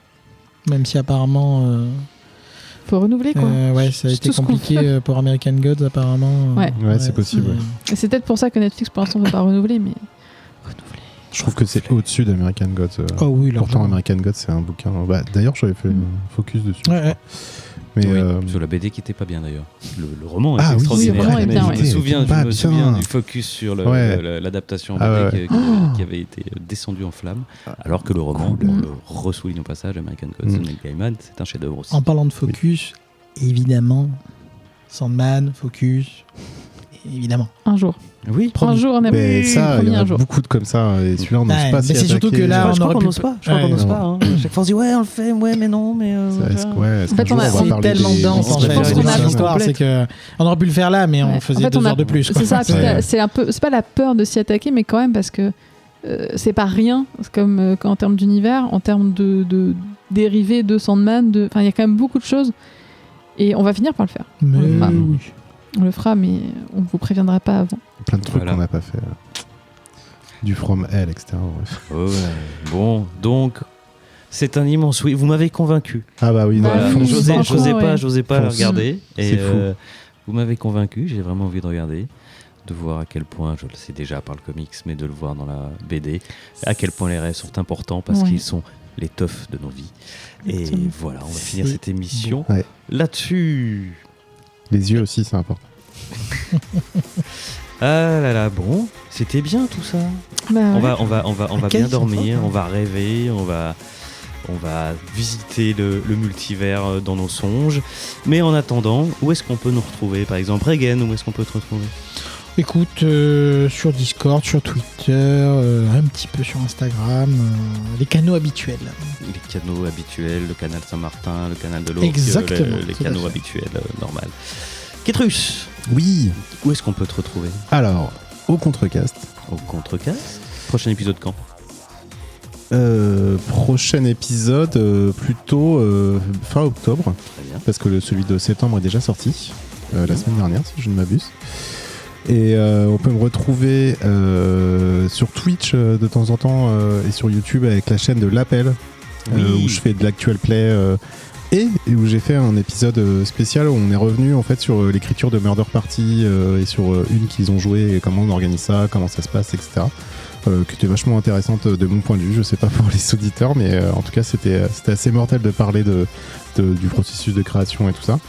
Même si apparemment.
Faut renouveler, quoi.
Ouais, ça a
C'est
été
tout ce qu'on
compliqué
fait.
pour American Gods apparemment.
Ouais.
Ouais, c'est possible.
Et c'est peut-être pour ça que Netflix pour l'instant ne veut pas renouveler, mais
Je trouve que c'est au-dessus d'American Gods.
Oh oui,
Pourtant,
largement.
American Gods, c'est un bouquin. Bah, d'ailleurs, j'avais fait un focus dessus.
Ouais, ouais.
Mais
Oui,
euh,
sur la BD qui était pas bien d'ailleurs. Le roman est
Ah oui,
extraordinaire.
oui, le roman est
Mais
bien,
je
ouais.
me souviens,
Pas bien.
du focus sur
Ouais.
l'adaptation
Ah
BD
ouais.
qui avait été descendu en flammes, alors que le roman, on le ressouligne au passage, American Gods de Neil Gaiman, c'est un chef-d'œuvre aussi.
En parlant de focus, évidemment, Sandman, focus, évidemment.
un jour.
Oui.
Un jour, on a
mais ça, il y
promis
en a
un jour.
beaucoup de comme ça. Et celui-là, on n'ose
Ouais,
pas
mais
s'y
c'est surtout
attaquer.
que là,
je
on
crois
aurait
qu'on
pu-
n'ose pas. Je crois qu'on
Ouais,
n'ose
non.
pas. Hein. Chaque fois on se dit ouais, on le fait, ouais, mais non, mais.
Ça reste- ouais, est-ce
En
qu'un
fait,
jour,
on a-
va
on est
parler
tellement
des-
dense
on
en
se
fait.
fait une émission
L'histoire,
complète.
c'est que on aurait pu le faire là, mais on
Ouais.
faisait
En fait,
2
on a-
heures de plus.
C'est
quoi.
ça, puis
Ouais.
c'est un peu, c'est pas la peur de s'y attaquer, mais quand même parce que c'est pas rien, c'est comme en termes d'univers, en termes de dérivés de Sandman, enfin il y a quand même beaucoup de choses, et on va finir par le faire.
Mais
Ah.
oui.
On le fera, mais on vous préviendra pas avant.
Plein de trucs
Voilà.
qu'on n'a pas fait. Du From Hell, etc. Bref.
Ouais. Bon, donc. C'est un immense oui. Vous m'avez convaincu.
Ah bah oui, non,
Voilà.
à fond.
Oui, franchement,
J'osais pas le
Fonce.
regarder. Et
C'est fou.
vous m'avez convaincu. J'ai vraiment envie de regarder, de voir à quel point, je le sais déjà par le comics, mais de le voir dans la BD, à quel point les rêves sont importants parce
Ouais.
qu'ils sont les teufs de nos vies. Et
Exactement.
voilà, on va finir
C'est
cette émission
Ouais.
là-dessus.
Les yeux aussi, c'est important.
Ah là là, bon, c'était bien tout ça.
Bah,
On
ouais.
va
Quel
bien dormir,
confort, hein.
on va rêver, on va visiter le multivers dans nos songes. Mais en attendant, où est-ce qu'on peut nous retrouver? Par exemple, Regen, où est-ce qu'on peut te retrouver?
Écoute, sur Discord, sur Twitter, un petit peu sur Instagram, les canaux habituels.
Les canaux habituels, le canal Saint-Martin, le canal de l'Aube,
Exactement,
les
tout à
canaux
fait.
habituels, normal. Ketrus,
Oui.
où est-ce qu'on peut te retrouver?
Alors, au Contrecast.
Au Contrecast. Prochain épisode quand?
Prochain épisode, plutôt fin octobre.
Très bien.
Parce que celui de septembre est déjà sorti. La semaine dernière, si je ne m'abuse. Et on peut me retrouver sur Twitch de temps en temps et sur YouTube avec la chaîne de l'Appel
Oui.
où je fais de l'actual play et où j'ai fait un épisode spécial où on est revenu en fait sur l'écriture de Murder Party et sur une qu'ils ont joué et comment on organise ça, comment ça se passe, etc. Qui était vachement intéressante de mon point de vue. Je sais pas pour les auditeurs, mais en tout cas c'était assez mortel de parler du processus de création et tout ça.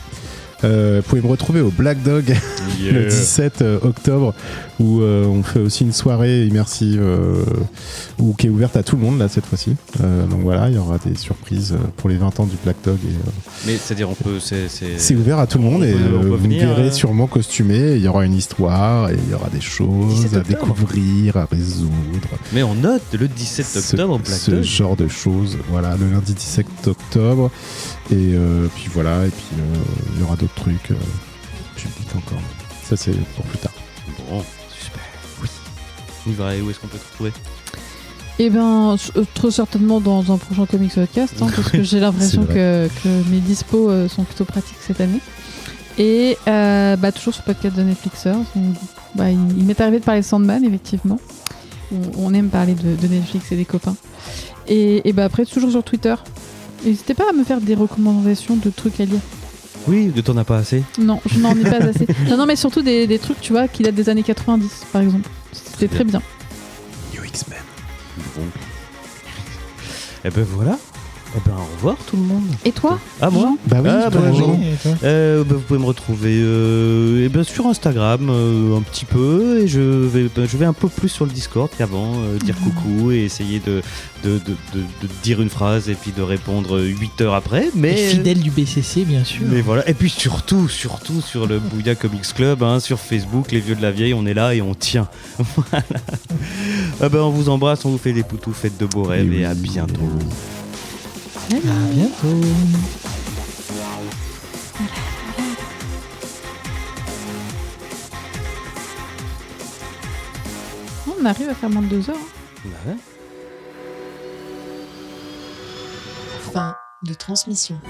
Vous pouvez me retrouver au Black Dog le 17 octobre où on fait aussi une soirée immersive qui est ouverte à tout le monde là cette fois-ci. Donc voilà, il y aura des surprises pour les 20 ans du Black Dog.
Mais c'est-à-dire, on peut.
C'est ouvert à tout le monde
on
et
peut
vous me
venir,
verrez sûrement costumé. Il y aura une histoire et il y aura des choses
17
à
octobre.
découvrir, à résoudre.
Mais on note le 17 octobre, Black
ce
Dog.
genre de choses. Voilà, le lundi 17 octobre. Et puis voilà, et puis il y aura d'autres trucs. Public encore. Ça c'est pour plus tard.
Bon, super. Oui. Nivray, où est-ce qu'on peut te retrouver?
Eh ben, trop certainement dans un prochain Comics Podcast, hein, parce que j'ai l'impression
C'est
que mes dispos sont plutôt pratiques cette année. Et toujours sur le podcast de Netflixers. Il m'est arrivé de parler de Sandman, effectivement. On aime parler de Netflix et des copains. Et après, toujours sur Twitter. N'hésitez pas à me faire des recommandations de trucs à lire.
Oui, t'en as pas assez.
Non, je n'en ai pas assez. Non, mais surtout des trucs, tu vois, qui datent des années 90, par exemple. C'était très bien.
New X-Men.
Bon. Et ben voilà. Eh ben, au revoir tout le monde.
Et toi?
Ah, moi?
Bah oui,
Ah,
toi,
bah,
Jean.
vous pouvez me retrouver sur Instagram un petit peu, et je vais un peu plus sur le Discord qu'avant, dire coucou et essayer de dire une phrase et puis de répondre 8 heures après. Mais
fidèle du BCC, bien sûr.
Mais voilà, et puis surtout sur le Bouya Comics Club, sur Facebook, les vieux de la vieille, on est là et on tient. Voilà. On vous embrasse, on vous fait des poutous, faites de beaux rêves et à bientôt.
À bientôt.
On arrive à faire moins de 2 heures.
Fin de transmission.